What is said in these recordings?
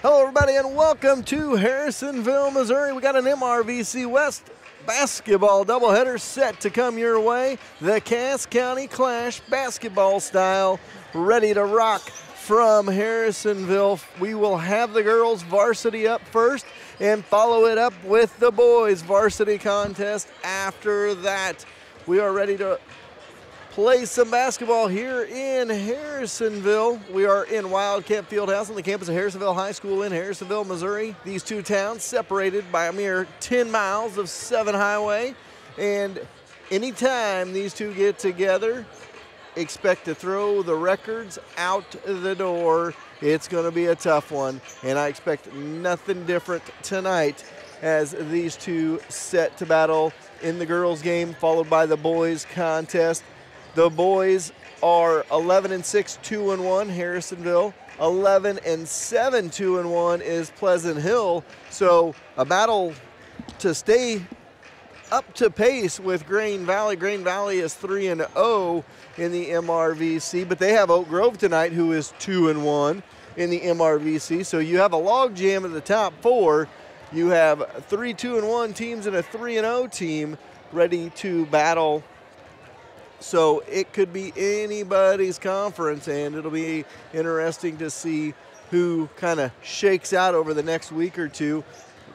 Hello, everybody, and welcome to Harrisonville, Missouri. We got an MRVC West basketball doubleheader set to come your way. The Cass County Clash basketball style, ready to rock from Harrisonville. We will have the girls varsity up first and follow it up with the boys varsity contest after that. We are ready to play some basketball here in Harrisonville. We are in Wildcat Fieldhouse on the campus of Harrisonville High School in Harrisonville, Missouri. These two towns separated by a mere 10 miles of 7 highway. And anytime these two get together, expect to throw the records out the door. It's going to be a tough one, and I expect nothing different tonight as these two set to battle in the girls' game, followed by the boys' contest. The boys are 11-6, 2-1, Harrisonville. 11-7, 2-1 is Pleasant Hill. So a battle to stay up to pace with Grain Valley. Grain Valley is 3-0 in the MRVC, but they have Oak Grove tonight, who is 2-1 in the MRVC. So you have a log jam at the top four. You have 3 2-1 teams and a 3-0 team ready to battle. So it could be anybody's conference, and it'll be interesting to see who kind of shakes out over the next week or two.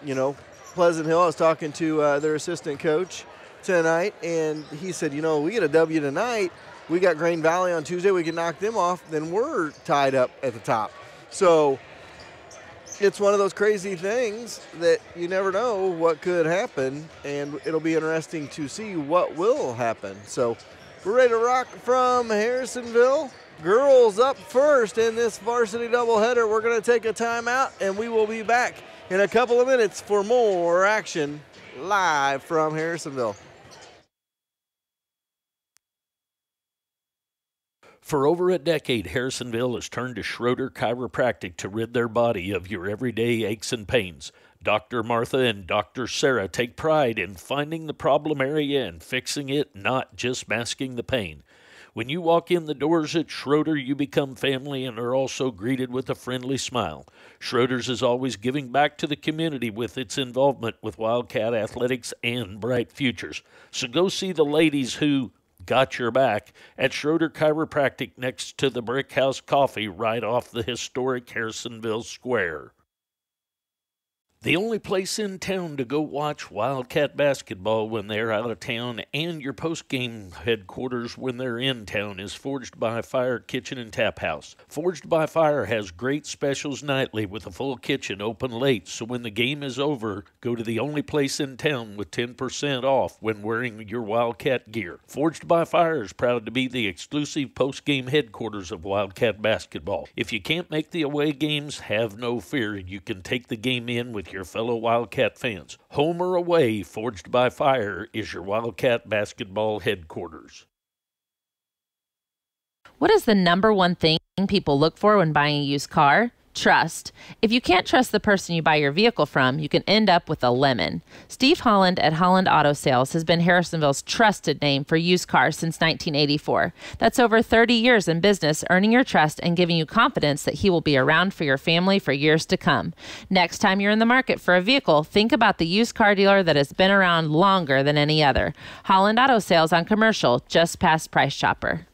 You know, Pleasant Hill, I was talking to their assistant coach tonight, and he said, you know, we get a W tonight. We got Grain Valley on Tuesday. We can knock them off. Then we're tied up at the top. So it's one of those crazy things that you never know what could happen, and it'll be interesting to see what will happen. So we're ready to rock from Harrisonville. Girls up first in this varsity doubleheader. We're going to take a timeout, and we will be back in a couple of minutes for more action live from Harrisonville. For over a decade, Harrisonville has turned to Schroeder Chiropractic to rid their body of your everyday aches and pains. Dr. Martha and Dr. Sarah take pride in finding the problem area and fixing it, not just masking the pain. When you walk in the doors at Schroeder, you become family and are also greeted with a friendly smile. Schroeder's is always giving back to the community with its involvement with Wildcat athletics and bright futures. So go see the ladies who got your back at Schroeder Chiropractic next to the Brick House Coffee right off the historic Harrisonville Square. The only place in town to go watch Wildcat basketball when they're out of town, and your post-game headquarters when they're in town, is Forged by Fire Kitchen and Tap House. Forged by Fire has great specials nightly with a full kitchen open late, so when the game is over, go to the only place in town with 10% off when wearing your Wildcat gear. Forged by Fire is proud to be the exclusive post-game headquarters of Wildcat basketball. If you can't make the away games, have no fear. You can take the game in with your fellow Wildcat fans. Home or away, Forged by Fire is your Wildcat basketball headquarters. What is the number one thing people look for when buying a used car? Trust. If you can't trust the person you buy your vehicle from, you can end up with a lemon. Steve Holland at Holland Auto Sales has been Harrisonville's trusted name for used cars since 1984. That's over 30 years in business, earning your trust and giving you confidence that he will be around for your family for years to come. Next time you're in the market for a vehicle, think about the used car dealer that has been around longer than any other. Holland Auto Sales on Commercial, just past Price Chopper.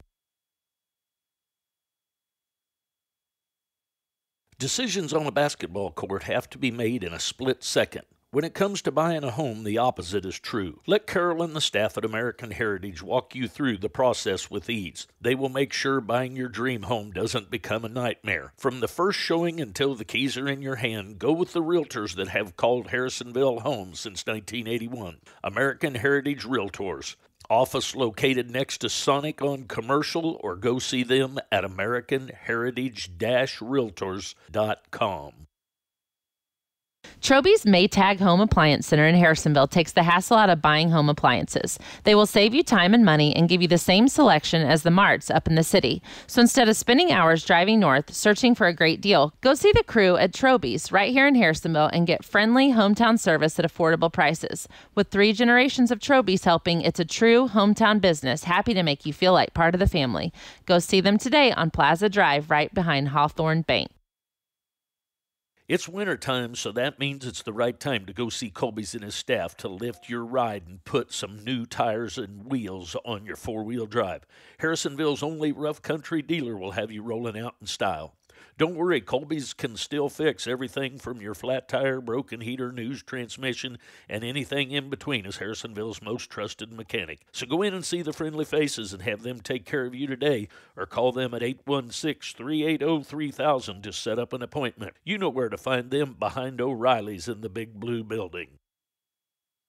Decisions on a basketball court have to be made in a split second. When it comes to buying a home, the opposite is true. Let Carol and the staff at American Heritage walk you through the process with ease. They will make sure buying your dream home doesn't become a nightmare. From the first showing until the keys are in your hand, go with the realtors that have called Harrisonville home since 1981. American Heritage Realtors. Office located next to Sonic on Commercial, or go see them at AmericanHeritage-Realtors.com. Troby's Maytag Home Appliance Center in Harrisonville takes the hassle out of buying home appliances. They will save you time and money and give you the same selection as the marts up in the city. So instead of spending hours driving north searching for a great deal, go see the crew at Troby's right here in Harrisonville and get friendly hometown service at affordable prices. With 3 generations of Troby's helping, it's a true hometown business, happy to make you feel like part of the family. Go see them today on Plaza Drive right behind Hawthorne Bank. It's wintertime, so that means it's the right time to go see Colby's and his staff to lift your ride and put some new tires and wheels on your four-wheel drive. Harrisonville's only rough country dealer will have you rolling out in style. Don't worry, Colby's can still fix everything from your flat tire, broken heater, news transmission, and anything in between as Harrisonville's most trusted mechanic. So go in and see the friendly faces and have them take care of you today, or call them at 816-380-3000 to set up an appointment. You know where to find them, behind O'Reilly's in the big blue building.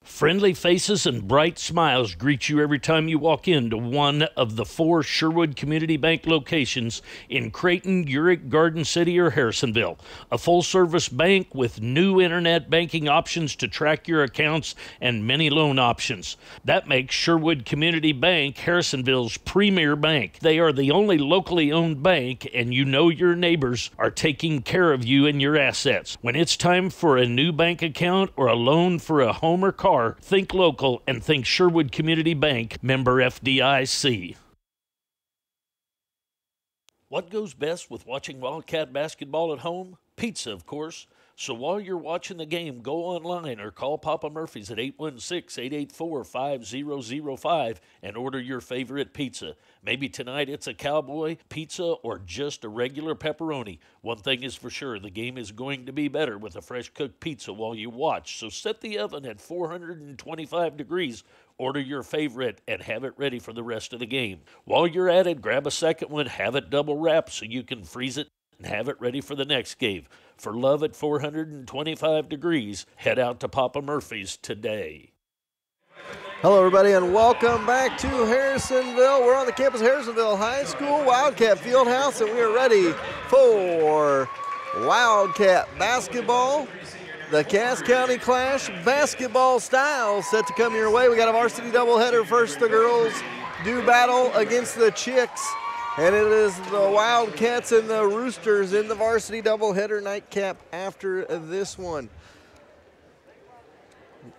Friendly faces and bright smiles greet you every time you walk into one of the 4 Sherwood Community Bank locations in Creighton, Urick, Garden City, or Harrisonville. A full-service bank with new internet banking options to track your accounts and many loan options. That makes Sherwood Community Bank Harrisonville's premier bank. They are the only locally owned bank, and you know your neighbors are taking care of you and your assets. When it's time for a new bank account or a loan for a home or car, think local and think Sherwood Community Bank, member FDIC. What goes best with watching Wildcat basketball at home? Pizza, of course. So while you're watching the game, go online or call Papa Murphy's at 816-884-5005 and order your favorite pizza. Maybe tonight it's a cowboy pizza or just a regular pepperoni. One thing is for sure, the game is going to be better with a fresh cooked pizza while you watch. So set the oven at 425 degrees, order your favorite, and have it ready for the rest of the game. While you're at it, grab a second one, have it double wrapped so you can freeze it and have it ready for the next game. For love at 425 degrees, head out to Papa Murphy's today. Hello, everybody, and welcome back to Harrisonville. We're on the campus of Harrisonville High School Wildcat Fieldhouse, and we are ready for Wildcat basketball. The Cass County Clash basketball style set to come your way. We got a varsity doubleheader. First, the girls do battle against the Chicks. And it is the Wildcats and the Roosters in the varsity doubleheader nightcap after this one.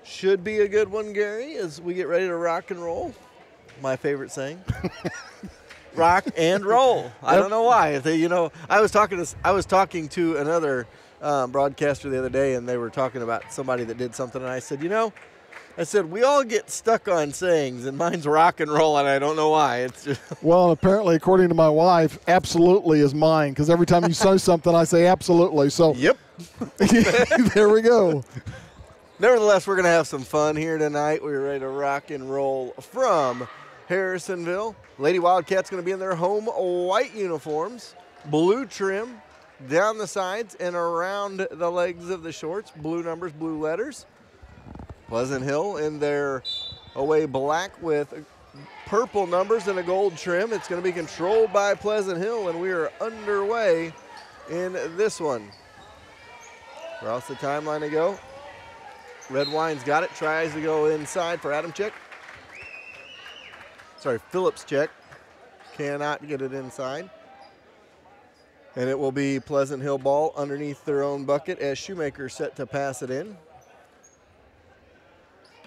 Should be a good one, Gary, as we get ready to rock and roll. My favorite saying. Rock and roll. I don't know why. I was talking to another broadcaster the other day, and they were talking about somebody that did something, and I said, we all get stuck on sayings, and mine's rock and roll, and I don't know why. It's just well, apparently, according to my wife, absolutely is mine, because every time you say something, I say absolutely. So, yep. There we go. Nevertheless, we're going to have some fun here tonight. We're ready to rock and roll from Harrisonville. Lady Wildcats going to be in their home white uniforms, blue trim down the sides and around the legs of the shorts, blue numbers, blue letters. Pleasant Hill in their away black with purple numbers and a gold trim. It's going to be controlled by Pleasant Hill, and we are underway in this one. Across the timeline to go. Red Wine's got it, tries to go inside for Phillips check. Cannot get it inside. And it will be Pleasant Hill ball underneath their own bucket as Shoemaker set to pass it in.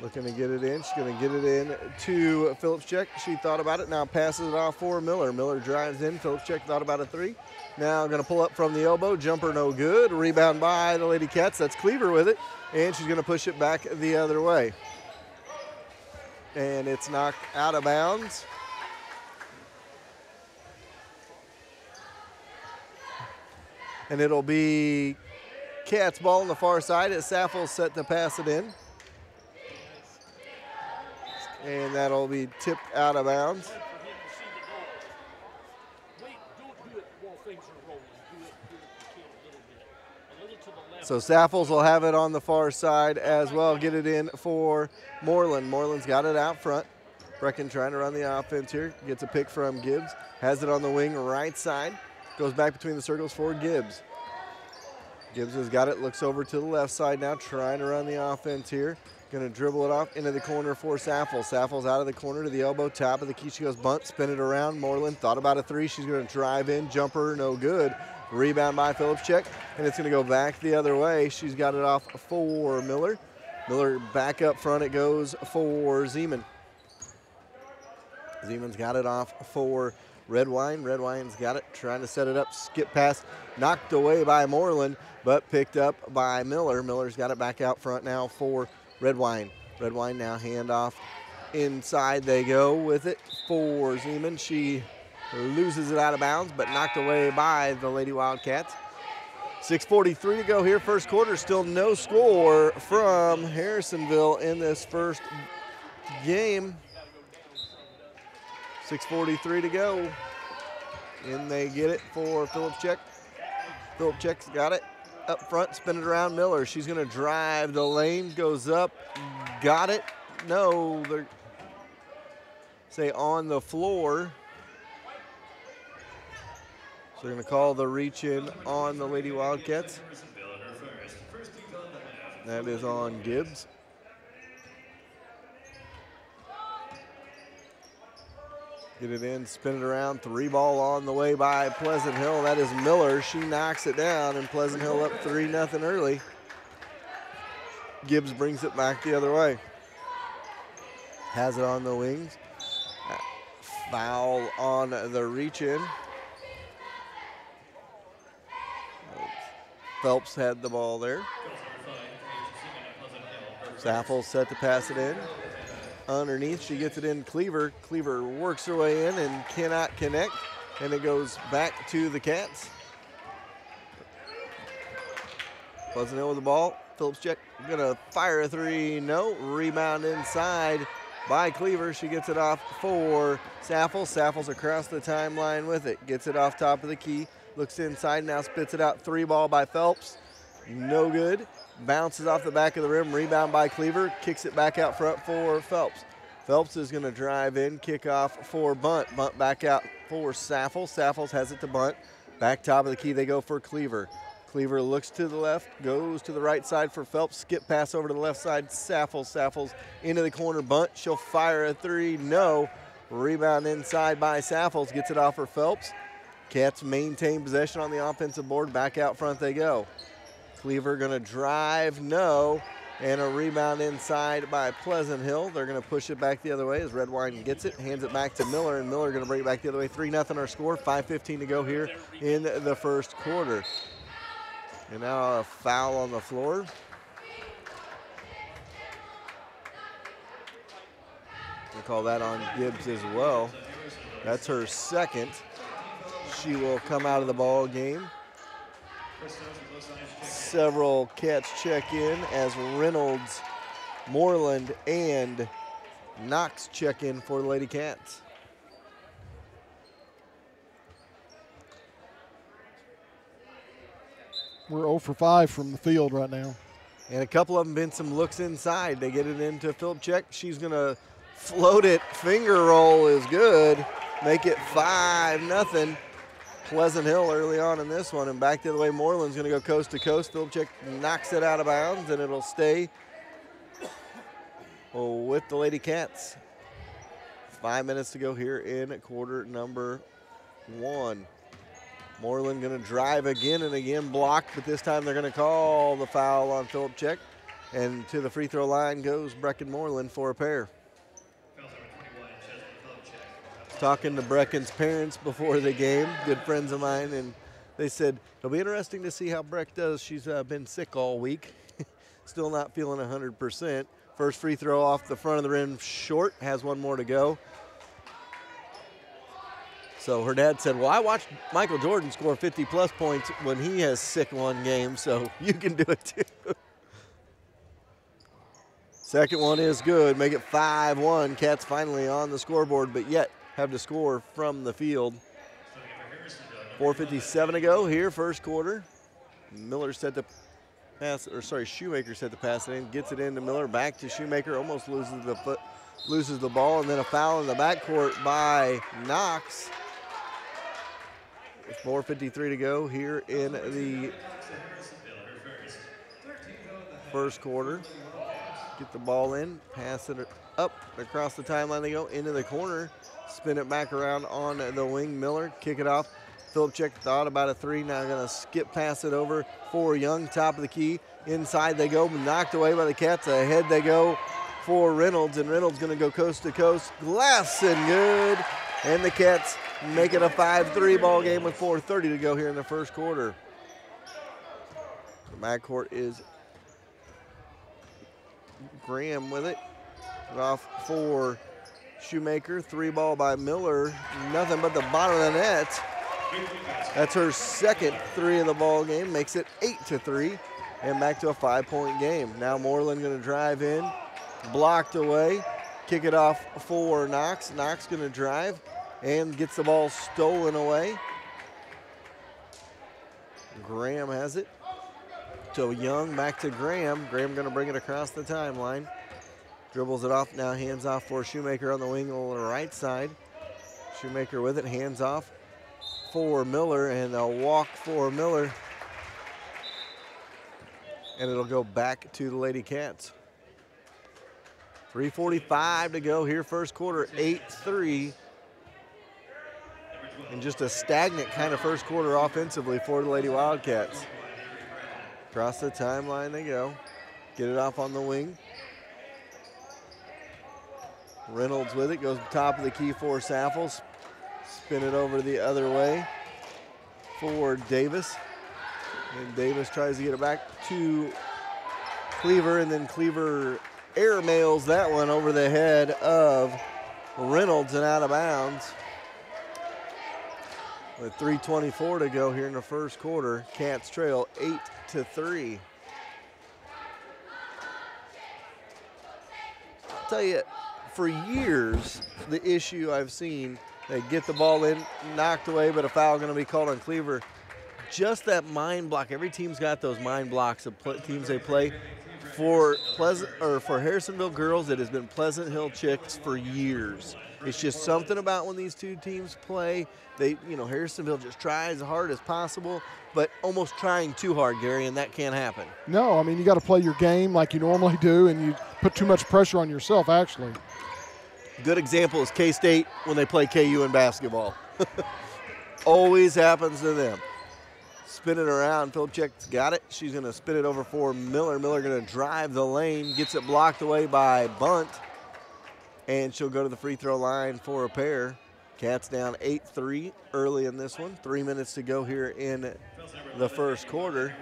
Looking to get it in. She's going to get it in to Phillips check. She thought about it. Now passes it off for Miller. Miller drives in. Phillips check thought about a three. Now going to pull up from the elbow. Jumper no good. Rebound by the Lady Cats. That's Cleaver with it. And she's going to push it back the other way. And it's knocked out of bounds. And it'll be Cats ball on the far side as Saffels set to pass it in. And that'll be tipped out of bounds. So Saffels will have it on the far side as well. Get it in for Moreland. Moreland's got it out front. Brecken trying to run the offense here. Gets a pick from Gibbs. Has it on the wing right side. Goes back between the circles for Gibbs. Gibbs has got it. Looks over to the left side now. Trying to run the offense here. Going to dribble it off into the corner for Saffels. Saffels out of the corner to the elbow, top of the key. She goes bunt, spin it around. Moreland thought about a three. She's going to drive in. Jumper, no good. Rebound by Phillips check, and it's going to go back the other way. She's got it off for Miller. Miller back up front. It goes for Zeman. Zeman's got it off for Redwine's got it, trying to set it up, skip pass, knocked away by Moreland, but picked up by Miller. Miller's got it back out front now for Redwine. Redwine now handoff inside. They go with it for Zeman. She loses it out of bounds, but knocked away by the Lady Wildcats. 6:43 to go here, first quarter. Still no score from Harrisonville in this first game. 6:43 to go. And they get it for Philipchek. Philipchek's got it up front, spin it around Miller. She's going to drive the lane, goes up, got it. No, they're say on the floor. So they're going to call the reach in on the Lady Wildcats. That is on Gibbs. Get it in, spin it around, 3-ball on the way by Pleasant Hill. That is Miller. She knocks it down, and Pleasant Hill up 3-0 early. Gibbs brings it back the other way. Has it on the wings. Foul on the reach-in. Phelps had the ball there. Saffel set to pass it in. Underneath, she gets it in Cleaver. Cleaver works her way in and cannot connect, and it goes back to the Cats. Pleasant Hill with the ball. Philipchek gonna fire a three. No. Rebound inside by Cleaver. She gets it off for Saffel. Saffel's across the timeline with it. Gets it off top of the key. Looks inside, now spits it out. 3-ball by Phelps. No good. Bounces off the back of the rim. Rebound by Cleaver. Kicks it back out front for Phelps. Phelps is going to drive in. Kick off for Bunt. Bunt back out for Saffel. Saffel has it to Bunt. Back top of the key, they go for Cleaver. Cleaver looks to the left, goes to the right side for Phelps. Skip pass over to the left side. Saffel's into the corner. Bunt. She'll fire a three. No. Rebound inside by Saffels. Gets it off for Phelps. Cats maintain possession on the offensive board. Back out front they go. Cleaver going to drive. No. And a rebound inside by Pleasant Hill. They're going to push it back the other way as Redwine gets it, hands it back to Miller, and Miller going to bring it back the other way. 3-0 our score, 5:15 to go here in the first quarter. And now a foul on the floor. We'll call that on Gibbs as well. That's her second. She will come out of the ball game. Several Cats check in as Reynolds, Moreland, and Knox check in for the Lady Cats. We're 0 for 5 from the field right now. And a couple of them been some looks inside. They get it into Philipchek. She's going to float it. Finger roll is good. Make it 5-0. Pleasant Hill early on in this one, and back the other way. Moreland's going to go coast to coast. Philipchek knocks it out of bounds, and it'll stay with the Lady Cats. 5 minutes to go here in quarter number 1. Moreland going to drive again and again, blocked, but this time they're going to call the foul on Philipchek. And to the free throw line goes Brecken Moreland for a pair. Talking to Brecken's parents before the game, good friends of mine, and they said, it'll be interesting to see how Breck does. She's been sick all week, still not feeling 100%. First free throw off the front of the rim, short, has one more to go. So her dad said, well, I watched Michael Jordan score 50-plus points when he has sick one game, so you can do it too. Second one is good, make it 5-1. Cats finally on the scoreboard, but yet have to score from the field. 4:57 to go here, first quarter. Miller set the pass, or sorry, Shoemaker set the pass it in, gets it into Miller, back to Shoemaker, almost loses the ball, and then a foul in the backcourt by Knox. 4:53 to go here in the first quarter. Get the ball in, pass it up across the timeline. They go into the corner, spin it back around on the wing. Miller kick it off. Philipchek thought about a three. Now going to skip pass it over for Young, top of the key. Inside they go, knocked away by the Cats. Ahead they go for Reynolds, and Reynolds going to go coast to coast. Glass and good. And the Cats make it a 5-3 ball game with 4:30 to go here in the first quarter. The backcourt is Graham with it. Off for Shoemaker. 3 ball by Miller. Nothing but the bottom of the net. That's her second 3 of the ball game. Makes it 8-3 and back to a 5-point game. Now Moreland going to drive in. Blocked away. Kick it off for Knox. Knox going to drive and gets the ball stolen away. Graham has it. So Young back to Graham. Graham going to bring it across the timeline. Dribbles it off now, hands off for Shoemaker on the wing on the right side. Shoemaker with it, hands off for Miller, and a walk for Miller. And it'll go back to the Lady Cats. 3:45 to go here, first quarter, 8-3. And just a stagnant kind of first quarter offensively for the Lady Wildcats. Across the timeline they go. Get it off on the wing. Reynolds with it, goes top of the key for Saffels. Spin it over the other way for Davis. And Davis tries to get it back to Cleaver, and then Cleaver airmails that one over the head of Reynolds and out of bounds. With 3:24 to go here in the first quarter, Cats trail 8-3. I'll tell you, for years, the issue I've seen, they get the ball in, knocked away, but a foul going to be called on Cleaver. Just that mind block. Every team's got those mind blocks of teams they play. For Harrisonville girls, it has been Pleasant Hill Chicks for years. It's just something about when these two teams play. Harrisonville just tries as hard as possible, but almost trying too hard, Gary, and that can't happen. No, I mean, you got to play your game like you normally do, and you put too much pressure on yourself, actually. Good example is K-State when they play KU in basketball. Always happens to them. Spin it around. Philipchek's got it. She's going to spin it over for Miller. Miller going to drive the lane. Gets it blocked away by Bunt. And she'll go to the free throw line for a pair. Cats down 8-3 early in this one. 3 minutes to go here in the first quarter.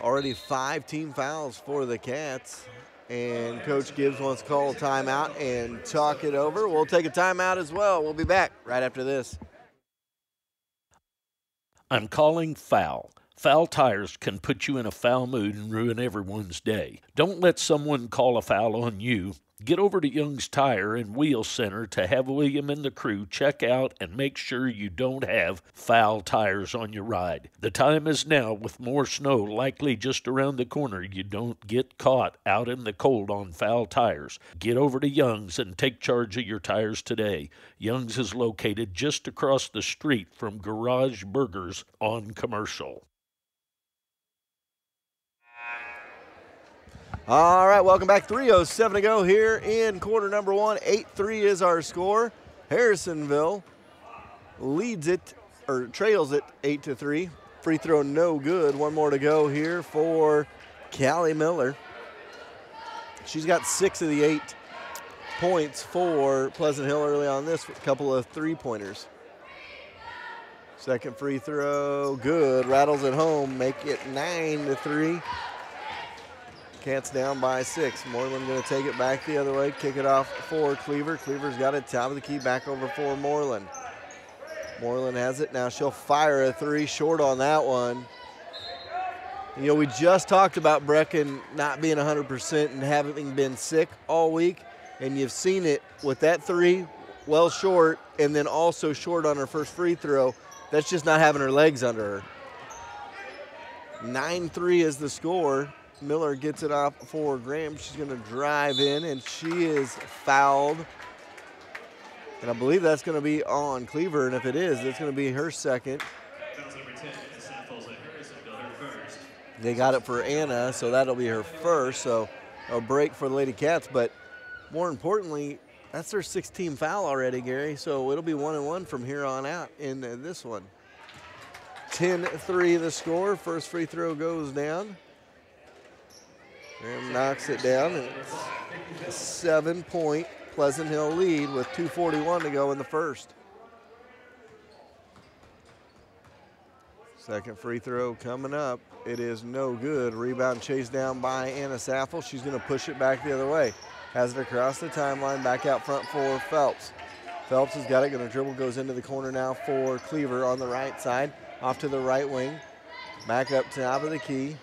Already 5 team fouls for the Cats. And Coach Gibbs wants to call a timeout and talk it over. We'll take a timeout as well. We'll be back right after this. I'm calling foul. Foul tires can put you in a foul mood and ruin everyone's day. Don't let someone call a foul on you. Get over to Young's Tire and Wheel Center to have William and the crew check out and make sure you don't have foul tires on your ride. The time is now, with more snow likely just around the corner. You don't get caught out in the cold on foul tires. Get over to Young's and take charge of your tires today. Young's is located just across the street from Garage Burgers on Commercial. All right, welcome back. 3:07 to go here in quarter number 1. 8-3 is our score. Harrisonville trails it 8-3. Free throw no good. One more to go here for Callie Miller. She's got 6 of the 8 points for Pleasant Hill early on this. A couple of three-pointers. Second free throw, good. Rattles it home, make it 9-3. Cats down by 6. Moreland going to take it back the other way, kick it off for Cleaver. Cleaver's got it, top of the key, back over for Moreland. Moreland has it. Now she'll fire a 3, short on that one. We just talked about Brecken not being 100% and having been sick all week, and you've seen it with that 3, well short, and then also short on her first free throw. That's just not having her legs under her. 9-3 is the score. Miller gets it off for Graham. She's going to drive in, and she is fouled. And I believe that's going to be on Cleaver, and if it is, it's going to be her second. They got it for Anna, so that'll be her first. So a break for the Lady Cats, but more importantly, that's their 6th-team foul already, Gary. So it'll be 1-1 from here on out in this one. 10-3 the score. First free throw goes down. Graham knocks it down, and it's a 7-point Pleasant Hill lead with 2:41 to go in the first. Second free throw coming up. It is no good. Rebound chased down by Anna Saffel. She's going to push it back the other way. Has it across the timeline, back out front for Phelps. Phelps has got it, going to dribble, goes into the corner now for Cleaver on the right side. Off to the right wing. Back up to top of the key.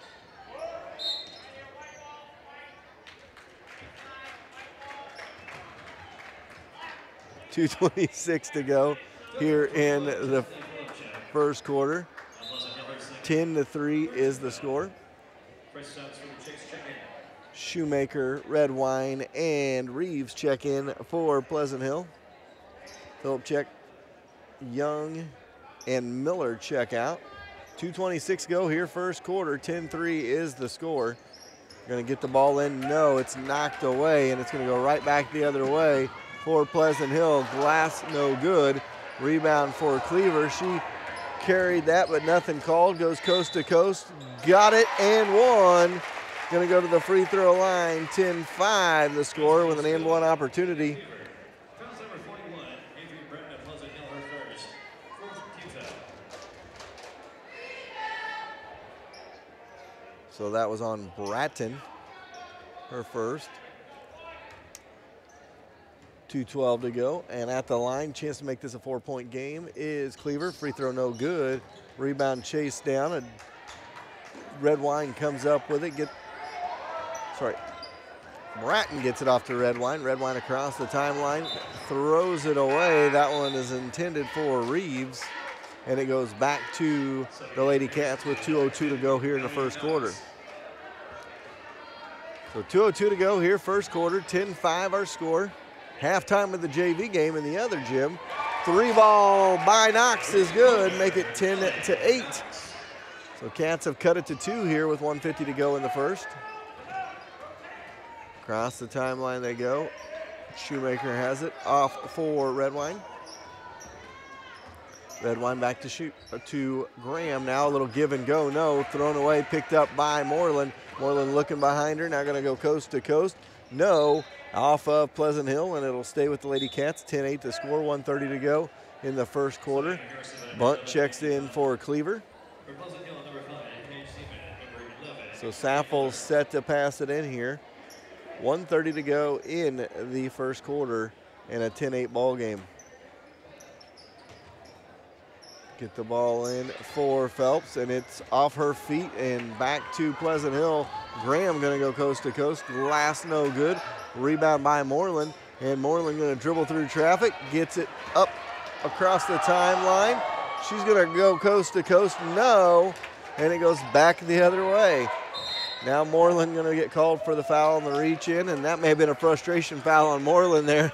.226 to go here in the first quarter. 10-3 is the score. Shoemaker, Redwine, and Reeves check in for Pleasant Hill. Phillip check, Young, and Miller check out. 2:26 go here, first quarter. 10-3 is the score. Going to get the ball in. No, it's knocked away, and it's going to go right back the other way for Pleasant Hill. Glass, no good. Rebound for Cleaver. She carried that, but nothing called. Goes coast to coast. Got it and won. Going to go to the free throw line. 10-5 the score with an and one opportunity. So that was on Bratton, her first. 2:12 to go, and at the line, chance to make this a 4-point game is Cleaver. Free throw no good. Rebound chased down, and Redwine comes up with it. Bratton gets it off to Redwine. Redwine across the timeline, throws it away. That one is intended for Reeves, and it goes back to the Lady Cats with 2:02 to go here in the first quarter. So 2:02 to go here, first quarter. 10-5 our score. Halftime of the JV game in the other gym. Three ball by Knox is good. Make it 10-8. So Cats have cut it to 2 here with 1:50 to go in the first. Across the timeline they go. Shoemaker has it off for Redwine. Redwine back to Graham. Now a little give and go. No, thrown away, picked up by Moreland. Moreland looking behind her. Now going to go coast to coast. No, off of Pleasant Hill, and it'll stay with the Lady Cats. 10-8 to score, 1:30 to go in the first quarter. Bunt checks in for Cleaver. So Saffel's set to pass it in here. 1:30 to go in the first quarter and a 10-8 ball game. Get the ball in for Phelps, and it's off her feet and back to Pleasant Hill. Graham going to go coast to coast. Glass no good. Rebound by Moreland, and Moreland going to dribble through traffic. Gets it up across the timeline. She's going to go coast to coast. No, and it goes back the other way. Now Moreland going to get called for the foul on the reach in, and that may have been a frustration foul on Moreland there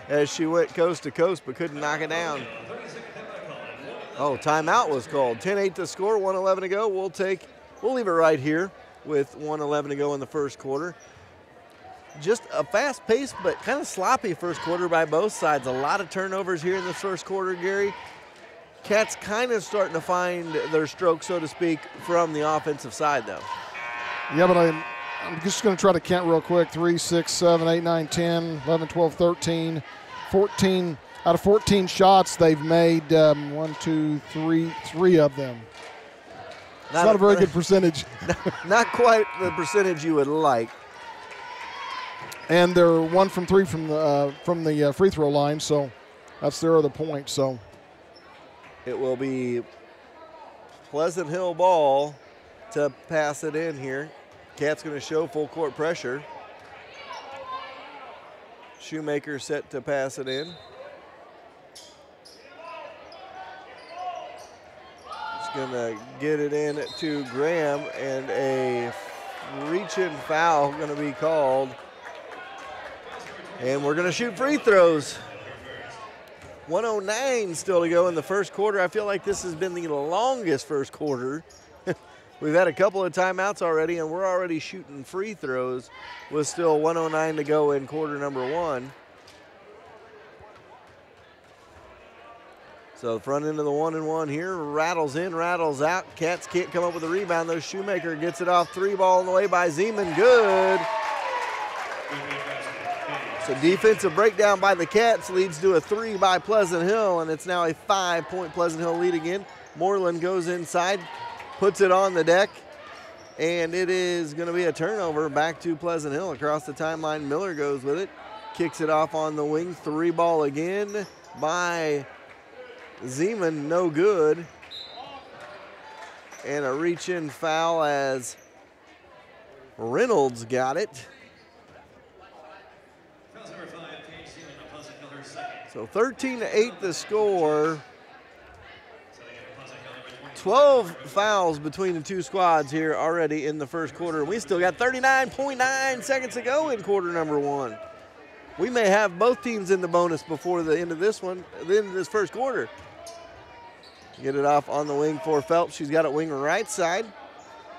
as she went coast to coast but couldn't knock it down. Oh, timeout was called. 10-8 to score, 1:11 to go. We'll leave it right here with 1:11 to go in the first quarter. Just a fast-paced but kind of sloppy first quarter by both sides. A lot of turnovers here in this first quarter, Gary. Cats kind of starting to find their stroke, so to speak, from the offensive side, though. Yeah, but I'm just going to try to count real quick. 3, 6, 7, 8, 9, 10, 11, 12, 13, 14. Out of 14 shots, they've made 3 of them. It's not a very good percentage. Not quite the percentage you would like. And they're 1 from 3 from the free throw line, so that's their other point. So it will be Pleasant Hill ball to pass it in here. Cat's going to show full court pressure. Shoemaker set to pass it in. Going to get it in to Graham, and a reach-in foul going to be called. And we're going to shoot free throws. 1:09 still to go in the first quarter. I feel like this has been the longest first quarter. We've had a couple of timeouts already, and we're already shooting free throws with still 1:09 to go in quarter number 1. So front end of the 1-and-1 here, rattles in, rattles out. Cats can't come up with a rebound, though. Shoemaker gets it off, 3 ball on the way by Zeman, good. So defensive breakdown by the Cats leads to a 3 by Pleasant Hill, and it's now a 5-point Pleasant Hill lead again. Moreland goes inside, puts it on the deck, and it is going to be a turnover back to Pleasant Hill. Across the timeline, Miller goes with it, kicks it off on the wing. 3 ball again by Zeman, no good. And a reach-in foul as Reynolds got it. So 13-8 the score. 12 fouls between the two squads here already in the first quarter. We still got 39.9 seconds to go in quarter number 1. We may have both teams in the bonus before the end of this one, the end of this first quarter. Get it off on the wing for Phelps. She's got it wing right side.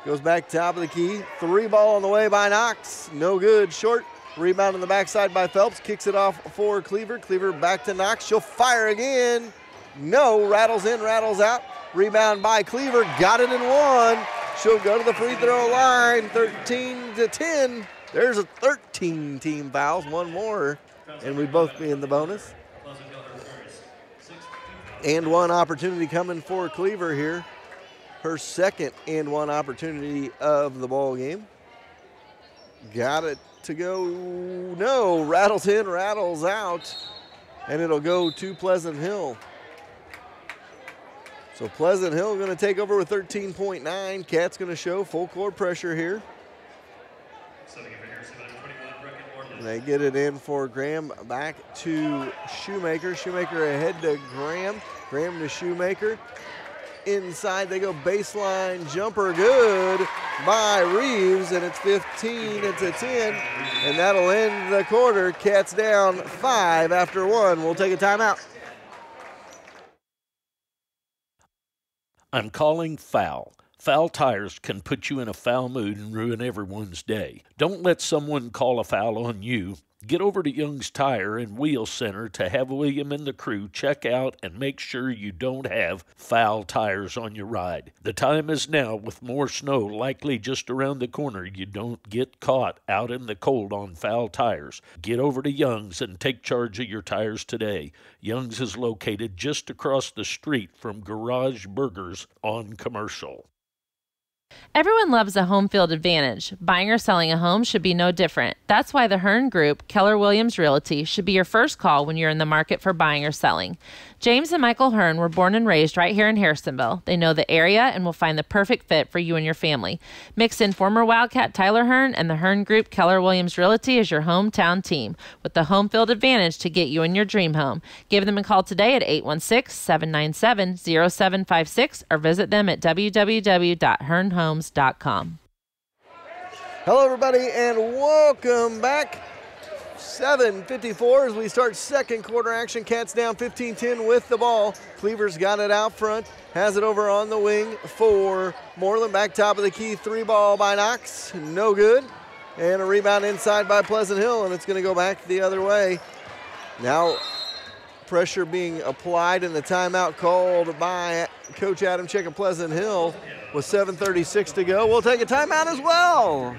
Goes back top of the key. 3 ball on the way by Knox. No good. Short. Rebound on the backside by Phelps. Kicks it off for Cleaver. Cleaver back to Knox. She'll fire again. No. Rattles in, rattles out. Rebound by Cleaver. Got it in 1. She'll go to the free throw line. 13-10. There's a 13 team fouls. 1 more. And we both be in the bonus. And 1 opportunity coming for Cleaver here. Her second and 1 opportunity of the ball game. Got it to go. No, rattles in, rattles out. And it'll go to Pleasant Hill. So Pleasant Hill going to take over with 13.9. Cats going to show full court pressure here. And they get it in for Graham, back to Shoemaker. Shoemaker ahead to Graham. Graham to Shoemaker. Inside they go, baseline jumper, good by Reeves, and it's 15-10, and that'll end the quarter. Cats down 5 after 1. We'll take a timeout. I'm calling foul. Foul tires can put you in a foul mood and ruin everyone's day. Don't let someone call a foul on you. Get over to Young's Tire and Wheel Center to have William and the crew check out and make sure you don't have foul tires on your ride. The time is now, with more snow likely just around the corner. You don't get caught out in the cold on foul tires. Get over to Young's and take charge of your tires today. Young's is located just across the street from Garage Burgers on Commercial. Everyone loves a home field advantage. Buying or selling a home should be no different. That's why the Hearn Group, Keller Williams Realty, should be your first call when you're in the market for buying or selling. James and Michael Hearn were born and raised right here in Harrisonville. They know the area and will find the perfect fit for you and your family. Mix in former Wildcat Tyler Hearn, and the Hearn Group, Keller Williams Realty is your hometown team with the home field advantage to get you in your dream home. Give them a call today at 816-797-0756 or visit them at www.hearnhomes.com. Hello, everybody, and welcome back. 7:54 as we start second quarter action. Cats down 15-10 with the ball. Cleaver's got it out front, has it over on the wing for Moreland. Back top of the key, 3 ball by Knox, no good. And a rebound inside by Pleasant Hill, and it's going to go back the other way. Now pressure being applied and the timeout called by Coach Adam Chick of Pleasant Hill with 7:36 to go. We'll take a timeout as well.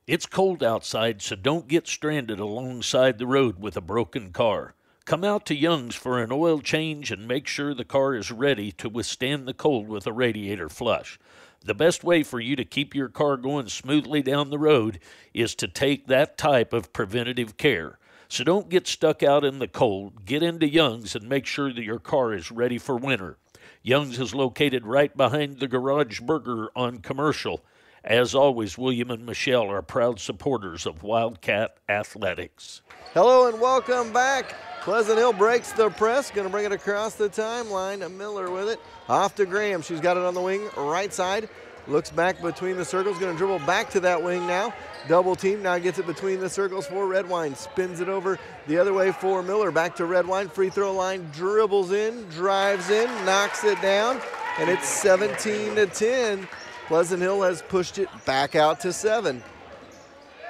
It's cold outside, so don't get stranded alongside the road with a broken car. Come out to Young's for an oil change and make sure the car is ready to withstand the cold with a radiator flush. The best way for you to keep your car going smoothly down the road is to take that type of preventative care. So don't get stuck out in the cold. Get into Young's and make sure that your car is ready for winter. Young's is located right behind the Garage Burger on Commercial. As always, William and Michelle are proud supporters of Wildcat Athletics. Hello and welcome back. Pleasant Hill breaks the press, going to bring it across the timeline. Miller with it, off to Graham. She's got it on the wing, right side. Looks back between the circles, going to dribble back to that wing now. Double team, now gets it between the circles for Redwine. Spins it over the other way for Miller. Back to Redwine, free throw line, dribbles in, drives in, knocks it down, and it's 17-10. Pleasant Hill has pushed it back out to 7.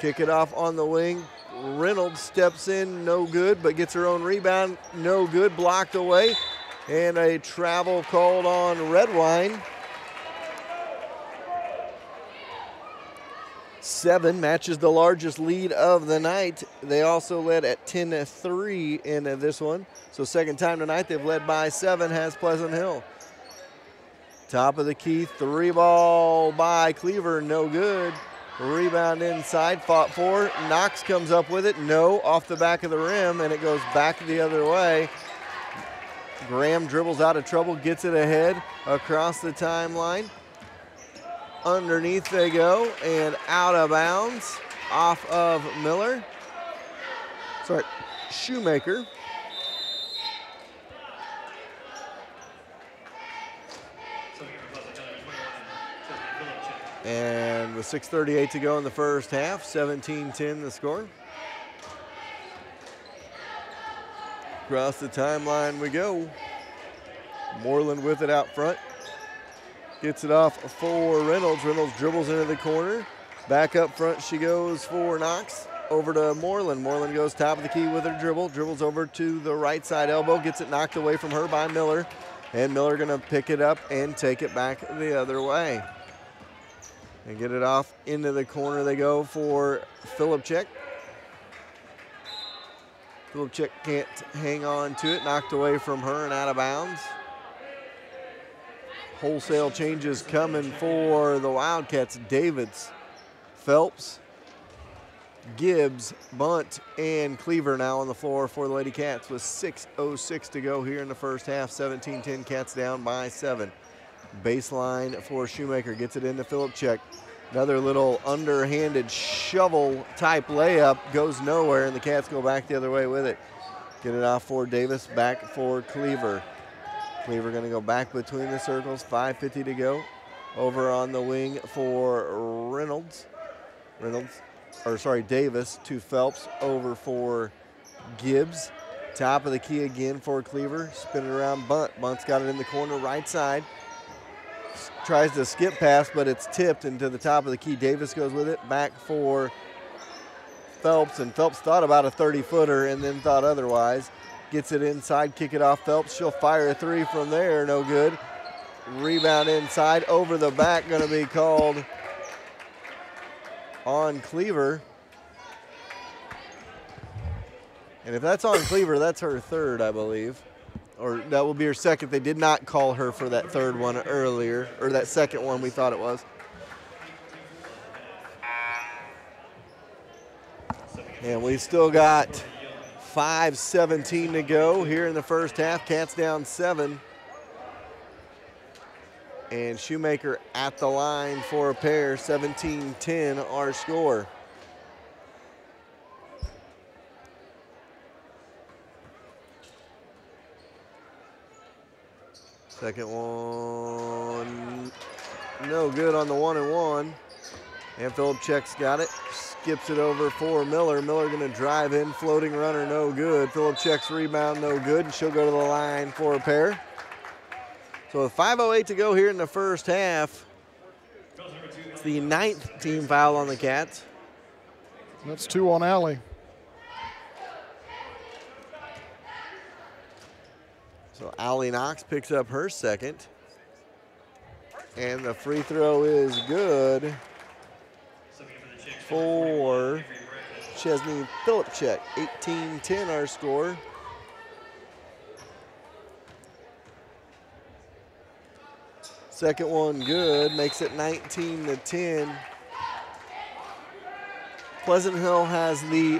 Kick it off on the wing. Reynolds steps in, no good, but gets her own rebound, no good, blocked away. And a travel called on Redwine. 7 matches the largest lead of the night. They also led at 10-3 in this one. So second time tonight they've led by 7 has Pleasant Hill. Top of the key, 3 ball by Cleaver, no good. Rebound inside, fought for. Knox comes up with it, no, off the back of the rim, and it goes back the other way. Graham dribbles out of trouble, gets it ahead across the timeline. Underneath they go, and out of bounds, off of Miller. Sorry, Shoemaker. And with 6:38 to go in the first half, 17-10 the score. Across the timeline we go. Moreland with it out front. Gets it off for Reynolds. Reynolds dribbles into the corner. Back up front she goes for Knox. Over to Moreland. Moreland goes top of the key with her dribble. Dribbles over to the right side elbow. Gets it knocked away from her by Miller. And Miller going to pick it up and take it back the other way. And get it off into the corner they go for Filipchek. Filipchek can't hang on to it. Knocked away from her and out of bounds. Wholesale changes coming for the Wildcats. Davids, Phelps, Gibbs, Bunt, and Cleaver now on the floor for the Lady Cats with 6:06 to go here in the first half. 17-10, Cats down by 7. Baseline for Shoemaker, gets it into Filipchek. Another little underhanded shovel type layup, goes nowhere, and the Cats go back the other way with it. Get it off for Davis, back for Cleaver. Cleaver going to go back between the circles, 5:50 to go. Over on the wing for Davis to Phelps, over for Gibbs. Top of the key again for Cleaver, spin it around Bunt. Bunt's got it in the corner, right side. Tries to skip pass, but it's tipped into the top of the key. Davis goes with it, back for Phelps, and Phelps thought about a 30-footer and then thought otherwise. Gets it inside, kick it off Phelps. She'll fire a 3 from there, no good. Rebound inside, over the back, going to be called on Cleaver. And if that's on Cleaver, that's her third, I believe. Or that will be her second. They did not call her for that third one earlier, or that second one we thought it was. And we still got 5:17 to go here in the first half. Cats down 7. And Shoemaker at the line for a pair. 17-10 our score. Second one, no good on the 1-and-1. And Filipchek's got it, skips it over for Miller. Miller gonna drive in, floating runner, no good. Filipchek's rebound, no good, and she'll go to the line for a pair. So with 5:08 to go here in the first half, it's the 9th team foul on the Cats. That's 2 on Allie. So Allie Knox picks up her second. And the free throw is good for Chesney Filipchek. 18-10 our score. Second one good, makes it 19-10. Pleasant Hill has the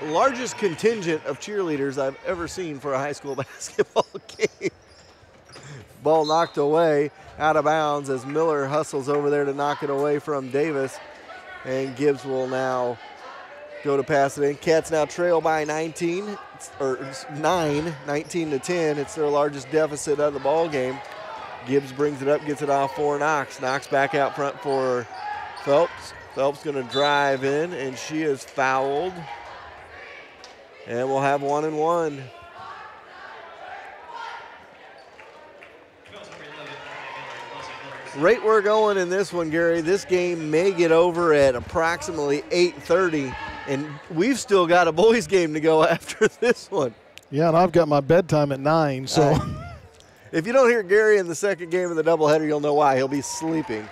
largest contingent of cheerleaders I've ever seen for a high school basketball game. Ball knocked away, out of bounds as Miller hustles over there to knock it away from Davis. And Gibbs will now go to pass it in. Cats now trail by 19 to 10. It's their largest deficit of the ball game. Gibbs brings it up, gets it off for Knox. Knox back out front for Phelps. Phelps going to drive in, and she is fouled. And we'll have 1-and-1. Rate we're going in this one, Gary, this game may get over at approximately 8:30, and we've still got a boys game to go after this one. Yeah, and I've got my bedtime at 9, so. If you don't hear Gary in the second game of the doubleheader, you'll know why. He'll be sleeping.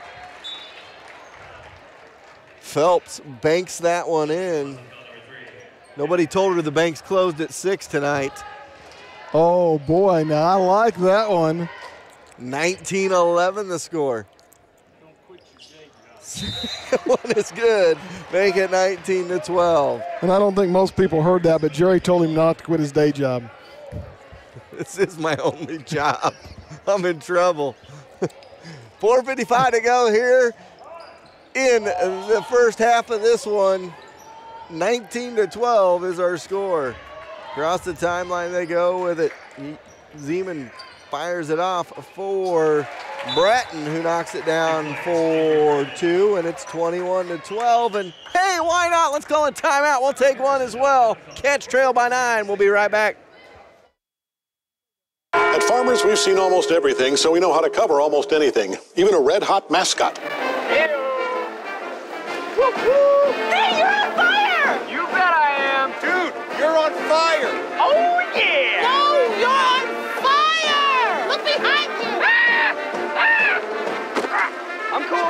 Phelps banks that one in. Nobody told her the bank's closed at 6 tonight. Oh, boy, now I like that one. 19-11 the score. One is good. Make it 19-12. And I don't think most people heard that, but Jerry told him not to quit his day job. This is my only job. I'm in trouble. 4:55 to go here in the first half of this one. 19-12 is our score. Across the timeline they go with it. Zeman fires it off for Bratton, who knocks it down for 2, and it's 21-12. And hey, why not? Let's call it timeout. We'll take one as well. Cats trail by 9. We'll be right back. At Farmers, we've seen almost everything, so we know how to cover almost anything, even a red-hot mascot. Hey, you're on fire! You bet I am. Dude, you're on fire. Oh, yeah. No, you're on fire. Look behind you. I'm cool.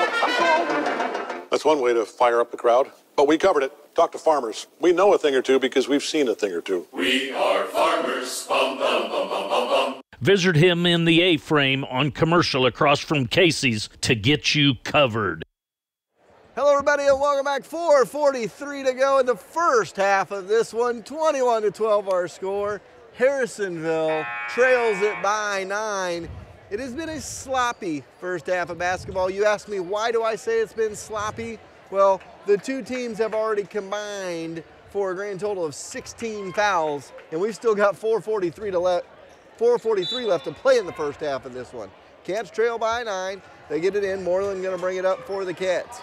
That's one way to fire up the crowd, but we covered it. Talk to Farmers. We know a thing or two because we've seen a thing or two. We are Farmers. Bum, bum, bum, bum, bum, bum. Visit him in the A-frame on Commercial across from Casey's to get you covered. Hello, everybody, and welcome back. 4:43 to go in the first half of this one. 21-12 our score. Harrisonville trails it by 9. It has been a sloppy first half of basketball. You ask me, why do I say it's been sloppy? Well, the two teams have already combined for a grand total of 16 fouls, and we've still got 4:43 left to play in the first half of this one. Cats trail by 9. They get it in. Moreland going to bring it up for the Cats.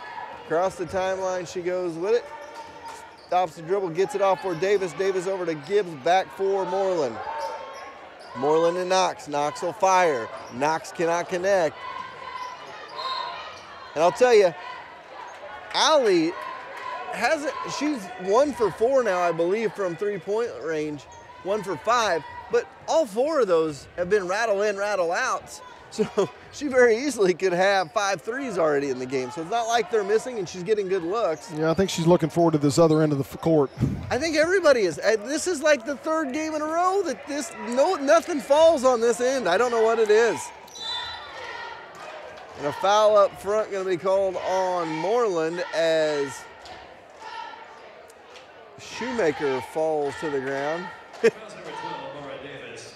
Across the timeline, she goes with it. Stops the dribble, gets it off for Davis. Davis over to Gibbs, back for Moreland. Moreland and Knox. Knox will fire. Knox cannot connect. And I'll tell you, Allie she's 1 for 4 now, I believe, from three-point range. 1 for 5. But all 4 of those have been rattle in, rattle outs. So she very easily could have 5 threes already in the game. So it's not like they're missing, and she's getting good looks. Yeah, I think she's looking forward to this other end of the court. I think everybody is. This is like the 3rd game in a row that nothing falls on this end. I don't know what it is. And a foul up front going to be called on Moreland as Shoemaker falls to the ground.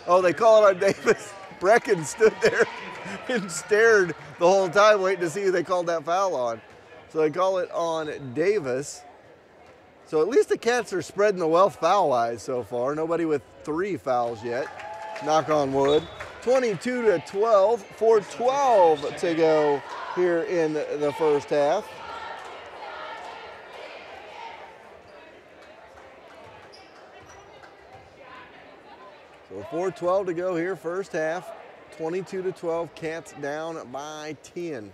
Oh, they call it on Davis. Brecken stood there and stared the whole time waiting to see who they called that foul on. So they call it on Davis. So at least the Cats are spreading the wealth foul-wise so far. Nobody with 3 fouls yet. Knock on wood. 22-12, 4:12 to go here in the first half. So 4:12 to go here, first half. 22-12, Cats down by 10.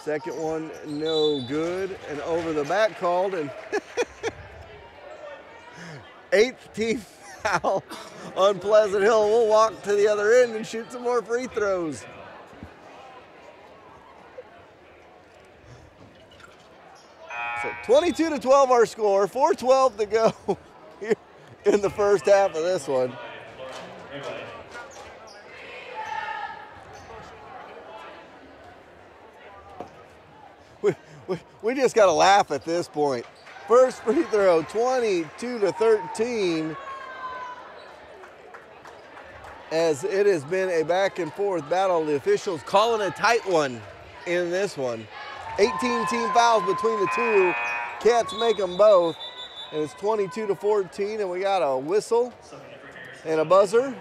Second one, no good, and over the back called, and 8th team foul on Pleasant Hill. We'll walk to the other end and shoot some more free throws. So 22-12 our score, 4:12 to go here in the first half of this one. We just got to laugh at this point. First free throw, 22-13. As it has been a back and forth battle. The officials calling a tight one in this one. 18 team fouls between the two. Cats make them both. And it's 22-14, and we got a whistle and a buzzer.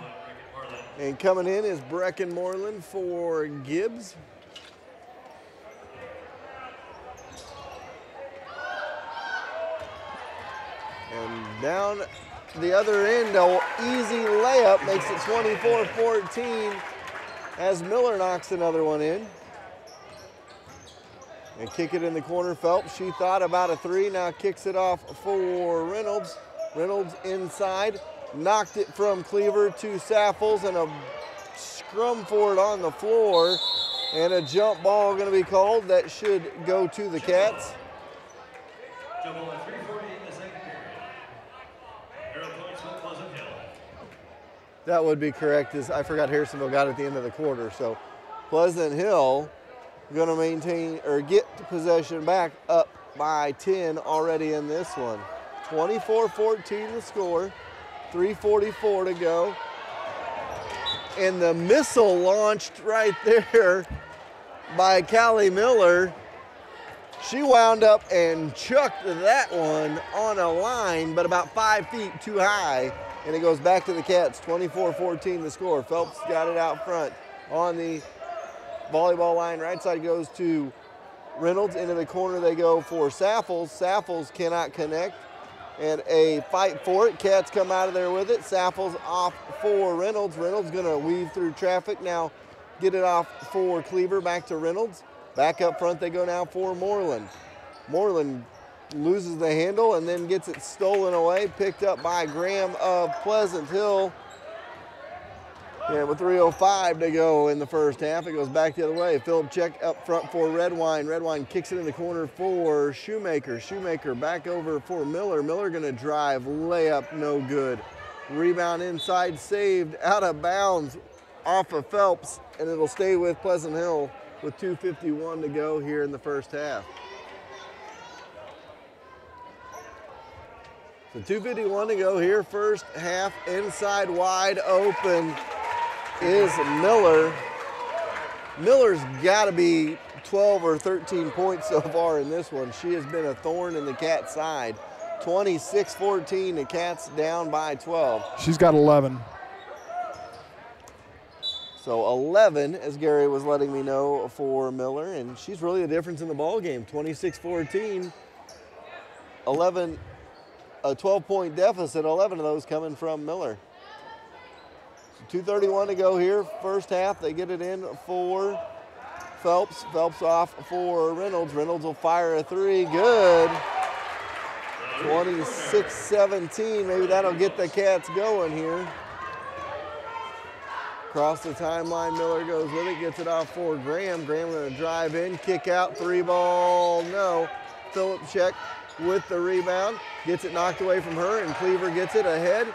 And coming in is Brecken Moreland for Gibbs. And down the other end, an easy layup makes it 24-14 as Miller knocks another one in. And kick it in the corner, Phelps. She thought about a 3, now kicks it off for Reynolds. Reynolds inside, knocked it from Cleaver to Saffles, and a scrum for it on the floor. And a jump ball going to be called. That should go to the Cats. Double at 3:40 in the second period. Arrow points with Pleasant Hill. That would be correct. I forgot Harrisonville got it at the end of the quarter. So Pleasant Hill going to maintain or get possession back, up by 10 already in this one. 24-14 the score. 3:44 to go. And the missile launched right there by Callie Miller. She wound up and chucked that one on a line, but about 5 feet too high. And it goes back to the Cats, 24-14 the score. Phelps got it out front on the volleyball line. Right side goes to Reynolds. Into the corner they go for Saffles. Saffles cannot connect. And a fight for it. Cats come out of there with it. Saffles off for Reynolds. Reynolds going to weave through traffic now. Get it off for Cleaver, back to Reynolds. Back up front they go now for Moreland. Moreland loses the handle and then gets it stolen away. Picked up by Graham of Pleasant Hill. And with 3:05 to go in the first half, it goes back the other way. Philip check up front for Redwine. Redwine kicks it in the corner for Shoemaker. Shoemaker back over for Miller. Miller going to drive, layup, no good. Rebound inside, saved, out of bounds off of Phelps, and it'll stay with Pleasant Hill with 2:51 to go here in the first half. So 2:51 to go here, first half. Inside wide open is Miller. Miller's got to be 12 or 13 points so far in this one. She has been a thorn in the Cats' side. 26-14, the Cats down by 12. She's got 11. So 11, as Gary was letting me know, for Miller, and she's really the difference in the ball game. 26-14, 11, a 12-point deficit, 11 of those coming from Miller. So 2:31 to go here, first half. They get it in for Phelps. Phelps off for Reynolds. Reynolds will fire a three, good. 26-17, maybe that'll get the Cats going here. Across the timeline, Miller goes with it, gets it off for Graham. Graham going to drive in, kick out, three ball, no. Phillip check with the rebound, gets it knocked away from her, and Cleaver gets it ahead.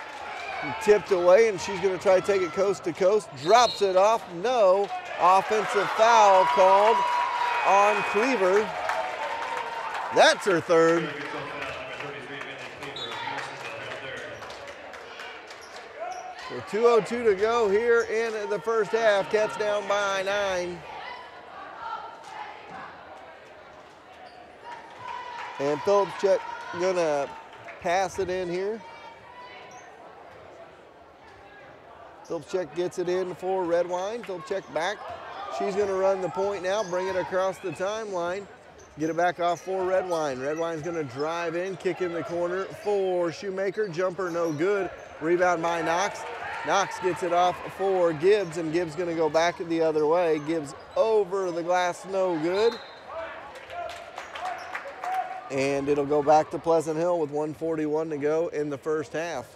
Tipped away, and she's going to try to take it coast to coast. Drops it off, no. Offensive foul called on Cleaver. That's her third. So 2:02 to go here in the first half. Cats down by 9. And Phillips check gonna pass it in here. Phillips check gets it in for Redwine. Phillips check back. She's gonna run the point now, bring it across the timeline. Get it back off for Redwine. Redwine's gonna drive in, kick in the corner for Shoemaker. Jumper no good. Rebound by Knox. Knox gets it off for Gibbs, and Gibbs gonna go back the other way. Gibbs over the glass, no good. And it'll go back to Pleasant Hill with 1:41 to go in the first half.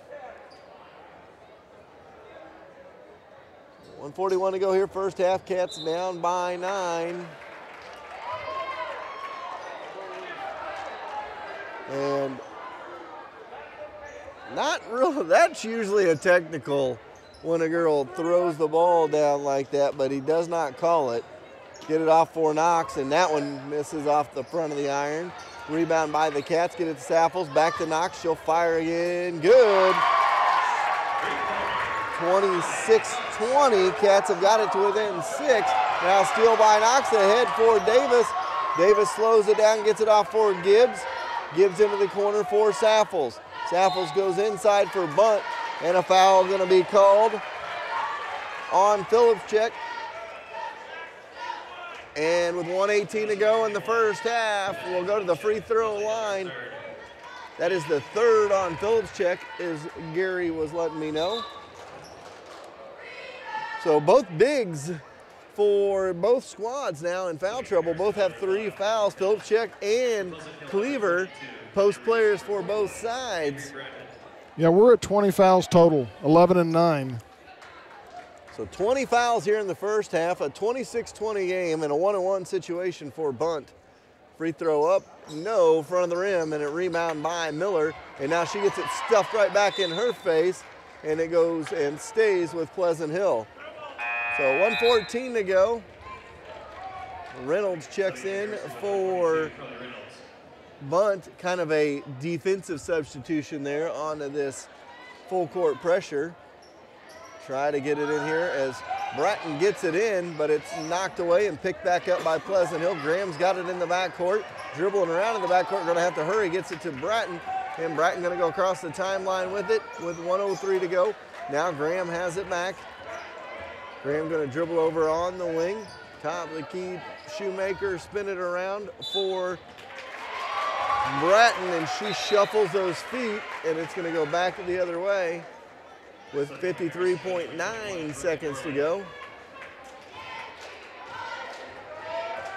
1:41 to go here, first half. Cats down by 9. And not really, that's usually a technical when a girl throws the ball down like that, but he does not call it. Get it off for Knox, and that one misses off the front of the iron. Rebound by the Cats, get it to Saffles, back to Knox, she'll fire again, good. 26-20, Cats have got it to within 6. Now steal by Knox, ahead for Davis. Davis slows it down, gets it off for Gibbs. Gibbs into the corner for Saffles. Saffles goes inside for bunt, and a foul going to be called on Phillips check. And with 1:18 to go in the first half, we'll go to the free throw line. That is the third on Phillips check, as Gary was letting me know. So both bigs for both squads now in foul trouble. Both have 3 fouls. Phillips check and Cleaver, post players for both sides. Yeah, we're at 20 fouls total, 11 and 9. So 20 fouls here in the first half, a 26-20 game, and a 1-on-1 situation for Bunt. Free throw up, no, front of the rim, and a rebound by Miller. And now she gets it stuffed right back in her face, and it goes and stays with Pleasant Hill. So 1:14 to go. Reynolds checks in for Bunt, kind of a defensive substitution there onto this full court pressure. Try to get it in here as Bratton gets it in, but it's knocked away and picked back up by Pleasant Hill. Graham's got it in the backcourt, dribbling around in the backcourt, gonna have to hurry, gets it to Bratton, and Bratton gonna go across the timeline with it with 1:03 to go. Now Graham has it back. Graham gonna dribble over on the wing. Top of the key, Shoemaker spin it around for Bratton, and she shuffles those feet, and it's gonna go back the other way with 53.9 seconds to go.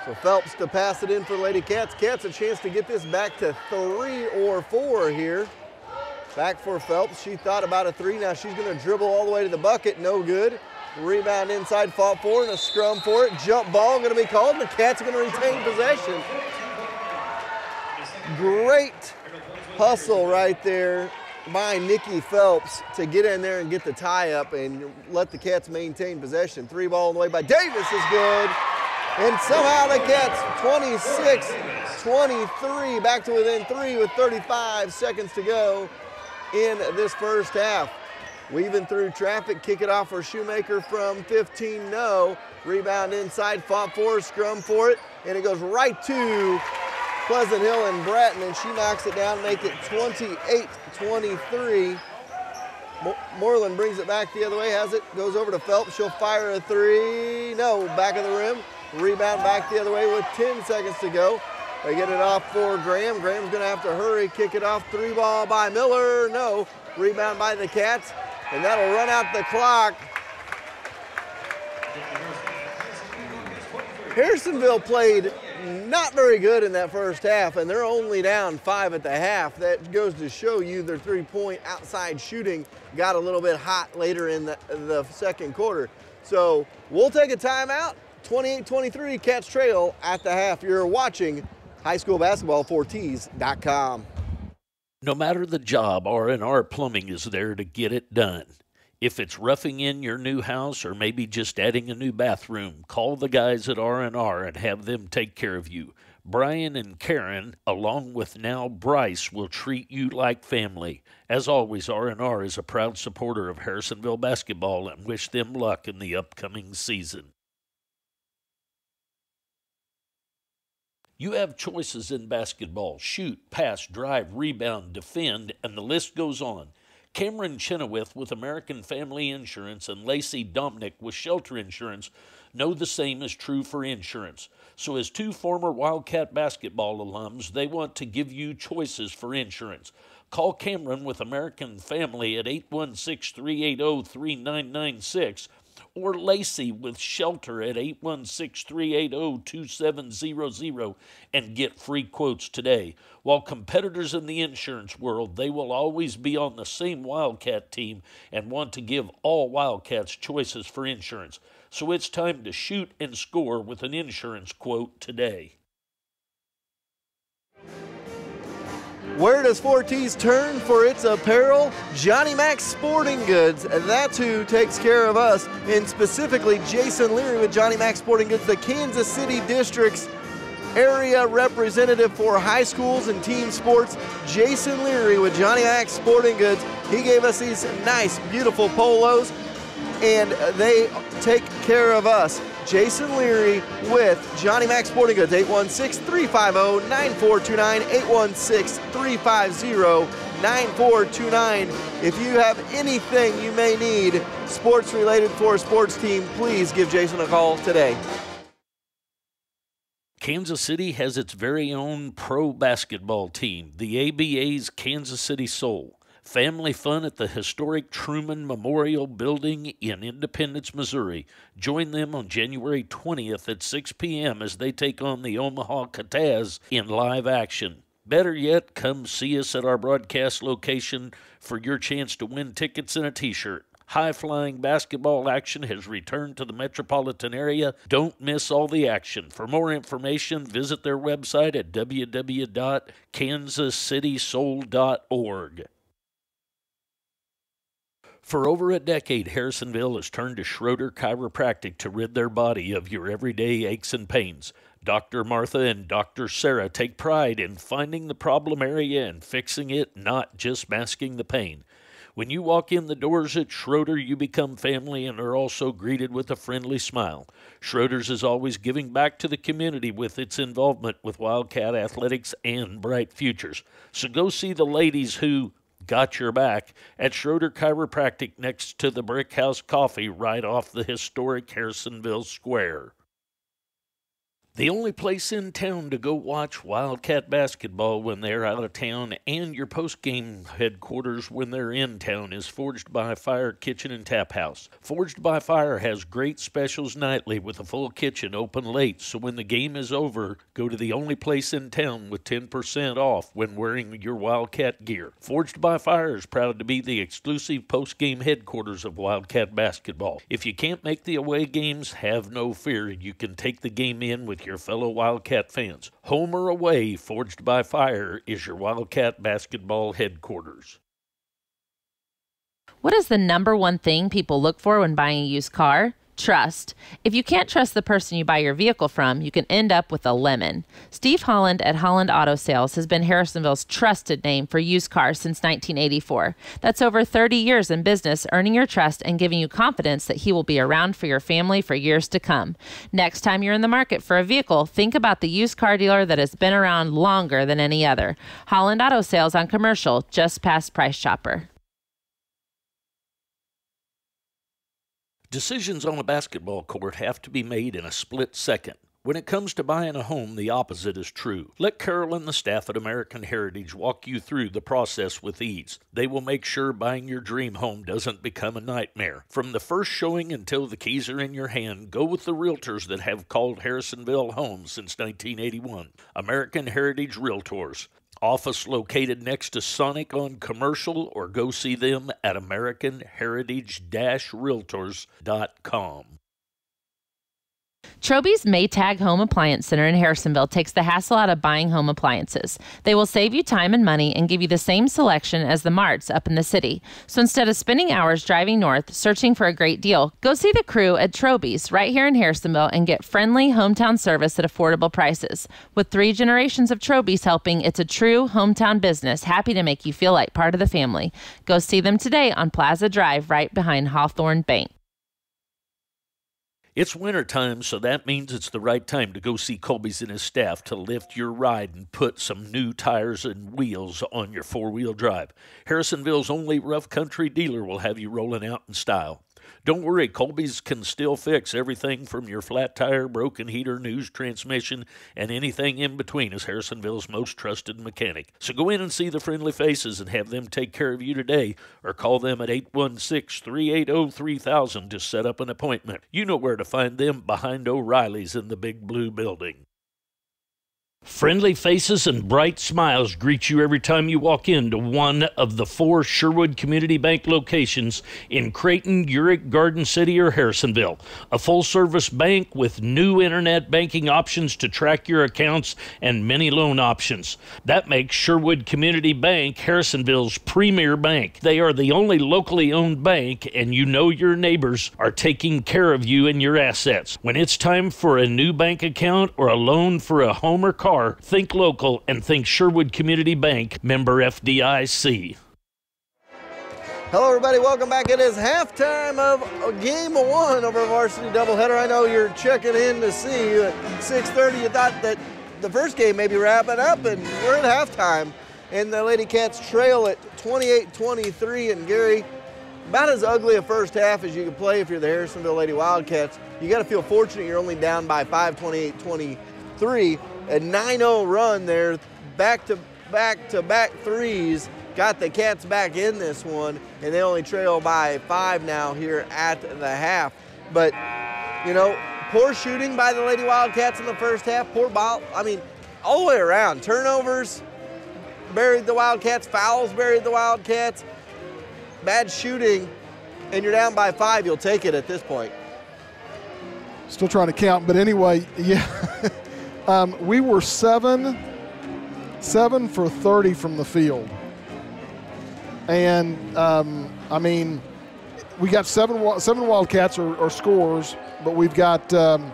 So Phelps to pass it in for Lady Cats. Cats a chance to get this back to 3 or 4 here. Back for Phelps. She thought about a 3. Now she's going to dribble all the way to the bucket. No good. Rebound inside, fought for, and a scrum for it. Jump ball going to be called, and the Cats are going to retain possession. Great hustle right there by Nikki Phelps to get in there and get the tie up and let the Cats maintain possession. 3 ball on the way by Davis is good. And somehow the Cats 26-23 back to within 3 with 35 seconds to go in this first half. Weaving through traffic, kick it off for Shoemaker from 15, no. Rebound inside, fought for, scrum for it, and it goes right to Pleasant Hill and Bratton, and she knocks it down, make it 28-23. Moreland brings it back the other way, has it, goes over to Phelps, she'll fire a 3, no, back of the rim. Rebound back the other way with 10 seconds to go. They get it off for Graham. Graham's gonna have to hurry, kick it off, 3 ball by Miller, no. Rebound by the Cats, and that'll run out the clock. Harrisonville played not very good in that first half, and they're only down 5 at the half. That goes to show you their 3-point outside shooting got a little bit hot later in the second quarter. So we'll take a timeout. 28-23, Cats trail at the half. You're watching High School Basketball 4Ts.com. No matter the job, R&R Plumbing is there to get it done. If it's roughing in your new house or maybe just adding a new bathroom, call the guys at R&R and have them take care of you. Brian and Karen, along with now Bryce, will treat you like family. As always, R&R is a proud supporter of Harrisonville basketball and wish them luck in the upcoming season. You have choices in basketball: shoot, pass, drive, rebound, defend, and the list goes on. Cameron Chenoweth with American Family Insurance and Lacey Dominick with Shelter Insurance know the same is true for insurance. So as 2 former Wildcat basketball alums, they want to give you choices for insurance. Call Cameron with American Family at 816-380-3996 or Lacey with Shelter at 816-380-2700 and get free quotes today. While competitors in the insurance world, they will always be on the same Wildcat team and want to give all Wildcats choices for insurance. So it's time to shoot and score with an insurance quote today. Where does 4T's turn for its apparel? Johnny Mac's Sporting Goods. That's who takes care of us, and specifically Jason Leary with Johnny Mac's Sporting Goods, the Kansas City District's area representative for high schools and team sports. Jason Leary with Johnny Mac's Sporting Goods. He gave us these nice, beautiful polos, and they take care of us. Jason Leary with Johnny Mac's Sporting Goods, 816-350-9429, 816-350-9429. If you have anything you may need sports related for a sports team, please give Jason a call today. Kansas City has its very own pro basketball team, the ABA's Kansas City Soul. Family fun at the historic Truman Memorial Building in Independence, Missouri. Join them on January 20th at 6 p.m. as they take on the Omaha Cataz in live action. Better yet, come see us at our broadcast location for your chance to win tickets and a t-shirt. High-flying basketball action has returned to the metropolitan area. Don't miss all the action. For more information, visit their website at www.kansascitysoul.org. For over a decade, Harrisonville has turned to Schroeder Chiropractic to rid their body of your everyday aches and pains. Dr. Martha and Dr. Sarah take pride in finding the problem area and fixing it, not just masking the pain. When you walk in the doors at Schroeder, you become family and are also greeted with a friendly smile. Schroeder's is always giving back to the community with its involvement with Wildcat athletics and bright futures. So go see the ladies who got your back at Schroeder Chiropractic next to the Brick House Coffee right off the historic Harrisonville Square. The only place in town to go watch Wildcat basketball when they're out of town and your post-game headquarters when they're in town is Forged by Fire Kitchen and Tap House. Forged by Fire has great specials nightly with a full kitchen open late, so when the game is over, go to the only place in town with 10% off when wearing your Wildcat gear. Forged by Fire is proud to be the exclusive post-game headquarters of Wildcat basketball. If you can't make the away games, have no fear. You can take the game in with your fellow Wildcat fans. Home or away, Forged by Fire is your Wildcat basketball headquarters. What is the number one thing people look for when buying a used car? Trust. If you can't trust the person you buy your vehicle from, you can end up with a lemon. Steve Holland at Holland Auto Sales has been Harrisonville's trusted name for used cars since 1984. That's over 30 years in business, earning your trust and giving you confidence that he will be around for your family for years to come. Next time you're in the market for a vehicle, think about the used car dealer that has been around longer than any other. Holland Auto Sales on Commercial, just past Price Chopper. Decisions on a basketball court have to be made in a split second. When it comes to buying a home, the opposite is true. Let Carol and the staff at American Heritage walk you through the process with ease. They will make sure buying your dream home doesn't become a nightmare. From the first showing until the keys are in your hand, go with the realtors that have called Harrisonville home since 1981. American Heritage Realtors. Office located next to Sonic on Commercial, or go see them at AmericanHeritage-Realtors.com. Troby's Maytag Home Appliance Center in Harrisonville takes the hassle out of buying home appliances. They will save you time and money and give you the same selection as the marts up in the city. So instead of spending hours driving north searching for a great deal, go see the crew at Troby's right here in Harrisonville and get friendly hometown service at affordable prices. With 3 generations of Troby's helping, it's a true hometown business, happy to make you feel like part of the family. Go see them today on Plaza Drive right behind Hawthorne Bank. It's wintertime, so that means it's the right time to go see Colby's and his staff to lift your ride and put some new tires and wheels on your 4-wheel drive. Harrisonville's only rough country dealer will have you rolling out in style. Don't worry, Colby's can still fix everything from your flat tire, broken heater, news transmission, and anything in between as Harrisonville's most trusted mechanic. So go in and see the friendly faces and have them take care of you today, or call them at 816-380-3000 to set up an appointment. You know where to find them, behind O'Reilly's in the Big Blue Building. Friendly faces and bright smiles greet you every time you walk into one of the 4 Sherwood Community Bank locations in Creighton, Urick, Garden City, or Harrisonville. A full-service bank with new internet banking options to track your accounts and many loan options. That makes Sherwood Community Bank Harrisonville's premier bank. They are the only locally owned bank, and you know your neighbors are taking care of you and your assets. When it's time for a new bank account or a loan for a home or car, think local and think Sherwood Community Bank, member FDIC. Hello, everybody. Welcome back. It is halftime of Game 1 of our varsity doubleheader. I know you're checking in to see at 6:30. You thought that the first game may be wrapping up, and we're at halftime. And the Lady Cats trail at 28-23. And Gary, about as ugly a first half as you can play if you're the Harrisonville Lady Wildcats. You got to feel fortunate you're only down by 5, 28-23. A 9-0 run there, back-to-back threes, got the Cats back in this one, and they only trail by 5 now here at the half. But, you know, poor shooting by the Lady Wildcats in the first half, poor ball, I mean, all the way around. Turnovers buried the Wildcats, fouls buried the Wildcats, bad shooting and you're down by 5, you'll take it at this point. Still trying to count, but anyway, yeah. We were 7 for 30 from the field. And, I mean, we got seven Wildcats or scorers, but we've got the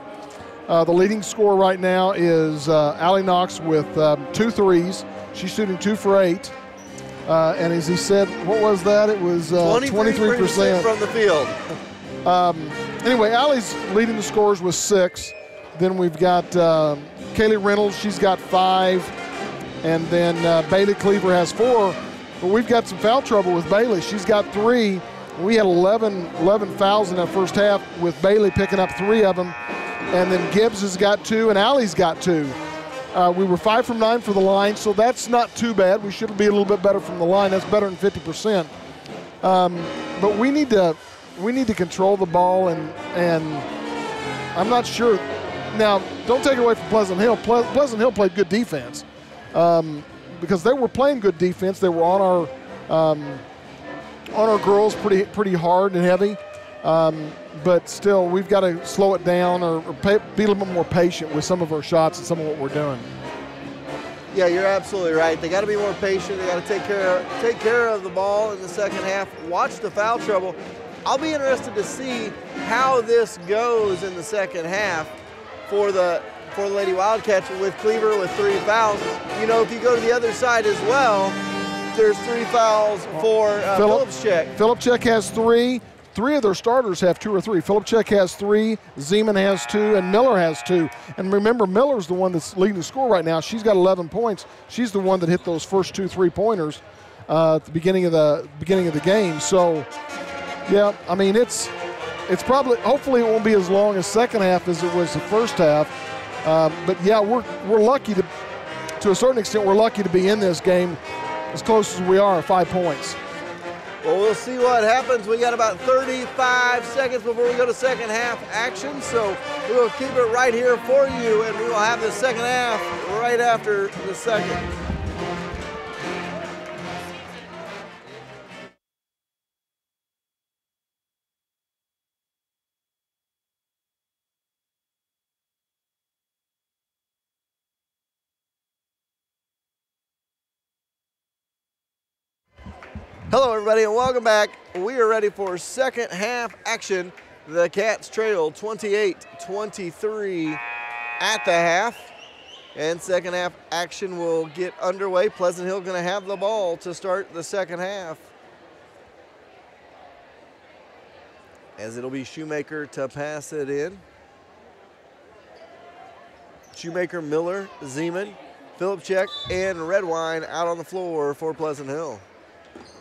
leading scorer right now is Allie Knox with 2 threes. She's shooting 2 for 8. And as he said, what was that? It was 23% from the field. Anyway, Allie's leading the scores with 6. Then we've got Kaylee Reynolds. She's got 5. And then Bailey Cleaver has 4. But we've got some foul trouble with Bailey. She's got 3. We had 11 fouls in that first half with Bailey picking up 3 of them. And then Gibbs has got 2 and Allie's got 2. We were 5 from 9 for the line, so that's not too bad. We should be a little bit better from the line. That's better than 50%. But we need to control the ball, and I'm not sure. Now, don't take it away from Pleasant Hill. Pleasant Hill played good defense because they were playing good defense. They were on our girls pretty hard and heavy. But still, we've got to slow it down or be a little bit more patient with some of our shots and some of what we're doing. Yeah, you're absolutely right. They got to be more patient. They got to take care of the ball in the second half. Watch the foul trouble. I'll be interested to see how this goes in the second half for the Lady Wildcats with Cleaver with 3 fouls. You know, if you go to the other side as well, there's 3 fouls for Phillipscheck. Phillipscheck has 3. 3 of their starters have 2 or 3. Phillipscheck has 3, Zeman has 2, and Miller has 2. And remember, Miller's the one that's leading the score right now. She's got 11 points. She's the one that hit those first 2 3-pointers at the beginning of the game. So, yeah, I mean, it's probably, hopefully it won't be as long as second half as it was the first half. But yeah, we're lucky to a certain extent, we're lucky to be in this game as close as we are, 5 points. Well, we'll see what happens. We got about 35 seconds before we go to second half action, so we'll keep it right here for you, and we will have the second half right after the second. Hello, everybody, and welcome back. We are ready for second half action. The Cats trail 28-23 at the half, and second half action will get underway. Pleasant Hill going to have the ball to start the second half, as it'll be Shoemaker to pass it in. Shoemaker, Miller, Zeman, Phillipscheck, and Redwine out on the floor for Pleasant Hill.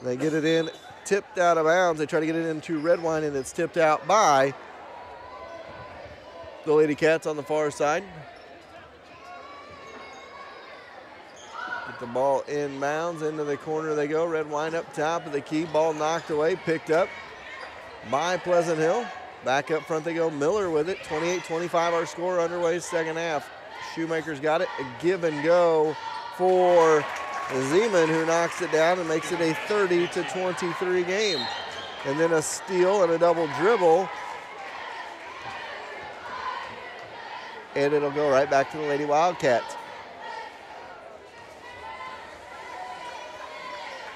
They get it in, tipped out of bounds. They try to get it into Redwine, and it's tipped out by the Lady Cats on the far side. Get the ball inbounds, into the corner they go. Redwine up top of the key, ball knocked away, picked up by Pleasant Hill. Back up front they go, Miller with it. 28-25 our score underway second half. Shoemaker's got it, a give and go for Zeman, who knocks it down and makes it a 30-23 game. And then a steal and a double dribble. And it'll go right back to the Lady Wildcats.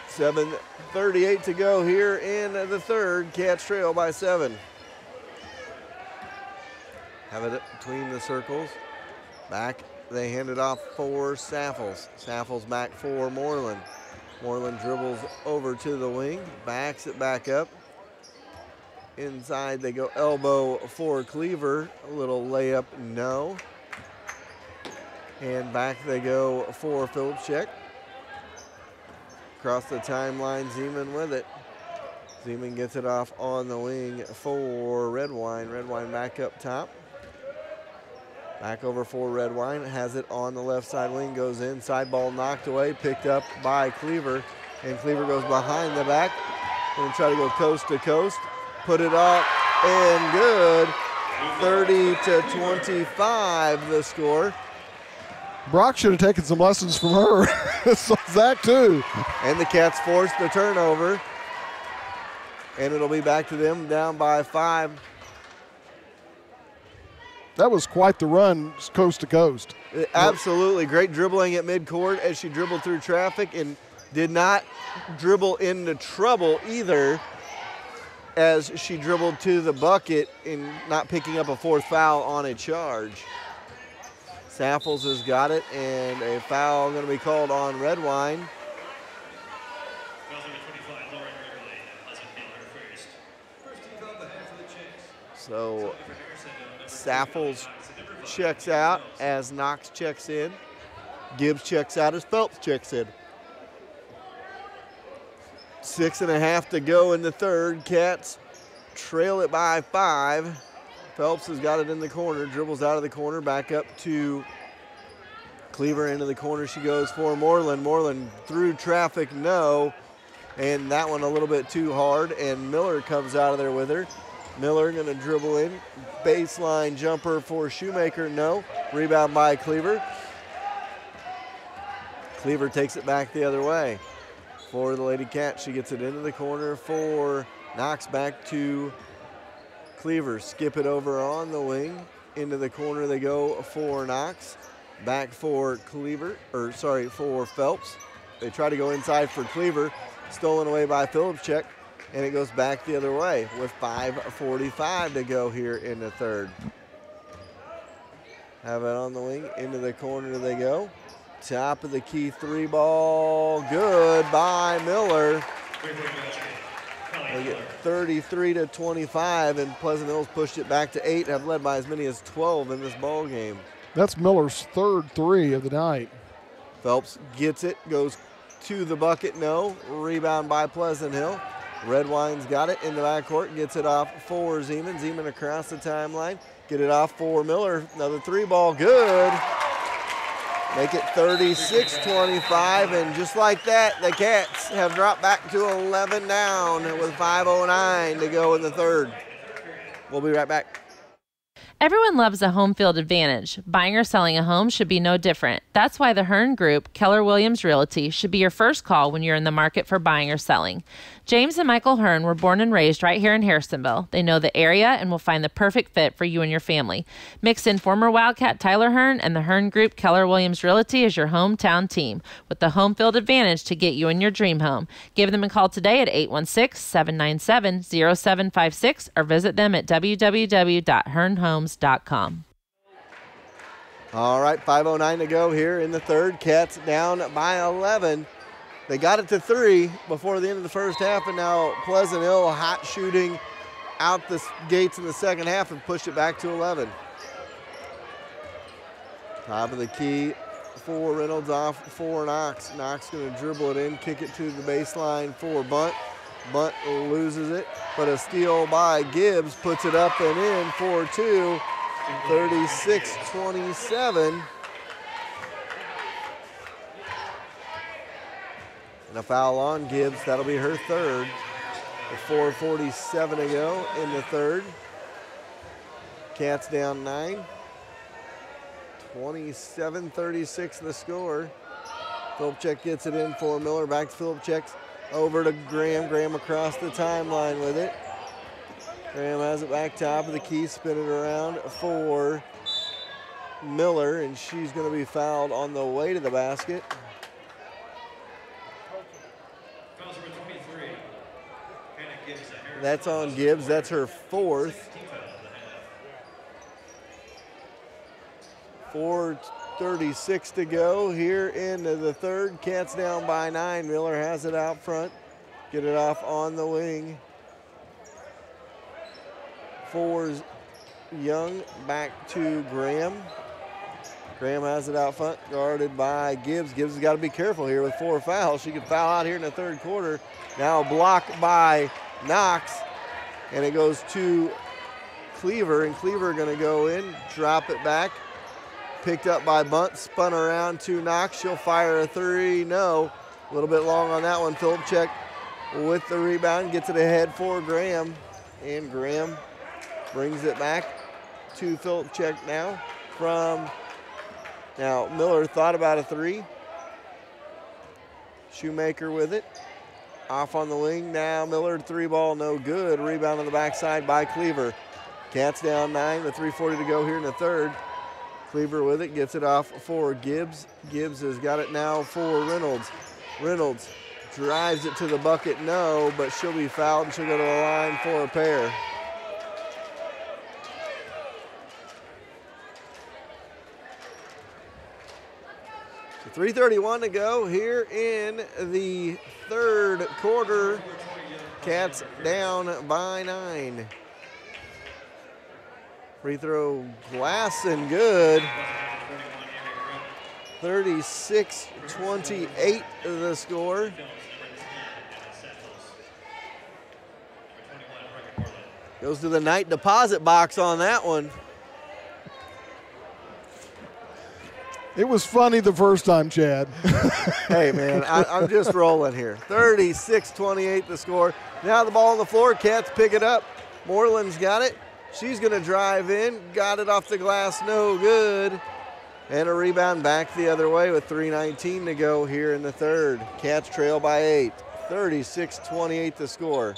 7:38 to go here in the third. Cats trail by 7. Have it between the circles. Back. They hand it off for Saffels. Saffels back for Moreland. Moreland dribbles over to the wing, backs it back up. Inside they go, elbow for Cleaver. A little layup, no. And back they go for Phillipscheck. Across the timeline, Zeman with it. Zeman gets it off on the wing for Redwine. Redwine back up top. Back over for Redwine, has it on the left side wing, goes inside, ball knocked away, picked up by Cleaver, and Cleaver goes behind the back and try to go coast to coast, put it up, and good. 30-25 the score. Brock should have taken some lessons from her. So Zach too. And the Cats forced the turnover. and it'll be back to them down by 5. That was quite the run coast to coast. Absolutely. Great dribbling at midcourt as she dribbled through traffic and did not dribble into trouble either as she dribbled to the bucket and not picking up a 4th foul on a charge. Saffels has got it, and a foul going to be called on Redwine. So Saffels checks out as Knox checks in. Gibbs checks out as Phelps checks in. 6.5 to go in the third. Cats trail it by 5. Phelps has got it in the corner, dribbles out of the corner, back up to Cleaver into the corner. She goes for Moreland. Moreland through traffic, no. And that one a little bit too hard, and Miller comes out of there with her. Miller going to dribble in. Baseline jumper for Shoemaker, no. Rebound by Cleaver. Cleaver takes it back the other way for the Lady Cats. She gets it into the corner for Knox, back to Cleaver. Skip it over on the wing. Into the corner they go for Knox. Back for for Phelps. They try to go inside for Cleaver. Stolen away by Phillipscheck, and it goes back the other way with 5:45 to go here in the third. Have it on the wing. Into the corner they go. Top of the key 3 ball. Good by Miller. They get 33 to 25, and Pleasant Hills pushed it back to 8, have led by as many as 12 in this ball game. That's Miller's 3rd 3 of the night. Phelps gets it, goes to the bucket, no. Rebound by Pleasant Hill. Redwine's got it in the backcourt, gets it off for Zeman. Zeman across the timeline, get it off for Miller. Another 3 ball, good. Make it 36-25, and just like that, the Cats have dropped back to 11 down with 5:09 to go in the third. We'll be right back. Everyone loves a home field advantage. Buying or selling a home should be no different. That's why the Hearn Group, Keller Williams Realty, should be your first call when you're in the market for buying or selling. James and Michael Hearn were born and raised right here in Harrisonville. They know the area and will find the perfect fit for you and your family. Mix in former Wildcat Tyler Hearn, and the Hearn Group, Keller Williams Realty is your hometown team with the home field advantage to get you in your dream home. Give them a call today at 816-797-0756 or visit them at www.hearnhomes.com. All right, 5:09 to go here in the third. Cats down by 11. They got it to 3 before the end of the first half, and now Pleasant Hill hot shooting out the gates in the second half and pushed it back to 11. Top of the key for Reynolds, off for Knox. Knox going to dribble it in, kick it to the baseline for Bunt. Bunt loses it, but a steal by Gibbs puts it up and in for 2. 36-27. And a foul on Gibbs. That'll be her 3rd. With 4:47 to go in the third. Cats down 9. 27-36 the score. Phillipscheck gets it in for Miller. Back to Phillipscheck. Over to Graham. Graham across the timeline with it. Graham has it back top of the key. Spin it around for Miller, and she's going to be fouled on the way to the basket. That's on Gibbs. That's her 4th. 4:36 to go here in the third. Cats down by 9. Miller has it out front. Get it off on the wing. For Young, back to Graham. Graham has it out front, guarded by Gibbs. Gibbs has got to be careful here with 4 fouls. She could foul out here in the third quarter. Now blocked by Knox, and it goes to Cleaver, and Cleaver going to go in, drop it back. Picked up by Bunt, spun around to Knox. She'll fire a 3. No. A little bit long on that one. Phillipscheck with the rebound, gets it ahead for Graham, and Graham brings it back to Phillipscheck now. Now Miller thought about a 3. Shoemaker with it. Off on the wing now. Millard, 3-ball, no good. Rebound on the backside by Cleaver. Cats down 9 with 3:40 to go here in the third. Cleaver with it, gets it off for Gibbs. Gibbs has got it now for Reynolds. Reynolds drives it to the bucket, no, but she'll be fouled and she'll go to the line for a pair. So 3:31 to go here in the third quarter. Cats down by 9. Free throw glass and good. 36-28 the score. Goes to the night deposit box on that one. It was funny the first time, Chad. Hey, man, I'm just rolling here. 36-28 the score. Now the ball on the floor. Cats pick it up. Moreland's got it. She's going to drive in. Got it off the glass. No good. And a rebound back the other way with 3:19 to go here in the third. Cats trail by 8. 36-28 the score.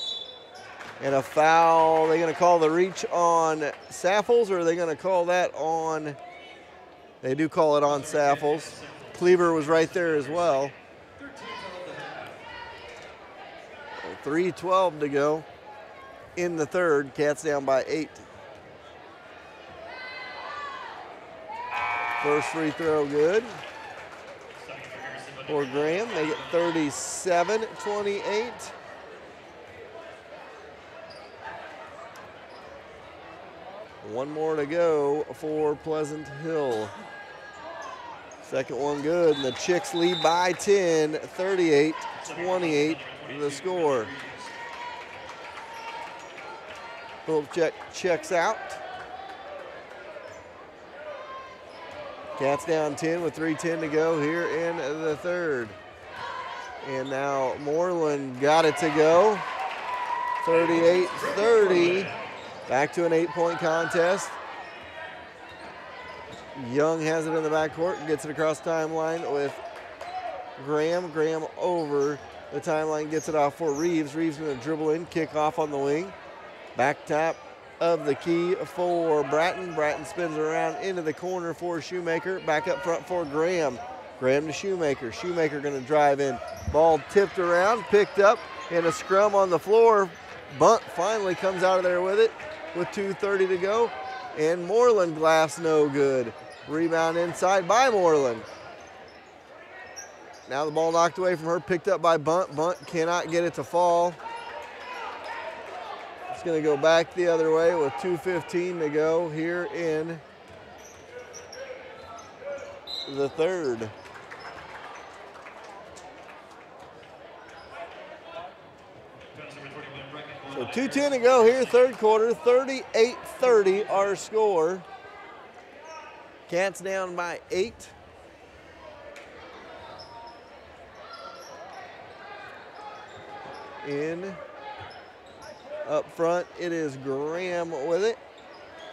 And a foul. Are they going to call the reach on Saffles, or are they going to call that on? They do call it on Saffles. Cleaver was right there as well. 3:12 to go in the third. Cats down by 8. First free throw good for Graham. They get 37-28. One more to go for Pleasant Hill. Second one good, and the Chicks lead by 10, 38-28 the score. Philip checks out. Cats down 10 with 3:10 to go here in the third. And now Moreland got it to go. 38-30. Back to an 8-point contest. Young has it in the backcourt, gets it across the timeline with Graham. Graham over the timeline, gets it off for Reeves. Reeves going to dribble in, kick off on the wing. Back top of the key for Bratton. Bratton spins around into the corner for Shoemaker. Back up front for Graham. Graham to Shoemaker. Shoemaker going to drive in. Ball tipped around, picked up, and a scrum on the floor. Bunt finally comes out of there with it with 2:30 to go. And Moreland glass no good. Rebound inside by Moreland. Now the ball knocked away from her, picked up by Bunt. Bunt cannot get it to fall. It's going to go back the other way with 2:15 to go here in the third. So 2:10 to go here, third quarter, 38-30 our score. Cats down by 8. In up front, it is Graham with it.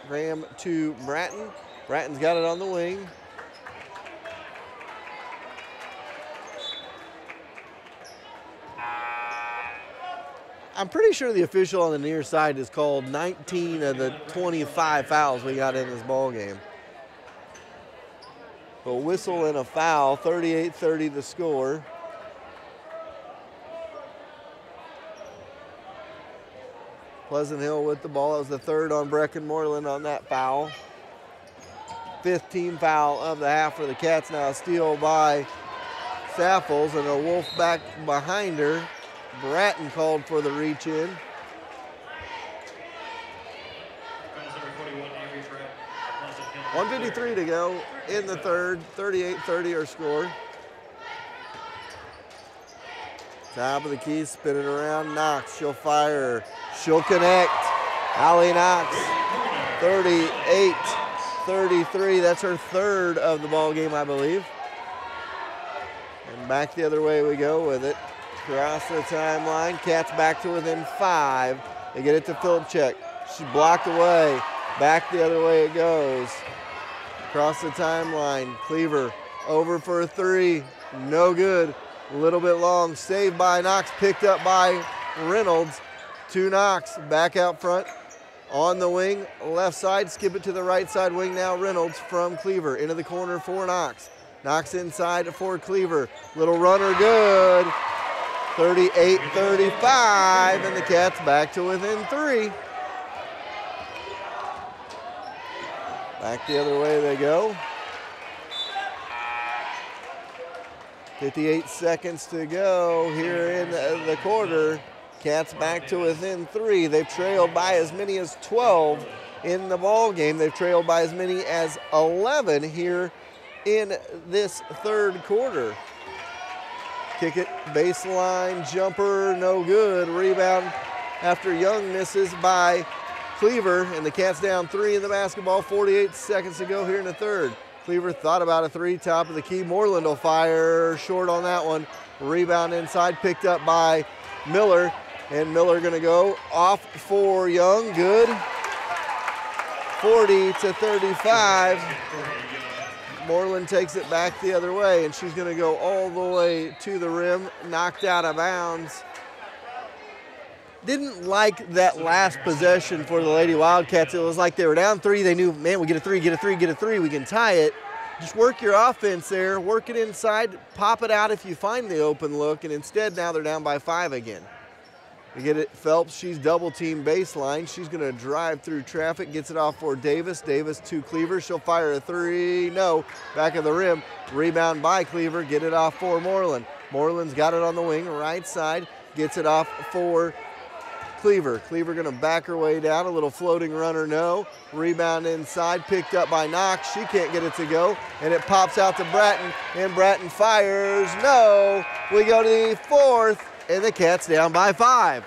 Graham to Bratton. Bratton's got it on the wing. I'm pretty sure the official on the near side has called 19 of the 25 fouls we got in this ball game. A whistle and a foul, 38-30 the score. Pleasant Hill with the ball. That was the third on Brecken Moreland on that foul. 5th team foul of the half for the Cats. Now a steal by Saffles and a Wolf back behind her. Bratton called for the reach in. 1:53 to go in the third, 38-30 our score. Top of the key, spinning around, Knox, she'll fire, she'll connect. Allie Knox, 38-33, that's her third of the ball game, I believe. And back the other way we go with it. Across the timeline, Cats back to within 5. They get it to Philipchek. She's blocked away. Back the other way it goes. Across the timeline, Cleaver over for a 3. No good. A little bit long, saved by Knox, picked up by Reynolds. To Knox, back out front. On the wing, left side, skip it to the right side wing now. Reynolds from Cleaver into the corner for Knox. Knox inside for Cleaver. Little runner, good. 38-35, and the Cats back to within 3. Back the other way they go. 58 seconds to go here in the quarter. Cats back to within 3. They've trailed by as many as 12 in the ball game. They've trailed by as many as 11 here in this third quarter. Kick it, baseline jumper, no good. Rebound after Young misses by Cleaver, and the Cats down 3 in the basketball. 48 seconds to go here in the third. Cleaver thought about a 3, top of the key. Moreland will fire short on that one. Rebound inside, picked up by Miller. And Miller gonna go off for Young, good. 40-35. Moreland takes it back the other way, and she's gonna go all the way to the rim, knocked out of bounds. Didn't like that last possession for the Lady Wildcats. It was like they were down 3. They knew, man, we get a 3, get a 3, get a 3. We can tie it. Just work your offense there, work it inside, pop it out if you find the open look, and instead now they're down by 5 again. We get it, Phelps, she's double team baseline. She's gonna drive through traffic, gets it off for Davis. Davis to Cleaver, she'll fire a 3, no, back of the rim. Rebound by Cleaver, get it off for Moreland. Moreland's got it on the wing, right side, gets it off for Cleaver. Cleaver gonna back her way down, a little floating runner, no. Rebound inside, picked up by Knox. She can't get it to go, and it pops out to Bratton, and Bratton fires, no. We go to the fourth, and the Cats down by 5.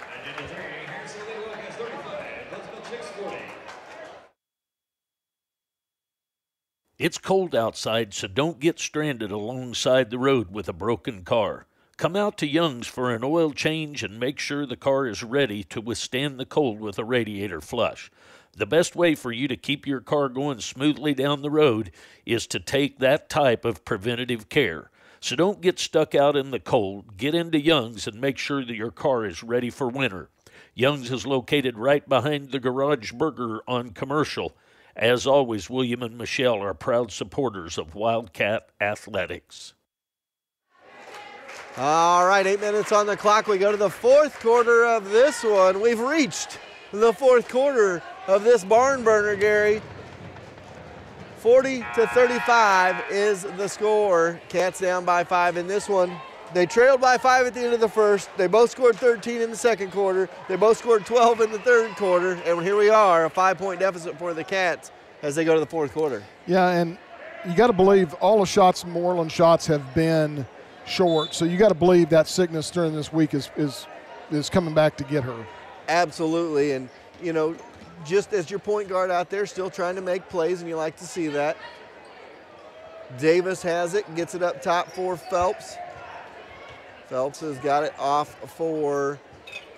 It's cold outside, so don't get stranded alongside the road with a broken car. Come out to Young's for an oil change and make sure the car is ready to withstand the cold with a radiator flush. The best way for you to keep your car going smoothly down the road is to take that type of preventative care. So don't get stuck out in the cold. Get into Young's and make sure that your car is ready for winter. Young's is located right behind the Garage Burger on Commercial. As always, William and Michelle are proud supporters of Wildcat Athletics. All right, 8 minutes on the clock. We go to the fourth quarter of this one. We've reached the fourth quarter of this barn burner, Gary. 40-35 is the score. Cats down by 5 in this one. They trailed by 5 at the end of the first. They both scored 13 in the second quarter. They both scored 12 in the third quarter. And here we are, a 5-point deficit for the Cats as they go to the fourth quarter. Yeah, and you got to believe all the shots, Moreland shots, have been short. So you got to believe that sickness during this week is coming back to get her. Absolutely. And, you know, just as your point guard out there, still trying to make plays, and you like to see that. Davis has it, gets it up top for Phelps. Phelps has got it off for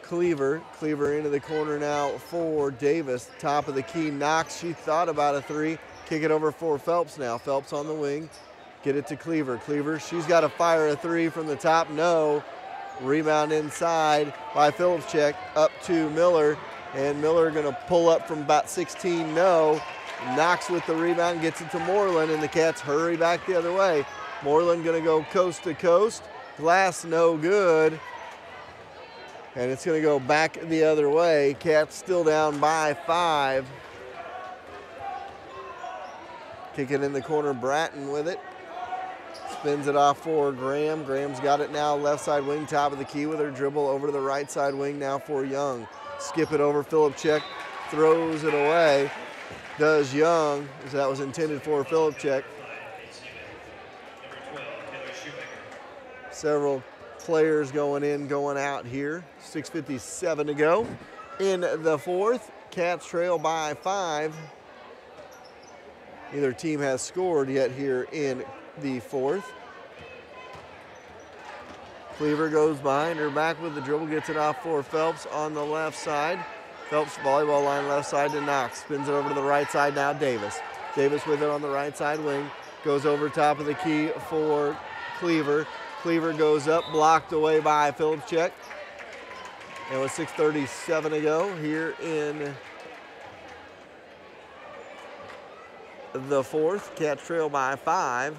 Cleaver. Cleaver into the corner now for Davis. Top of the key, Knox. She thought about a 3. Kick it over for Phelps now. Phelps on the wing. Get it to Cleaver. Cleaver, she's got to fire a 3 from the top. No. Rebound inside by Phillipscheck up to Miller. And Miller going to pull up from about 16, no. Knox with the rebound, gets it to Moreland, and the Cats hurry back the other way. Moreland going to go coast to coast. Glass no good. And it's going to go back the other way. Cats still down by 5. Kick it in the corner, Bratton with it. Spins it off for Graham. Graham's got it now, left side wing, top of the key with her dribble over to the right side wing now for Young. Skip it over, Phillipscheck throws it away. Does Young, as that was intended for Phillipscheck. Several players going in, going out here. 6:57 to go in the fourth. Cats trail by 5. Neither team has scored yet here in the fourth. Cleaver goes behind her back with the dribble, gets it off for Phelps on the left side. Phelps volleyball line left side to Knox. Spins it over to the right side now, Davis. Davis with it on the right side wing. Goes over top of the key for Cleaver. Cleaver goes up, blocked away by Phillipscheck. And with 6:37 to go here in the fourth, Cats trail by 5.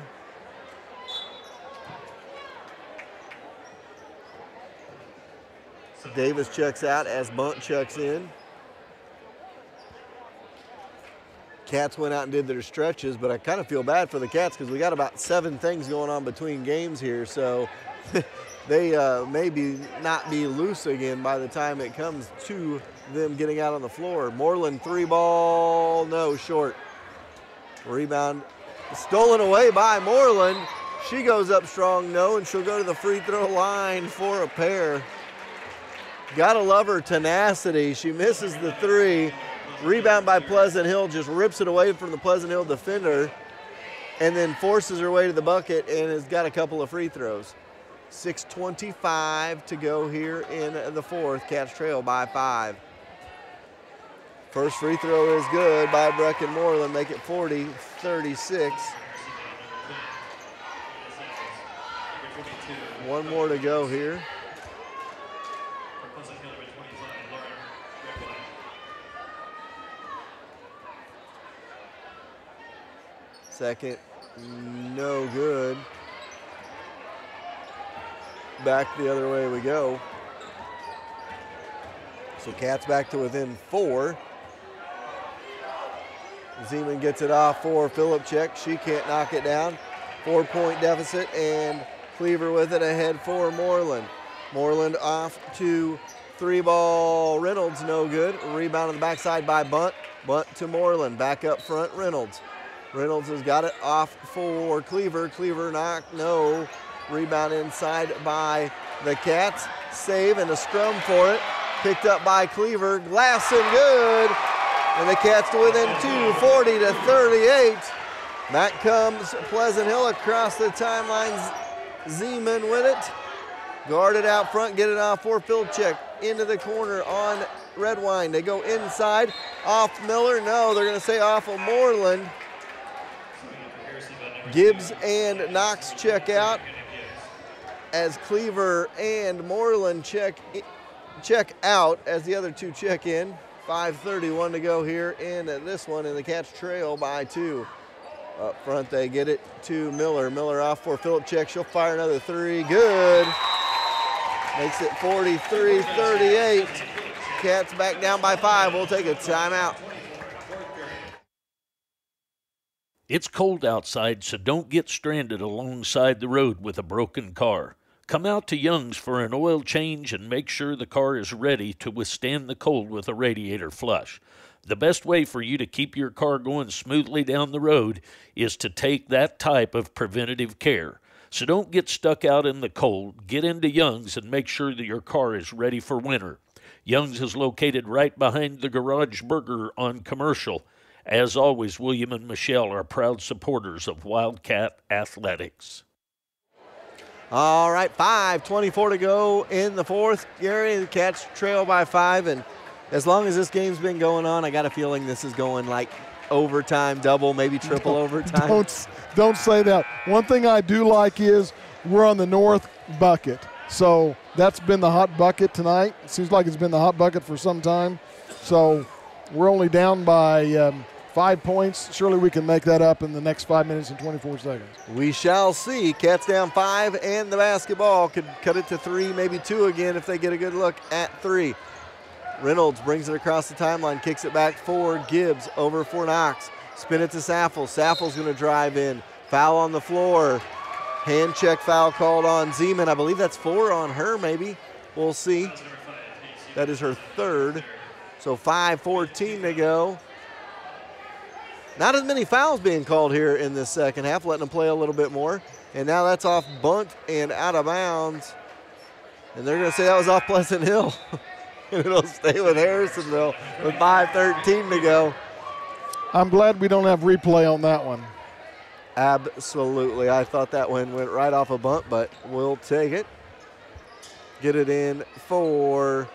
Davis checks out as Bunt checks in. Cats went out and did their stretches, but I kind of feel bad for the Cats because we got about 7 things going on between games here, so they maybe not be loose again by the time it comes to them getting out on the floor. Moreland 3-ball, no, short. Rebound stolen away by Moreland. She goes up strong, no, and she'll go to the free throw line for a pair. Gotta love her tenacity. She misses the 3. Rebound by Pleasant Hill, just rips it away from the Pleasant Hill defender and then forces her way to the bucket and has got a couple of free throws. 6:25 to go here in the fourth. Cats trail by 5. First free throw is good by Brecken Moreland, make it 40-36. One more to go here. Second, no good. Back the other way we go. So Cats back to within 4. Zeman gets it off for Phillipscheck. She can't knock it down. 4-point deficit, and Cleaver with it ahead for Moreland. Moreland off to 3-ball. Reynolds, no good. Rebound on the backside by Bunt. Bunt to Moreland. Back up front, Reynolds. Reynolds has got it off for Cleaver. Cleaver knocked, no. Rebound inside by the Cats. Save and a scrum for it. Picked up by Cleaver. Glasson, good. And the Cats to within 2, 40-38. Back comes Pleasant Hill across the timeline. Zeman with it. Guarded out front, get it off for Phillipscheck. Into the corner on Redwine. They go inside. Off Miller, no, they're going to say off of Moreland. Gibbs and Knox check out as Cleaver and Moreland check out as the other two check in. 5:31 to go here in this one, and the Cats trail by 2. Up front, they get it to Miller. Miller off for Phillipscheck. She'll fire another 3. Good. Makes it 43-38. Cats back down by 5. We'll take a timeout. It's cold outside, so don't get stranded alongside the road with a broken car. Come out to Young's for an oil change and make sure the car is ready to withstand the cold with a radiator flush. The best way for you to keep your car going smoothly down the road is to take that type of preventative care. So don't get stuck out in the cold. Get into Young's and make sure that your car is ready for winter. Young's is located right behind the Garage Burger on Commercial. As always, William and Michelle are proud supporters of Wildcat Athletics. All right, 5:24 to go in the fourth. Gary, the Cats trail by 5, and as long as this game's been going on, I got a feeling this is going like overtime, double, maybe triple overtime. Don't say that. One thing I do like is we're on the north bucket. So that's been the hot bucket tonight. It seems like it's been the hot bucket for some time. So we're only down by 5 points. Surely we can make that up in the next 5 minutes and 24 seconds. We shall see. Cats down 5, and the basketball could cut it to 3, maybe 2 again if they get a good look at 3. Reynolds brings it across the timeline, kicks it back for Gibbs, over for Knox. Spin it to Saffel. Saffel's going to drive in. Foul on the floor. Hand check foul called on Zeman. I believe that's 4 on her, maybe. We'll see. That is her 3rd. So 5:14 to go. Not as many fouls being called here in this second half, letting them play a little bit more. And now that's off Bunt and out of bounds. And they're going to say that was off Pleasant Hill. And it'll stay with Harrisonville with 5:13 to go. I'm glad we don't have replay on that one. Absolutely. I thought that one went right off a Bunt, but we'll take it. Get it in for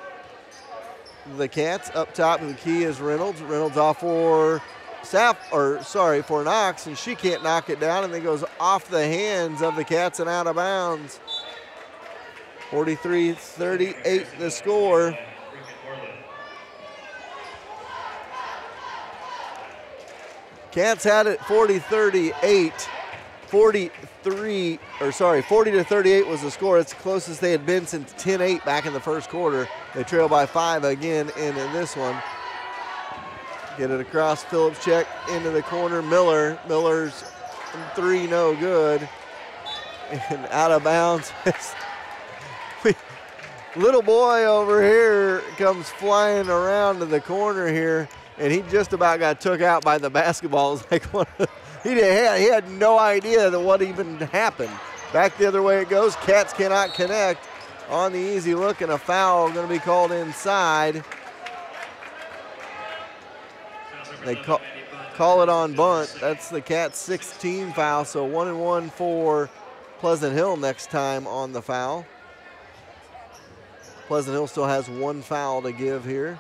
the Cats. Up top, the key is Reynolds. Reynolds off for for Knox, and she can't knock it down, and it goes off the hands of the Cats and out of bounds. 43-38 the score. Cats had it 40-38. 40-38 was the score. It's the closest they had been since 10-8 back in the first quarter. They trail by 5 again in this one. Get it across, Phillips check into the corner. Miller's 3, no good. And out of bounds. Little boy over here comes flying around to the corner here, and he just about got took out by the basketball. It's like he had no idea that what even happened. Back the other way it goes. Cats cannot connect on the easy look, and a foul going to be called inside. They call it on bunt. That's the Cats' 6th team foul, so 1-1 for Pleasant Hill next time on the foul. Pleasant Hill still has 1 foul to give here.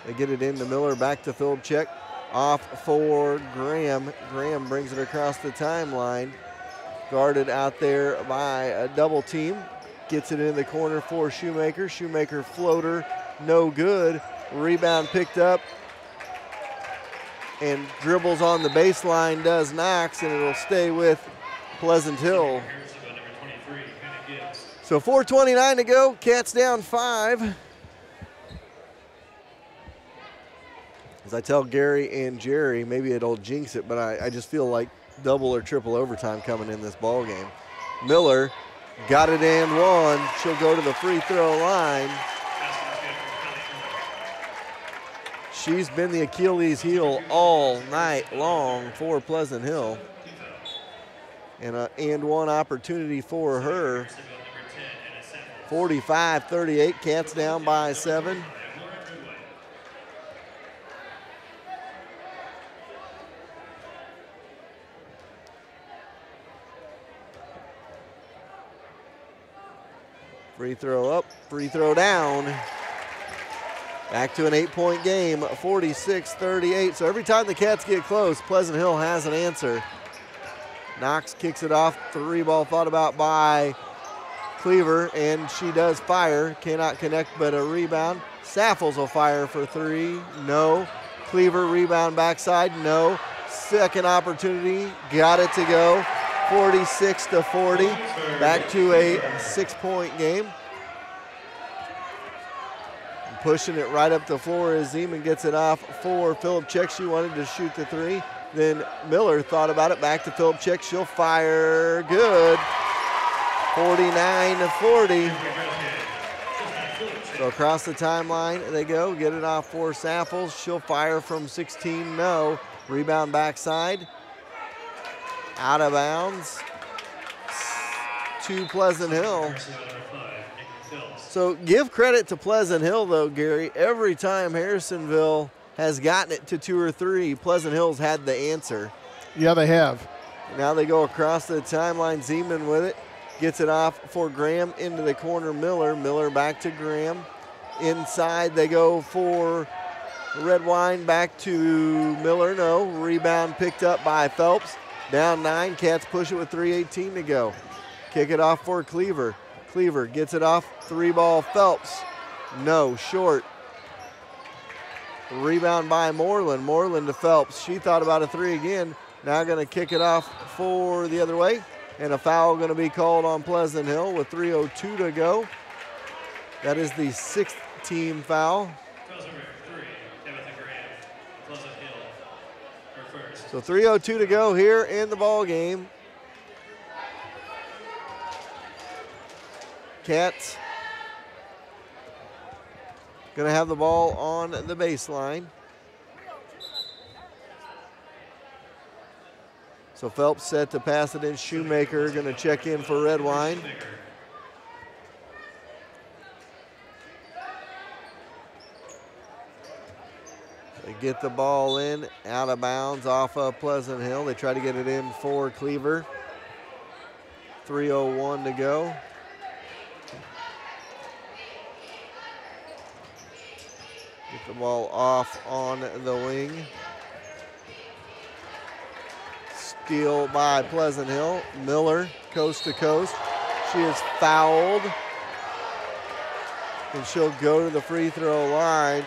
They get it into Miller, back to Philipchek. Off for Graham. Graham brings it across the timeline. Guarded out there by a double team. Gets it in the corner for Shoemaker. Shoemaker floater, no good. Rebound picked up. And dribbles on the baseline, does Knox, and it'll stay with Pleasant Hill. So 4:29 to go, Cats down 5. As I tell Gary and Jerry, maybe it'll jinx it, but I just feel like double or triple overtime coming in this ball game. Miller got it and one. She'll go to the free throw line. She's been the Achilles heel all night long for Pleasant Hill. And an and one opportunity for her. 45-38, Cats down by 7. Free throw up, free throw down. Back to an 8-point game, 46-38. So every time the Cats get close, Pleasant Hill has an answer. Knox kicks it off, 3-ball thought about by Cleaver, and she does fire. Cannot connect, but a rebound. Saffels will fire for 3, no. Cleaver rebound backside, no. Second opportunity, got it to go. 46-40, back to a 6-point game. Pushing it right up the floor as Zeman gets it off for Philipchek. She wanted to shoot the 3. Then Miller thought about it, back to Philipchek. She'll fire, good. 49-40. So across the timeline they go, get it off for Saffels. She'll fire from 16, no. Rebound backside. Out of bounds to Pleasant Hill. So give credit to Pleasant Hill, though, Gary. Every time Harrisonville has gotten it to 2 or 3, Pleasant Hill's had the answer. Yeah, they have. Now they go across the timeline. Zeman with it. Gets it off for Graham into the corner. Miller back to Graham. Inside they go for Redwine. Back to Miller. No. Rebound picked up by Phelps. Down 9. Cats push it with 3:18 to go. Kick it off for Cleaver. Cleaver gets it off, 3-ball Phelps. No, short. Rebound by Moreland. Moreland to Phelps. She thought about a 3 again. Now going to kick it off for the other way. And a foul going to be called on Pleasant Hill with 3:02 to go. That is the 6th team foul. So 3:02 to go here in the ball game. Cats going to have the ball on the baseline. So Phelps set to pass it in. Shoemaker going to check in for Redwine. They get the ball in, out of bounds off of Pleasant Hill. They try to get it in for Cleaver. 3:01 to go. Get the ball off on the wing. Steal by Pleasant Hill. Miller, coast to coast. She is fouled. And she'll go to the free throw line.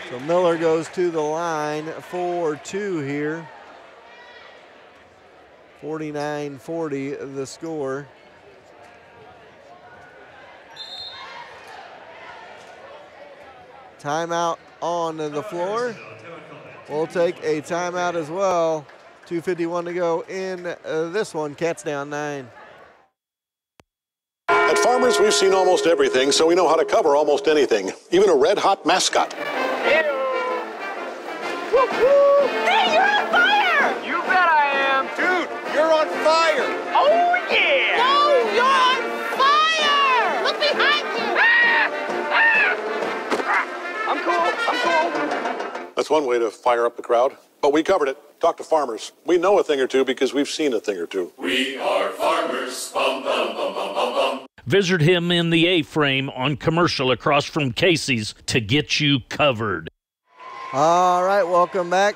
So Miller goes to the line for 2 here. 49-40 the score. Timeout on the floor. We'll take a timeout as well. 2:51 to go in this one. Cats down 9. At Farmers, we've seen almost everything, so we know how to cover almost anything, even a red-hot mascot. Hey, you're on fire! You bet I am. Dude, you're on fire. Oh, yeah. No, you're on fire. Look behind you. I'm cool. That's one way to fire up the crowd, but we covered it. Talk to Farmers. We know a thing or two because we've seen a thing or two. We are farmers. Bum, bum, bum, bum, bum, bum. Visit him in the A-frame on Commercial across from Casey's to get you covered. All right, welcome back.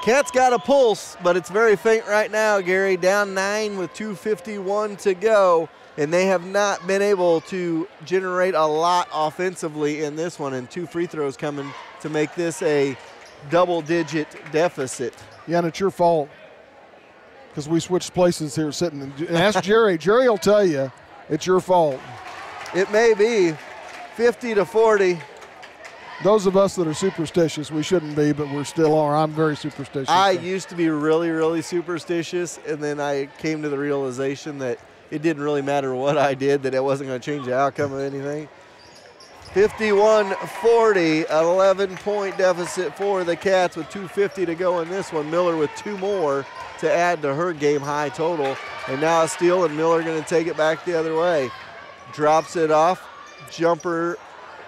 Cats got a pulse, but it's very faint right now, Gary. Down 9 with 2:51 to go, and they have not been able to generate a lot offensively in this one, and 2 free throws coming to make this a double-digit deficit. Yeah, and it's your fault because we switched places here sitting. And ask Jerry. Jerry will tell you it's your fault. It may be 50-40. Those of us that are superstitious, we shouldn't be, but we're still are. I'm very superstitious. I used to be really, really superstitious, and then I came to the realization that it didn't really matter what I did, that it wasn't going to change the outcome of anything. 51-40, an 11-point deficit for the Cats with 2:50 to go in this one. Miller with 2 more to add to her game-high total. And now a steal, and Miller going to take it back the other way. Drops it off. Jumper,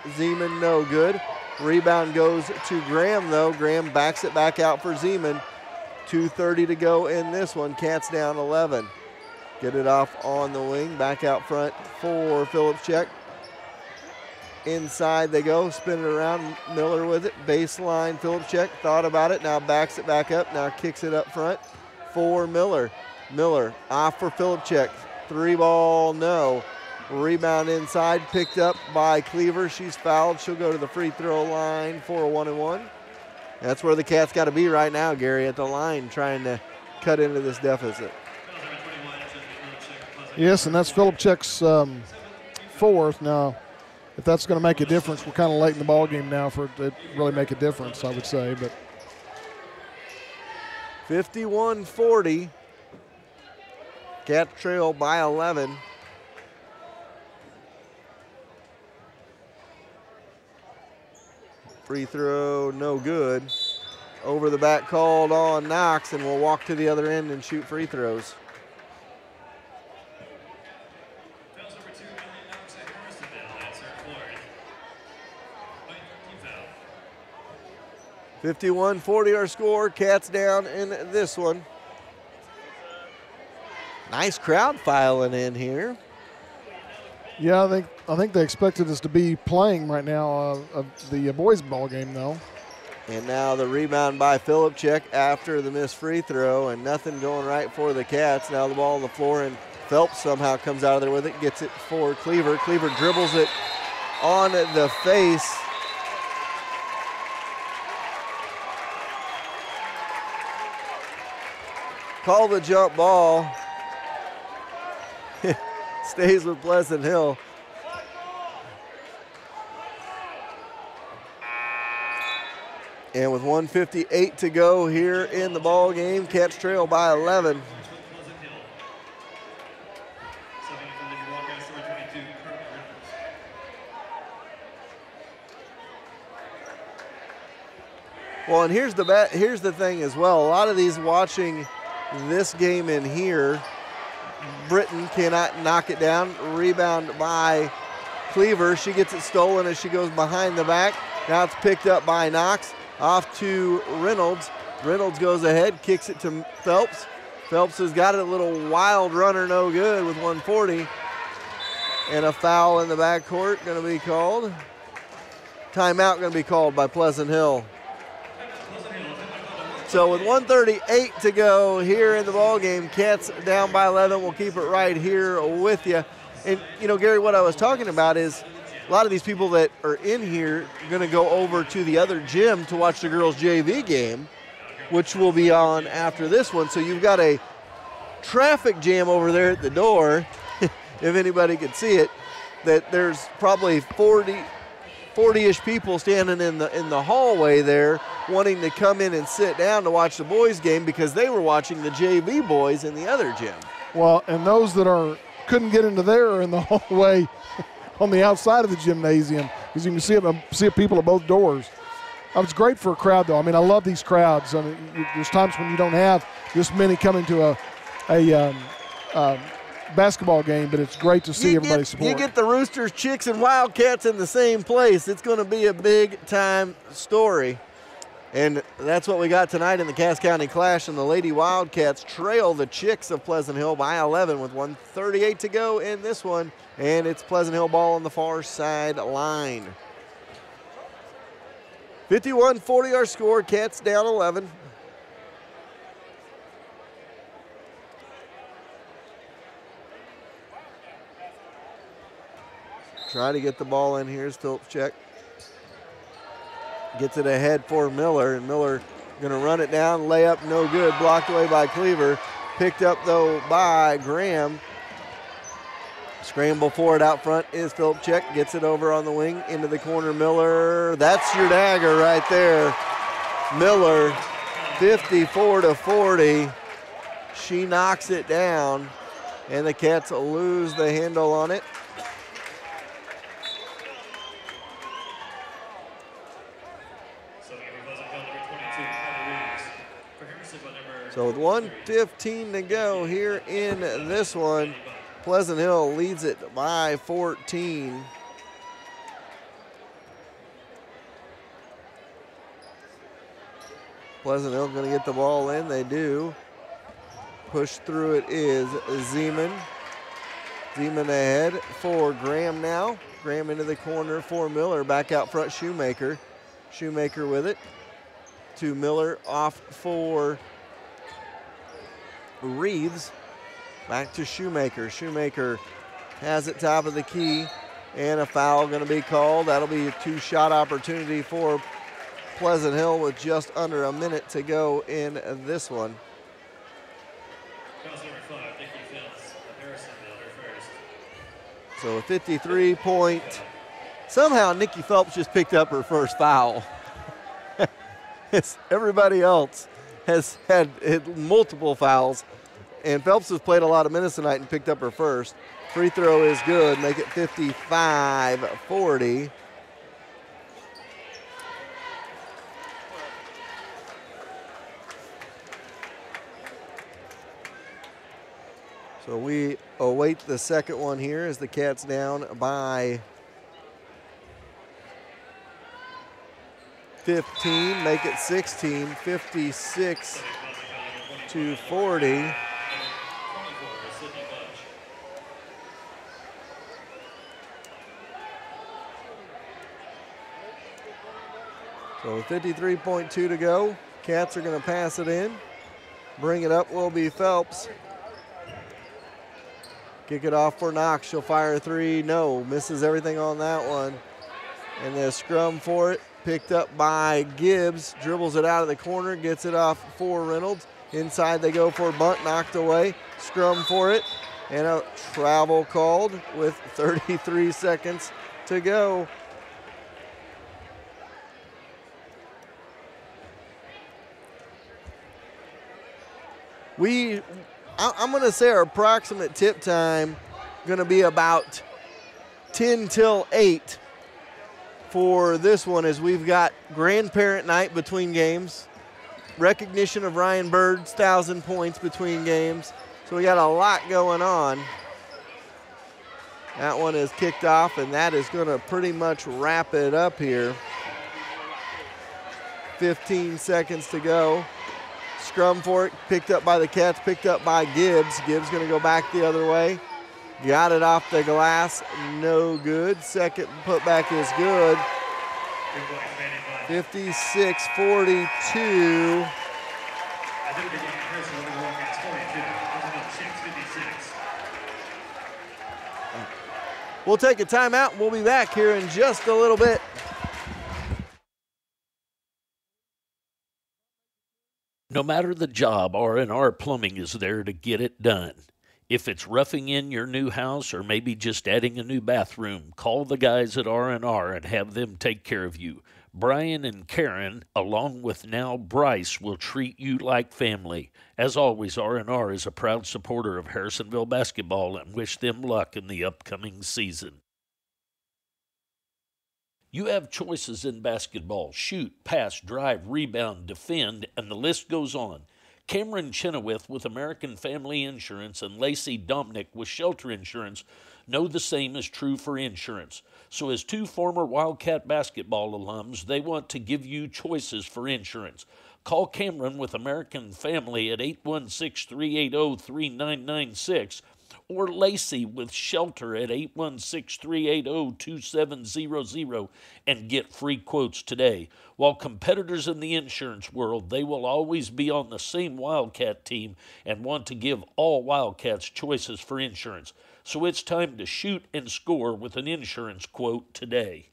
Zeman, no good. Rebound goes to Graham, though. Graham backs it back out for Zeman. 2:30 to go in this one. Cats down 11. Get it off on the wing. Back out front for Phillipscheck. Inside they go. Spin it around. Miller with it. Baseline. Phillipscheck thought about it. Now backs it back up. Now kicks it up front for Miller. Miller off for Phillipscheck. 3-ball, no. Rebound inside, picked up by Cleaver. She's fouled. She'll go to the free throw line for a 1-and-1. That's where the Cats got to be right now, Gary, at the line, trying to cut into this deficit. Yes, and that's Phillipscheck's 4th. Now, if that's going to make a difference, we're kind of late in the ball game now for it to really make a difference, I would say. But 51-40. Cats trail by 11. Free throw, no good. Over the back called on Knox, and we'll walk to the other end and shoot free throws. Fouls number 2, Millie Knox at Harrisonville. That's her 4th. 51-40 our score. Cats down in this one. Nice crowd filing in here. yeah, I think they expected us to be playing right now the boys' ball game, though. And now the rebound by Phillipscheck after the missed free throw, and nothing going right for the Cats. Now the ball on the floor, and Phelps somehow comes out of there with it, gets it for Cleaver. Cleaver dribbles it on the face. Call the jump ball. Stays with Pleasant Hill. And with 1:58 to go here in the ball game, Cats trail by 11. Well, and here's the thing as well. A lot of these watching this game in here, Britton cannot knock it down. Rebound by Cleaver. She gets it stolen as she goes behind the back. Now it's picked up by Knox. Off to Reynolds. Reynolds goes ahead, kicks it to Phelps. Phelps has got it, a little wild runner, no good with 1:40. And a foul in the backcourt going to be called. timeout going to be called by Pleasant Hill. So with 1:38 to go here in the ball game, Cats down by 11. We'll keep it right here with you. And, you know, Gary, what I was talking about is a lot of these people that are in here are going to go over to the other gym to watch the girls' JV game, which will be on after this one. So you've got a traffic jam over there at the door, if anybody could see it, that there's probably 40-ish people standing in the hallway there wanting to come in and sit down to watch the boys' game because they were watching the JV boys in the other gym. Well, and those that couldn't get into there are in the hallway on the outside of the gymnasium because you can see people at both doors. It's great for a crowd, though. I mean, I love these crowds. I mean, there's times when you don't have this many coming to a basketball game, but it's great to see everybody support. You get the Roosters, Chicks, and Wildcats in the same place. It's going to be a big-time story. And that's what we got tonight in the Cass County Clash, and the Lady Wildcats trail the Chicks of Pleasant Hill by 11 with 1:38 to go in this one, and it's Pleasant Hill ball on the far side line. 51-40 our score, Cats down 11. Try to get the ball in. Here's Phillips check. Gets it ahead for Miller, and Miller going to run it down. Layup, no good. Blocked away by Cleaver. Picked up, though, by Graham. Scramble for it out front is Phillips check. Gets it over on the wing into the corner. Miller, that's your dagger right there. Miller, 54-40. She knocks it down, and the Cats lose the handle on it. So with 1:15 to go here in this one, Pleasant Hill leads it by 14. Pleasant Hill going to get the ball in. They do. Push through it is Zeman. Zeman ahead for Graham now. Graham into the corner for Miller. Back out front, Shoemaker. Shoemaker with it to Miller, off for Reeves. Back to Shoemaker. Shoemaker has it top of the key, and a foul going to be called. That'll be a two-shot opportunity for Pleasant Hill with just under a minute to go in this one. So a 53-point. Somehow Nikki Phelps just picked up her first foul. Everybody else has had multiple fouls, and Phelps has played a lot of minutes tonight and picked up her first. Free throw is good, make it 55-40. So we await the second one here as the Cats down by 15, make it 16, 56-40. So 53.2 to go. Cats are going to pass it in. Bring it up will be Phelps. Kick it off for Knox. She'll fire a three. No, misses everything on that one. And the scrum for it. Picked up by Gibbs, dribbles it out of the corner, gets it off for Reynolds. Inside they go for a bunt, knocked away. Scrum for it, and a travel called with 33 seconds to go. I'm going to say our approximate tip time going to be about 10 till 8. For this one, as we've got grandparent night between games, recognition of Ryan Bird's 1,000 points between games. So we got a lot going on. That one is kicked off, and that is going to pretty much wrap it up here. 15 seconds to go. Scrum for it, picked up by the Cats, picked up by Gibbs. Gibbs going to go back the other way. Got it off the glass, no good. Second putback is good. 56-42. We'll take a timeout. We'll be back here in just a little bit. No matter the job, R&R Plumbing is there to get it done. If it's roughing in your new house or maybe just adding a new bathroom, call the guys at R&R and have them take care of you. Brian and Karen, along with now Bryce, will treat you like family. As always, R&R is a proud supporter of Harrisonville basketball and wish them luck in the upcoming season. You have choices in basketball: shoot, pass, drive, rebound, defend, and the list goes on. Cameron Chenoweth with American Family Insurance and Lacey Dominick with Shelter Insurance know the same is true for insurance. So as two former Wildcat basketball alums, they want to give you choices for insurance. Call Cameron with American Family at 816-380-3996 or Lacey with Shelter at 816-380-2700 and get free quotes today. While competitors in the insurance world, they will always be on the same Wildcat team and want to give all Wildcats choices for insurance. So it's time to shoot and score with an insurance quote today.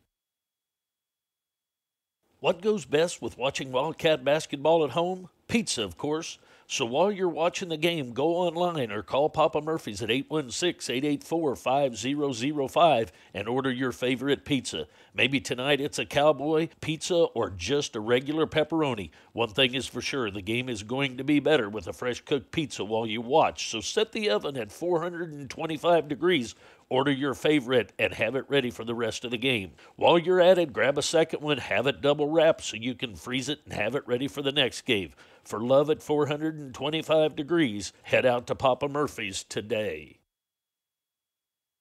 What goes best with watching Wildcat basketball at home? Pizza, of course. So while you're watching the game, go online or call Papa Murphy's at 816-884-5005 and order your favorite pizza. Maybe tonight it's a cowboy pizza or just a regular pepperoni. One thing is for sure, the game is going to be better with a fresh cooked pizza while you watch. So set the oven at 425 degrees. Order your favorite and have it ready for the rest of the game. While you're at it, grab a second one, have it double wrapped so you can freeze it and have it ready for the next game. For love at 425 degrees, head out to Papa Murphy's today.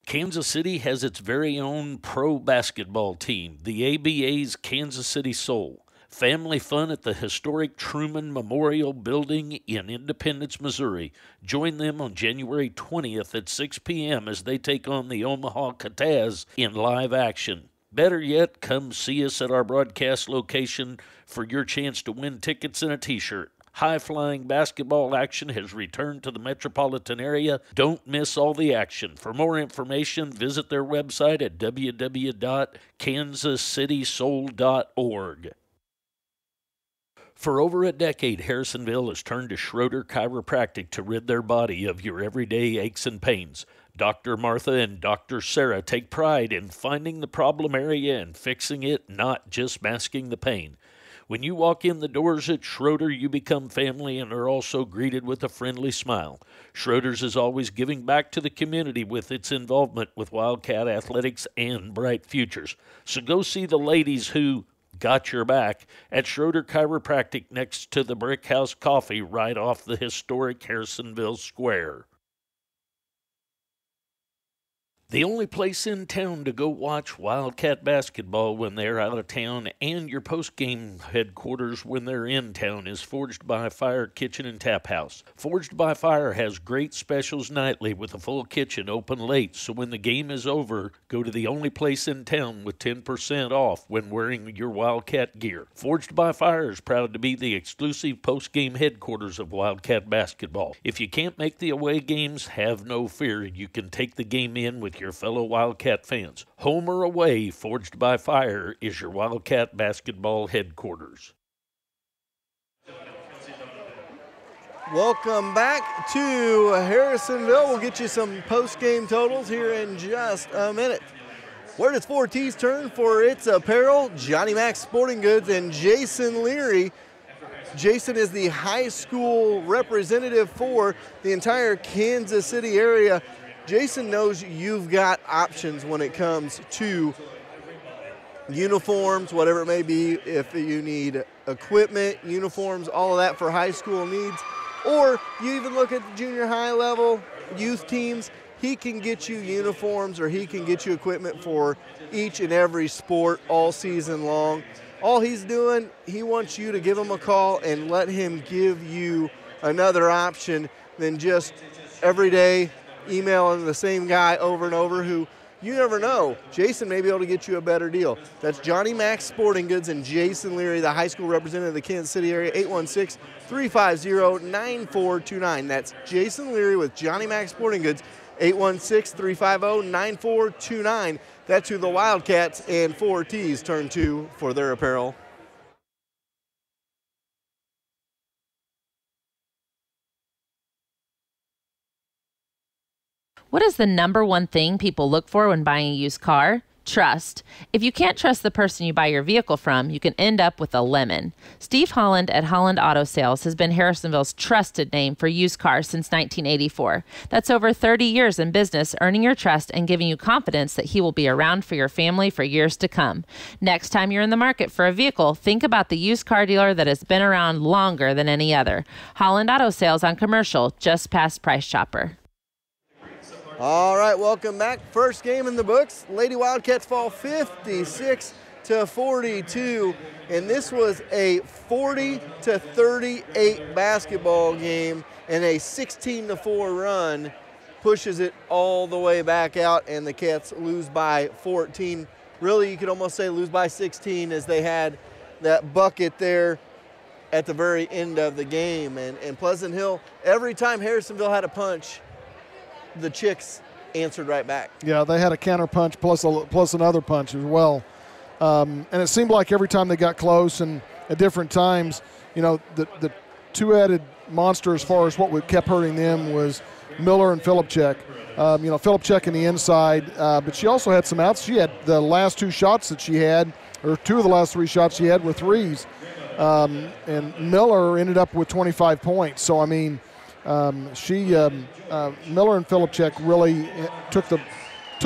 Kansas City has its very own pro basketball team, the ABA's Kansas City Soul. Family fun at the historic Truman Memorial Building in Independence, Missouri. Join them on January 20th at 6 p.m. as they take on the Omaha Cataz in live action. Better yet, come see us at our broadcast location for your chance to win tickets and a t-shirt. High-flying basketball action has returned to the metropolitan area. Don't miss all the action. For more information, visit their website at www.kansascitysoul.org. For over a decade, Harrisonville has turned to Schroeder Chiropractic to rid their body of your everyday aches and pains. Dr. Martha and Dr. Sarah take pride in finding the problem area and fixing it, not just masking the pain. When you walk in the doors at Schroeder, you become family and are also greeted with a friendly smile. Schroeder's is always giving back to the community with its involvement with Wildcat athletics and bright futures. So go see the ladies who got your back at Schroeder Chiropractic next to the Brick House Coffee right off the historic Harrisonville Square. The only place in town to go watch Wildcat basketball when they're out of town and your post-game headquarters when they're in town is Forged by Fire Kitchen and Tap House. Forged by Fire has great specials nightly with a full kitchen open late, so when the game is over, go to the only place in town with 10% off when wearing your Wildcat gear. Forged by Fire is proud to be the exclusive post-game headquarters of Wildcat basketball. If you can't make the away games, have no fear. You can take the game in with your fellow Wildcat fans. Home or away, Forged by Fire is your Wildcat basketball headquarters. Welcome back to Harrisonville. We'll get you some post-game totals here in just a minute. Where does 4T's turn for its apparel? Johnny Mac's Sporting Goods and Jason Leary. Jason is the high school representative for the entire Kansas City area. Jason knows you've got options when it comes to uniforms, whatever it may be, if you need equipment, uniforms, all of that for high school needs. Or you even look at the junior high level youth teams, he can get you uniforms or he can get you equipment for each and every sport all season long. All he's doing, he wants you to give him a call and let him give you another option than just every day emailing the same guy over and over who you never know. Jason may be able to get you a better deal. That's Johnny Mac Sporting Goods and Jason Leary, the high school representative of the Kansas City area, 816-350-9429. That's Jason Leary with Johnny Mac Sporting Goods, 816-350-9429. That's who the Wildcats and 4Ts turn to for their apparel. What is the number one thing people look for when buying a used car? Trust. If you can't trust the person you buy your vehicle from, you can end up with a lemon. Steve Holland at Holland Auto Sales has been Harrisonville's trusted name for used cars since 1984. That's over 30 years in business, earning your trust and giving you confidence that he will be around for your family for years to come. Next time you're in the market for a vehicle, think about the used car dealer that has been around longer than any other. Holland Auto Sales on Commercial, just past Price Chopper. All right, welcome back. First game in the books. Lady Wildcats fall 56-42, and this was a 40-38 basketball game, and a 16-4 run pushes it all the way back out, and the Cats lose by 14. Really, you could almost say lose by 16, as they had that bucket there at the very end of the game. And Pleasant Hill, every time Harrisonville had a punch, the Chicks answered right back. Yeah, they had a counter punch plus another punch as well. And it seemed like every time they got close and at different times, you know, the two-headed monster as far as what kept hurting them was Miller and Filipchek. You know, Filipchek in the inside, but she also had some outs. She had the last two shots that she had, or two of the last three shots she had were threes. And Miller ended up with 25 points. So, I mean, Miller and Filipchek really took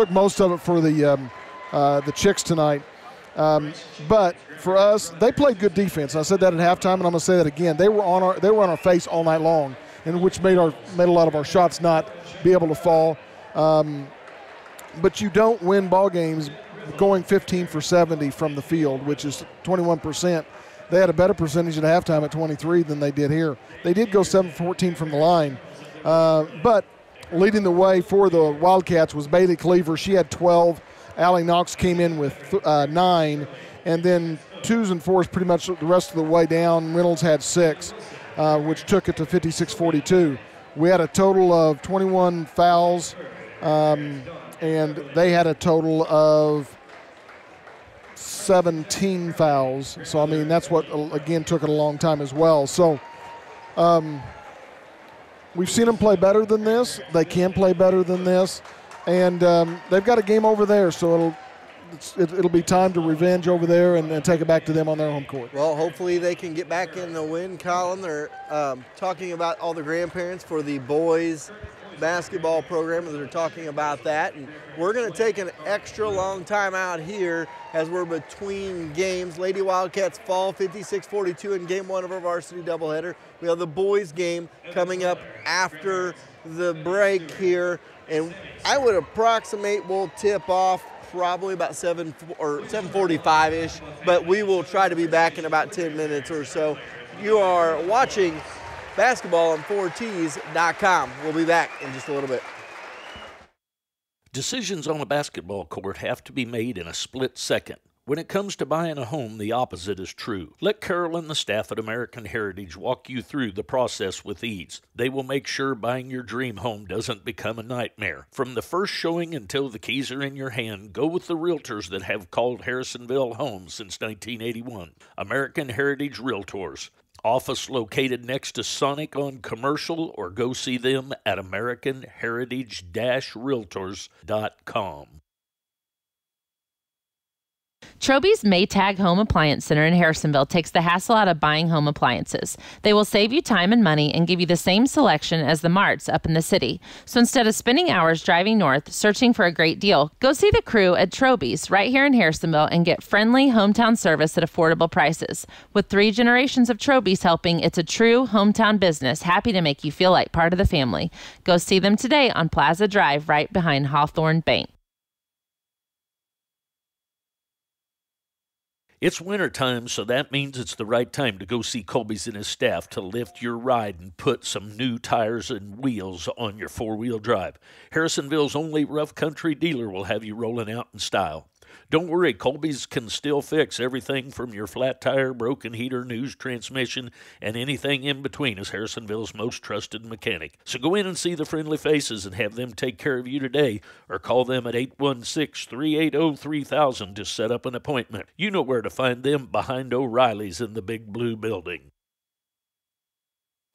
most of it for the Chicks tonight. But for us, they played good defense. I said that at halftime, and I'm going to say that again. They were on our face all night long, and which made a lot of our shots not be able to fall. But you don't win ball games going 15 for 70 from the field, which is 21%. They had a better percentage at halftime at 23 than they did here. They did go 7 for 14 from the line. But leading the way for the Wildcats was Bailey Cleaver. She had 12. Allie Knox came in with 9. And then 2s and 4s pretty much the rest of the way down. Reynolds had 6, which took it to 56-42. We had a total of 21 fouls, and they had a total of 17 fouls. So, I mean, that's what, again, took it a long time as well. So, we've seen them play better than this. They can play better than this. And they've got a game over there, so it'll be time to revenge over there and take it back to them on their home court. Well, hopefully they can get back in the win column. They're talking about all the grandparents for the boys basketball program, and they're talking about that. And we're going to take an extra long time out here as we're between games. Lady Wildcats fall 56-42 in game 1 of our varsity doubleheader. We have the boys game coming up after the break here, and I would approximate we'll tip off probably about 7 or 7:45-ish, but we will try to be back in about 10 minutes or so. You are watching basketball on 4Ts.com. We'll be back in just a little bit. Decisions on a basketball court have to be made in a split second. When it comes to buying a home, the opposite is true. Let Carol and the staff at American Heritage walk you through the process with ease. They will make sure buying your dream home doesn't become a nightmare. From the first showing until the keys are in your hand, go with the realtors that have called Harrisonville home since 1981. American Heritage Realtors. Office located next to Sonic on Commercial, or go see them at AmericanHeritage-Realtors.com. Troby's Maytag Home Appliance Center in Harrisonville takes the hassle out of buying home appliances. They will save you time and money and give you the same selection as the marts up in the city. So instead of spending hours driving north searching for a great deal, go see the crew at Troby's right here in Harrisonville and get friendly hometown service at affordable prices. With 3 generations of Troby's helping, it's a true hometown business, happy to make you feel like part of the family. Go see them today on Plaza Drive right behind Hawthorne Bank. It's wintertime, so that means it's the right time to go see Colby's and his staff to lift your ride and put some new tires and wheels on your four-wheel drive. Harrisonville's only rough country dealer will have you rolling out in style. Don't worry, Colby's can still fix everything from your flat tire, broken heater, news transmission, and anything in between as Harrisonville's most trusted mechanic. So go in and see the friendly faces and have them take care of you today, or call them at 816-380-3000 to set up an appointment. You know where to find them, behind O'Reilly's in the big blue building.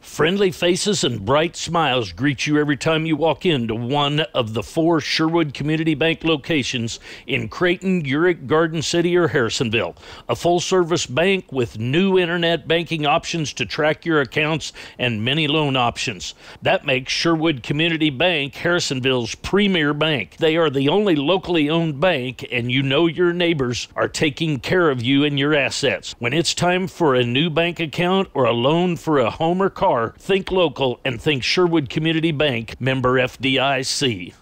Friendly faces and bright smiles greet you every time you walk into one of the 4 Sherwood Community Bank locations in Creighton, Urick, Garden City, or Harrisonville. A full-service bank with new internet banking options to track your accounts and many loan options. That makes Sherwood Community Bank Harrisonville's premier bank. They are the only locally owned bank, and you know your neighbors are taking care of you and your assets. When it's time for a new bank account or a loan for a home or car, think local and think Sherwood Community Bank, member FDIC.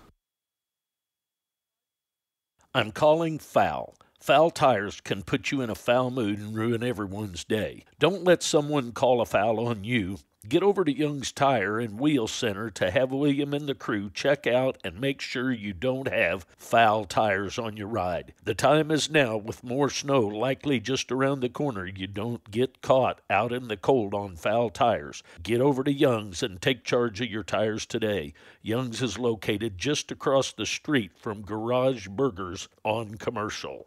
I'm calling foul. Foul tires can put you in a foul mood and ruin everyone's day. Don't let someone call a foul on you. Get over to Young's Tire and Wheel Center to have William and the crew check out and make sure you don't have foul tires on your ride. The time is now, with more snow likely just around the corner. You don't get caught out in the cold on foul tires. Get over to Young's and take charge of your tires today. Young's is located just across the street from Garage Burgers on Commercial.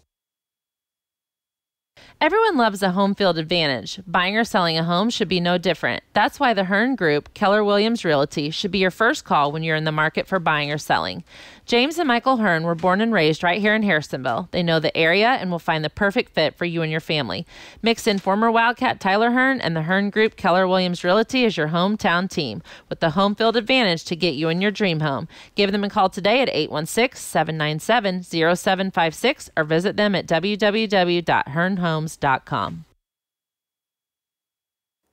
Everyone loves a home field advantage. Buying or selling a home should be no different. That's why the Hearn Group, Keller Williams Realty, should be your first call when you're in the market for buying or selling. James and Michael Hearn were born and raised right here in Harrisonville. They know the area and will find the perfect fit for you and your family. Mix in former Wildcat Tyler Hearn, and the Hearn Group, Keller Williams Realty is your hometown team with the home field advantage to get you in your dream home. Give them a call today at 816-797-0756 or visit them at www.hearnhomes.com.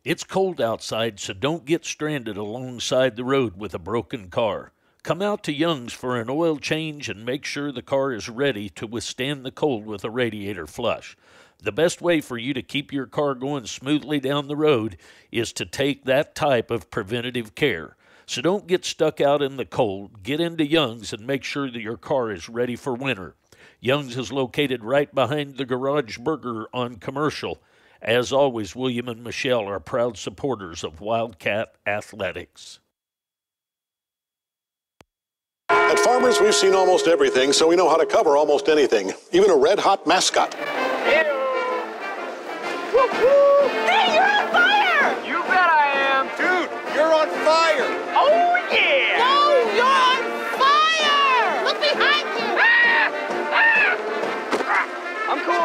It's cold outside, so don't get stranded alongside the road with a broken car. Come out to Young's for an oil change and make sure the car is ready to withstand the cold with a radiator flush. The best way for you to keep your car going smoothly down the road is to take that type of preventative care. So don't get stuck out in the cold. Get into Young's and make sure that your car is ready for winter. Young's is located right behind the Garage Burger on Commercial. As always, William and Michelle are proud supporters of Wildcat Athletics. At Farmers, we've seen almost everything, so we know how to cover almost anything, even a red-hot mascot. Hey, you're on fire! You bet I am. Dude, you're on fire. Oh, yeah. No, you're on fire. Look behind you. I'm cool.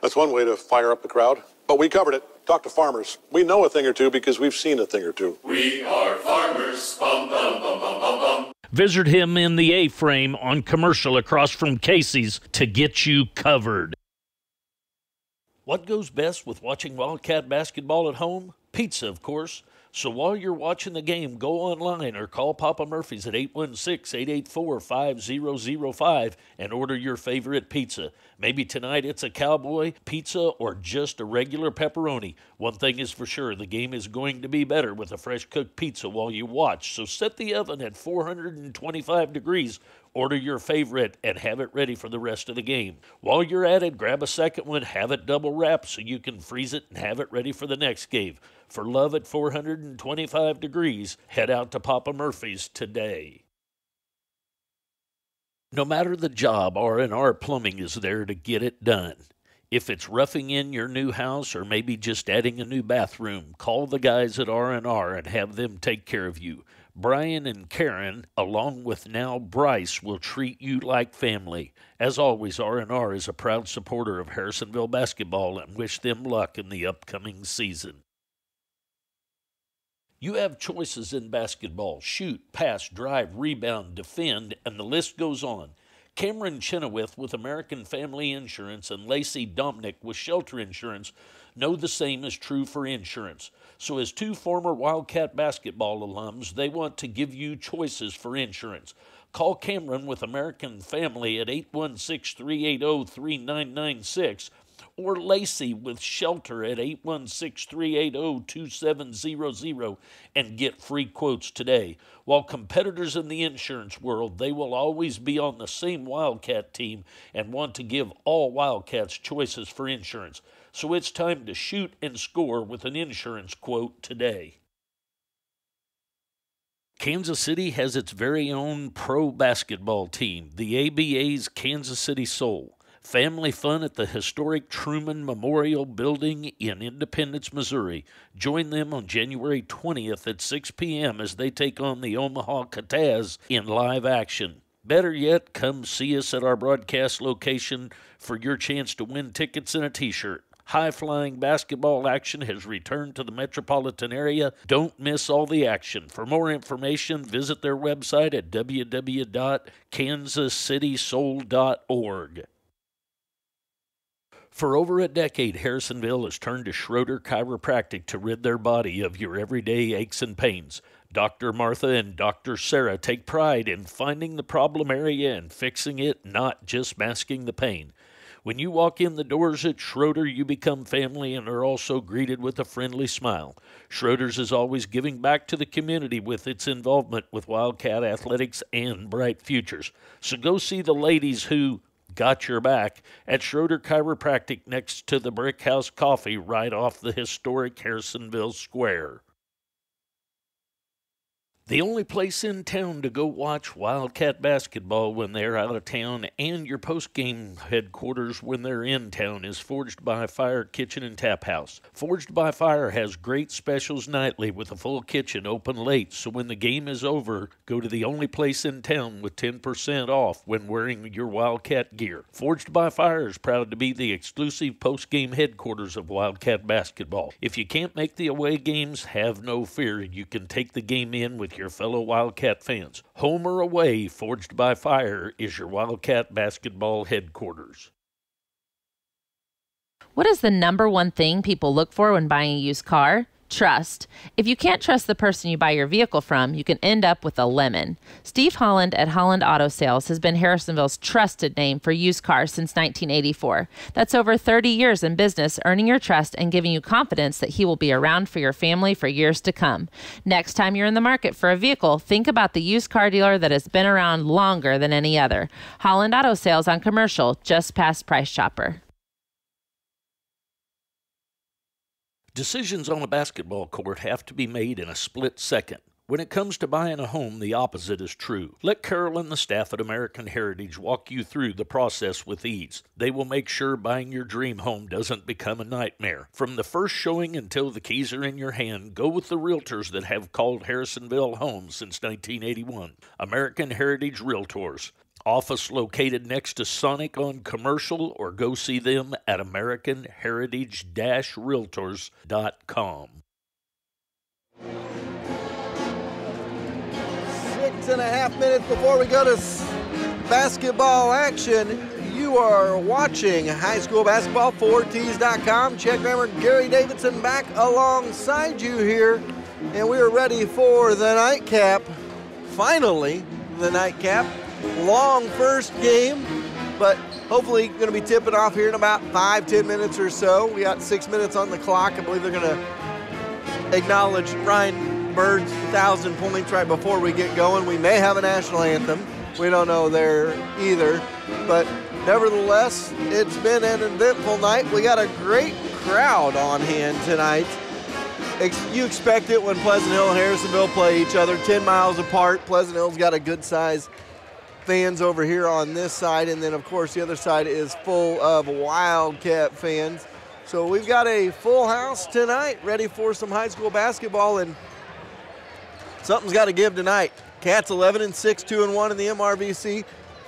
That's one way to fire up the crowd. But we covered it. Talk to Farmers. We know a thing or two because we've seen a thing or two. We are farmers. Bum, bum, bum, bum, bum, bum. Visit him in the A-frame on Commercial across from Casey's to get you covered. What goes best with watching Wildcat basketball at home? Pizza, of course. So while you're watching the game, go online or call Papa Murphy's at 816-884-5005 and order your favorite pizza. Maybe tonight it's a cowboy pizza or just a regular pepperoni. One thing is for sure, the game is going to be better with a fresh cooked pizza while you watch. So set the oven at 425 degrees. Order your favorite and have it ready for the rest of the game. While you're at it, grab a second one, have it double wrapped so you can freeze it and have it ready for the next game. For love at 425 degrees, head out to Papa Murphy's today. No matter the job, R&R Plumbing is there to get it done. If it's roughing in your new house or maybe just adding a new bathroom, call the guys at R&R and have them take care of you. Brian and Karen, along with now Bryce, will treat you like family. As always, R&R is a proud supporter of Harrisonville basketball and wish them luck in the upcoming season. You have choices in basketball: shoot, pass, drive, rebound, defend, and the list goes on. Cameron Chenoweth with American Family Insurance and Lacey Dominick with Shelter Insurance know the same is true for insurance. So as two former Wildcat basketball alums, they want to give you choices for insurance. Call Cameron with American Family at 816-380-3996 or Lacey with Shelter at 816-380-2700 and get free quotes today. While competitors in the insurance world, they will always be on the same Wildcat team and want to give all Wildcats choices for insurance. So it's time to shoot and score with an insurance quote today. Kansas City has its very own pro basketball team, the ABA's Kansas City Soul. Family fun at the historic Truman Memorial Building in Independence, Missouri. Join them on January 20th at 6 p.m. as they take on the Omaha Cataz in live action. Better yet, come see us at our broadcast location for your chance to win tickets and a t-shirt. High-flying basketball action has returned to the metropolitan area. Don't miss all the action. For more information, visit their website at www.kansascitysoul.org. For over a decade, Harrisonville has turned to Schroeder Chiropractic to rid their body of your everyday aches and pains. Dr. Martha and Dr. Sarah take pride in finding the problem area and fixing it, not just masking the pain. When you walk in the doors at Schroeder, you become family and are also greeted with a friendly smile. Schroeder's is always giving back to the community with its involvement with Wildcat athletics and bright futures. So go see the ladies who got your back at Schroeder Chiropractic next to the Brick House Coffee right off the historic Harrisonville Square. The only place in town to go watch Wildcat basketball when they're out of town and your post-game headquarters when they're in town is Forged by Fire Kitchen and Tap House. Forged by Fire has great specials nightly with a full kitchen open late, so when the game is over, go to the only place in town with 10% off when wearing your Wildcat gear. Forged by Fire is proud to be the exclusive post-game headquarters of Wildcat basketball. If you can't make the away games, have no fear. You can take the game in with your fellow Wildcat fans. Home or away, Forged by Fire is your Wildcat basketball headquarters. What is the number one thing people look for when buying a used car? Trust. If you can't trust the person you buy your vehicle from, you can end up with a lemon. Steve Holland at Holland Auto Sales has been Harrisonville's trusted name for used cars since 1984. That's over 30 years in business, earning your trust and giving you confidence that he will be around for your family for years to come. Next time you're in the market for a vehicle, think about the used car dealer that has been around longer than any other. Holland Auto Sales on Commercial, just past Price Chopper. Decisions on a basketball court have to be made in a split second. When it comes to buying a home, the opposite is true. Let Carol and the staff at American Heritage walk you through the process with ease. They will make sure buying your dream home doesn't become a nightmare. From the first showing until the keys are in your hand, go with the realtors that have called Harrisonville home since 1981. American Heritage Realtors. Office located next to Sonic on Commercial, or go see them at AmericanHeritage-Realtors.com. 6.5 minutes before we go to basketball action. You are watching high school basketball, 4Ts.com. Chet Grammer, Gary Davidson back alongside you here, and we are ready for the nightcap. Finally, the nightcap. Long first game, but hopefully going to be tipping off here in about 5-10 minutes or so. We got 6 minutes on the clock. I believe they're going to acknowledge Ryan Bird's 1,000 points right before we get going. We may have a national anthem. We don't know there either, but nevertheless, it's been an eventful night. We got a great crowd on hand tonight. You expect it when Pleasant Hill and Harrisonville play each other 10 miles apart. Pleasant Hill's got a good size fans over here on this side, and then of course the other side is full of Wildcat fans. So we've got a full house tonight, ready for some high school basketball, and something's got to give tonight. Cats 11-6, 2-1 in the MRVC.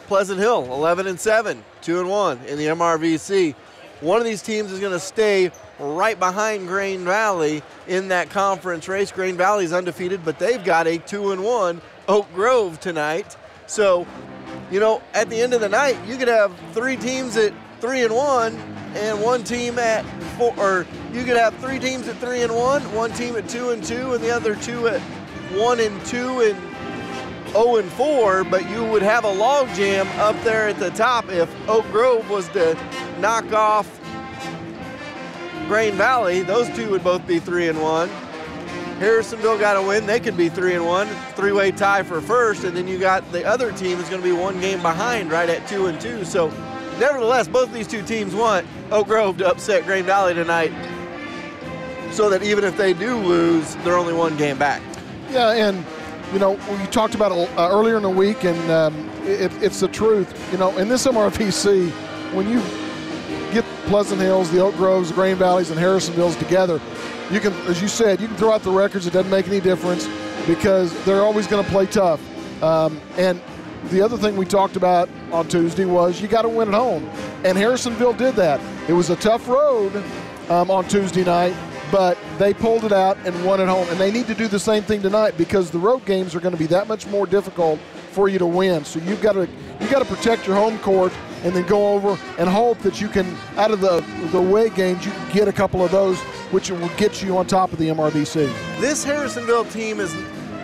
Pleasant Hill 11-7, 2-1 in the MRVC. One of these teams is going to stay right behind Grain Valley in that conference race. Grain Valley's undefeated, but they've got a 2-1 Oak Grove tonight. So, you know, at the end of the night, you could have three teams that 3-1 and one team at 4, or you could have 3 teams at 3-1, one team at 2-2, and the other 2 at 1-2 and 0-4, but you would have a logjam up there at the top if Oak Grove was to knock off Grain Valley. Those 2 would both be 3-1. Harrisonville got a win. They could be 3-1, 3-way tie for first, and then you got the other team is going to be 1 game behind right at 2-2. So nevertheless, both these 2 teams want Oak Grove to upset Grain Valley tonight so that even if they do lose, they're only 1 game back. Yeah, and you know, we talked about it earlier in the week, and it's the truth. You know, in this MRVC, when you get Pleasant Hills, the Oak Groves, the Grain Valleys, and Harrisonvilles together, you can, as you said, you can throw out the records. It doesn't make any difference because they're always going to play tough. And the other thing we talked about on Tuesday was you got to win at home, and Harrisonville did that. It was a tough road on Tuesday night, but they pulled it out and won at home. And they need to do the same thing tonight because the road games are going to be that much more difficult for you to win. So you've got to protect your home court and then go over and hope that you can, out of the away games, you can get a couple of those, which will get you on top of the MRVC. This Harrisonville team is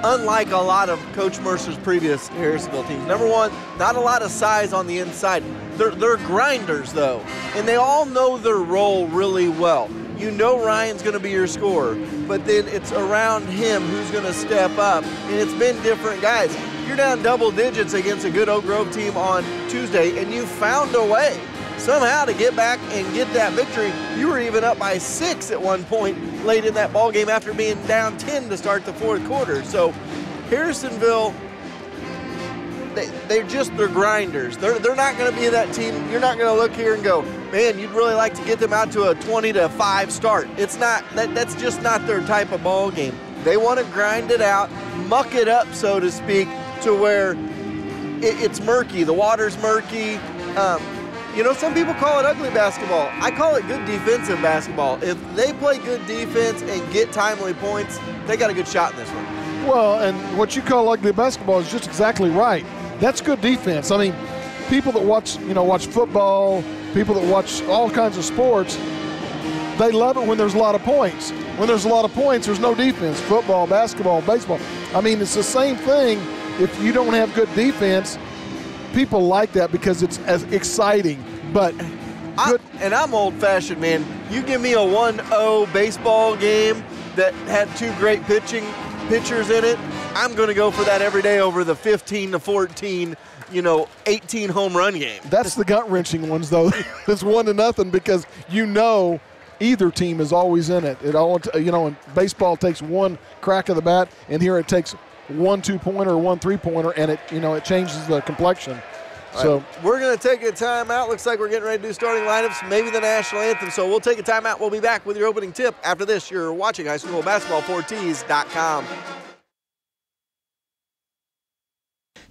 unlike a lot of Coach Mercer's previous Harrisonville teams. Number one, not a lot of size on the inside. They're grinders, though, and they all know their role really well. You know Ryan's going to be your scorer, but then it's around him who's going to step up, and it's been different guys. You're down double digits against a good Oak Grove team on Tuesday, and you found a way somehow to get back and get that victory. You were even up by 6 at one point late in that ball game after being down 10 to start the 4th quarter. So Harrisonville, they're grinders. They're not going to be that team. You're not going to look here and go, man, you'd really like to get them out to a 20-5 start. It's not that's just not their type of ball game. They want to grind it out, muck it up, so to speak, to where it's murky. The water's murky. You know, some people call it ugly basketball. I call it good defensive basketball. If they play good defense and get timely points, they got a good shot in this one. Well, and what you call ugly basketball is just exactly right. That's good defense. I mean, people that watch football, people that watch all kinds of sports, they love it when there's a lot of points. When there's a lot of points, there's no defense. Football, basketball, baseball. I mean, it's the same thing. If you don't have good defense, people like that because it's as exciting. But I'm old-fashioned, man. You give me a 1-0 baseball game that had 2 great pitchers in it, I'm going to go for that every day over the 15-14, 18 home run game. That's the gut-wrenching ones, though. It's 1-0 because either team is always in it. It all, in baseball takes one crack of the bat, and here it takes 1 2-pointer, 1 3-pointer, and it changes the complexion. So we're going to take a timeout. Looks like we're getting ready to do starting lineups, maybe the national anthem. So we'll take a timeout. We'll be back with your opening tip. After this, you're watching high school basketball 4Ts.com.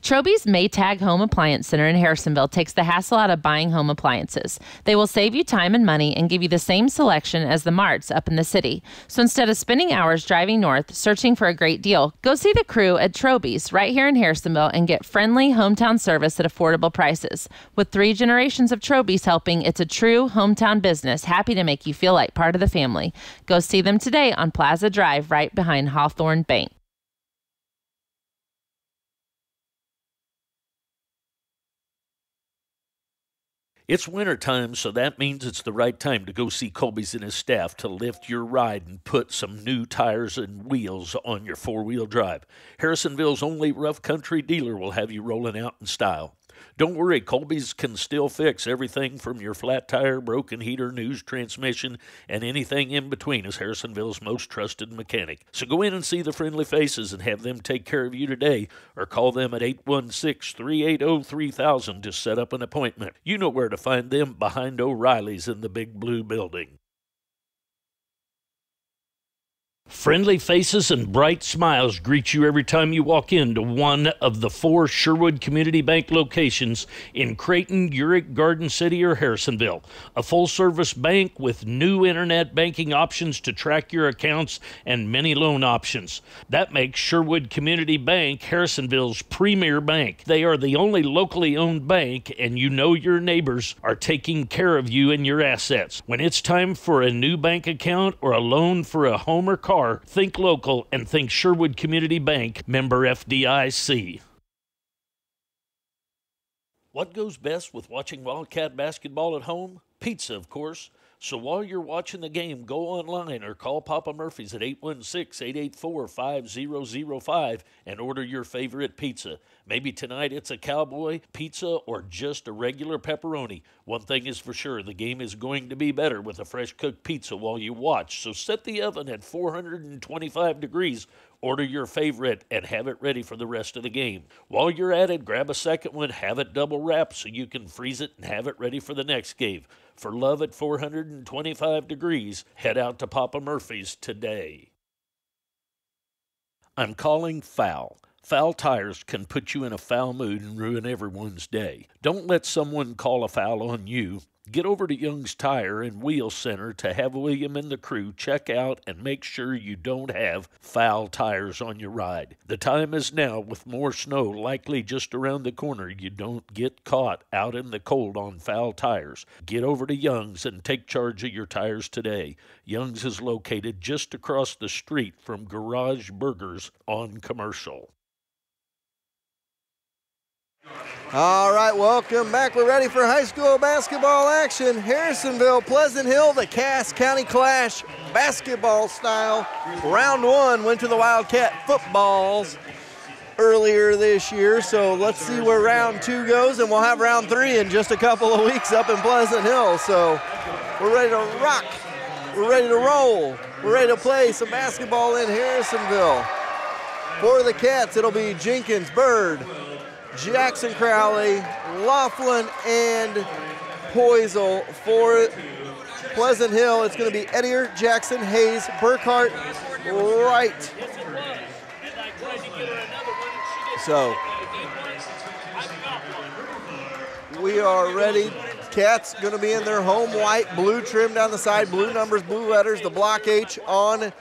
Troby's Maytag Home Appliance Center in Harrisonville takes the hassle out of buying home appliances. They will save you time and money and give you the same selection as the marts up in the city. So instead of spending hours driving north searching for a great deal, go see the crew at Troby's right here in Harrisonville and get friendly hometown service at affordable prices. With 3 generations of Troby's helping, it's a true hometown business, happy to make you feel like part of the family. Go see them today on Plaza Drive right behind Hawthorne Bank. It's winter time, so that means it's the right time to go see Colby's and his staff to lift your ride and put some new tires and wheels on your 4-wheel drive. Harrisonville's only rough country dealer will have you rolling out in style. Don't worry, Colby's can still fix everything from your flat tire, broken heater, news transmission, and anything in between as Harrisonville's most trusted mechanic. So go in and see the friendly faces and have them take care of you today, or call them at 816-380-3000 to set up an appointment. You know where to find them, behind O'Reilly's in the big blue building. Friendly faces and bright smiles greet you every time you walk into one of the 4 Sherwood Community Bank locations in Creighton, Urick, Garden City, or Harrisonville. A full-service bank with new internet banking options to track your accounts and many loan options. That makes Sherwood Community Bank Harrisonville's premier bank. They are the only locally owned bank, and you know your neighbors are taking care of you and your assets. When it's time for a new bank account or a loan for a home or car, think local and think Sherwood Community Bank, member FDIC. What goes best with watching Wildcat basketball at home? Pizza, of course. So while you're watching the game, go online or call Papa Murphy's at 816-884-5005 and order your favorite pizza. Maybe tonight it's a cowboy pizza or just a regular pepperoni. One thing is for sure, the game is going to be better with a fresh cooked pizza while you watch. So set the oven at 425 degrees. Order your favorite and have it ready for the rest of the game. While you're at it, grab a second one, have it double wrapped so you can freeze it and have it ready for the next game. For love at 425 degrees, head out to Papa Murphy's today. I'm calling foul. Foul tires can put you in a foul mood and ruin everyone's day. Don't let someone call a foul on you. Get over to Young's Tire and Wheel Center to have William and the crew check out and make sure you don't have foul tires on your ride. The time is now, with more snow likely just around the corner. You don't get caught out in the cold on foul tires. Get over to Young's and take charge of your tires today. Young's is located just across the street from Garage Burgers on Commercial. All right, welcome back. We're ready for high school basketball action. Harrisonville, Pleasant Hill, the Cass County Clash basketball style. Round 1 went to the Wildcat footballs earlier this year, so let's see where round 2 goes, and we'll have round 3 in just a couple of weeks up in Pleasant Hill. So we're ready to rock. We're ready to roll. We're ready to play some basketball in Harrisonville. For the Cats, it'll be Jenkins, Bird, Jackson Crowley, Laughlin, and Poisel. For Pleasant Hill, it's going to be Ettier, Jackson, Hayes, Burkhart, Wright. So we are ready. Cats going to be in their home white, blue trim down the side, blue numbers, blue letters, the block H on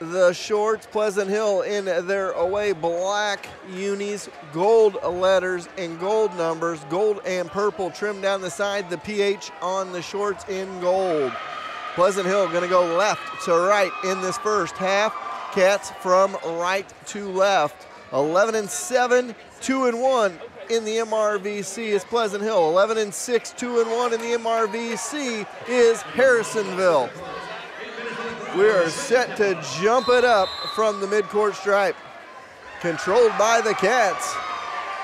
the shorts. Pleasant Hill in their away black unis, gold letters and gold numbers, gold and purple trim down the side, the PH on the shorts in gold. Pleasant Hill going to go left to right in this first half. Cats from right to left. 11-7, 2-1 in the MRVC is Pleasant Hill. 11-6, 2-1 in the MRVC is Harrisonville. We are set to jump it up from the midcourt stripe. Controlled by the Cats.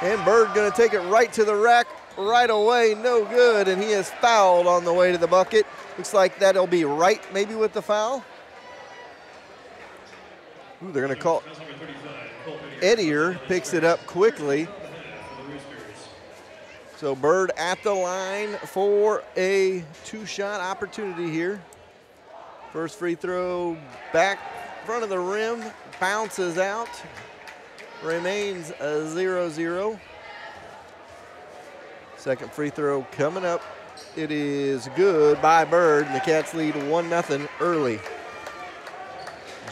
And Bird going to take it right to the rack right away. No good, and he is fouled on the way to the bucket. Looks like that'll be Wright maybe with the foul. Ooh, they're going to call. Ettier picks it up quickly. So Bird at the line for a 2-shot opportunity here. First free throw back front of the rim, bounces out, remains a 0-0. Second free throw coming up. It is good by Bird, and the Cats lead 1-0 early.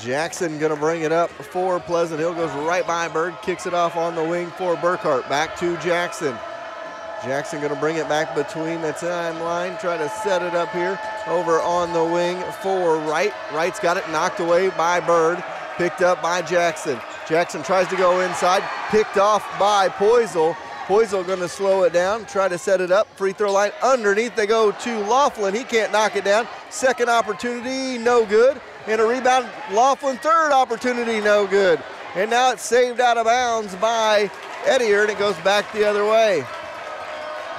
Jackson gonna bring it up for Pleasant Hill, goes right by Bird, kicks it off on the wing for Burkhart. Back to Jackson. Jackson going to bring it back between the timeline, try to set it up here over on the wing for Wright. Wright's got it knocked away by Bird, picked up by Jackson. Jackson tries to go inside, picked off by Poisel. Poisel going to slow it down, try to set it up. Free throw line underneath, they go to Laughlin. He can't knock it down. Second opportunity, no good. And a rebound, Laughlin, third opportunity, no good. And now it's saved out of bounds by Ettier, and it goes back the other way.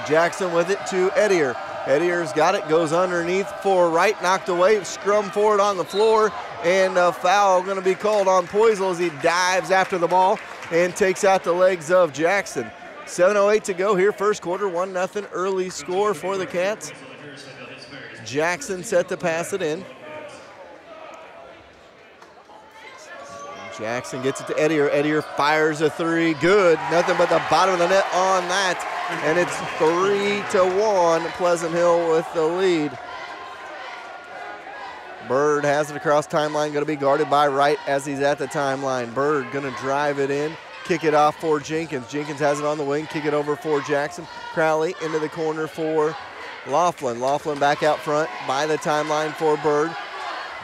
Jackson with it to Ettier. Ettier's got it, goes underneath for Wright, knocked away, scrum forward on the floor, and a foul going to be called on Poisel as he dives after the ball and takes out the legs of Jackson. 7:08 to go here, first quarter, 1-0 early score for the Cats. Jackson set to pass it in. Jackson gets it to Edier. Edier fires a three. Good. Nothing but the bottom of the net on that. And it's 3-1. Pleasant Hill with the lead. Bird has it across timeline. Going to be guarded by Wright as he's at the timeline. Bird going to drive it in. Kick it off for Jenkins. Jenkins has it on the wing. Kick it over for Jackson. Crowley into the corner for Laughlin. Laughlin back out front by the timeline for Bird.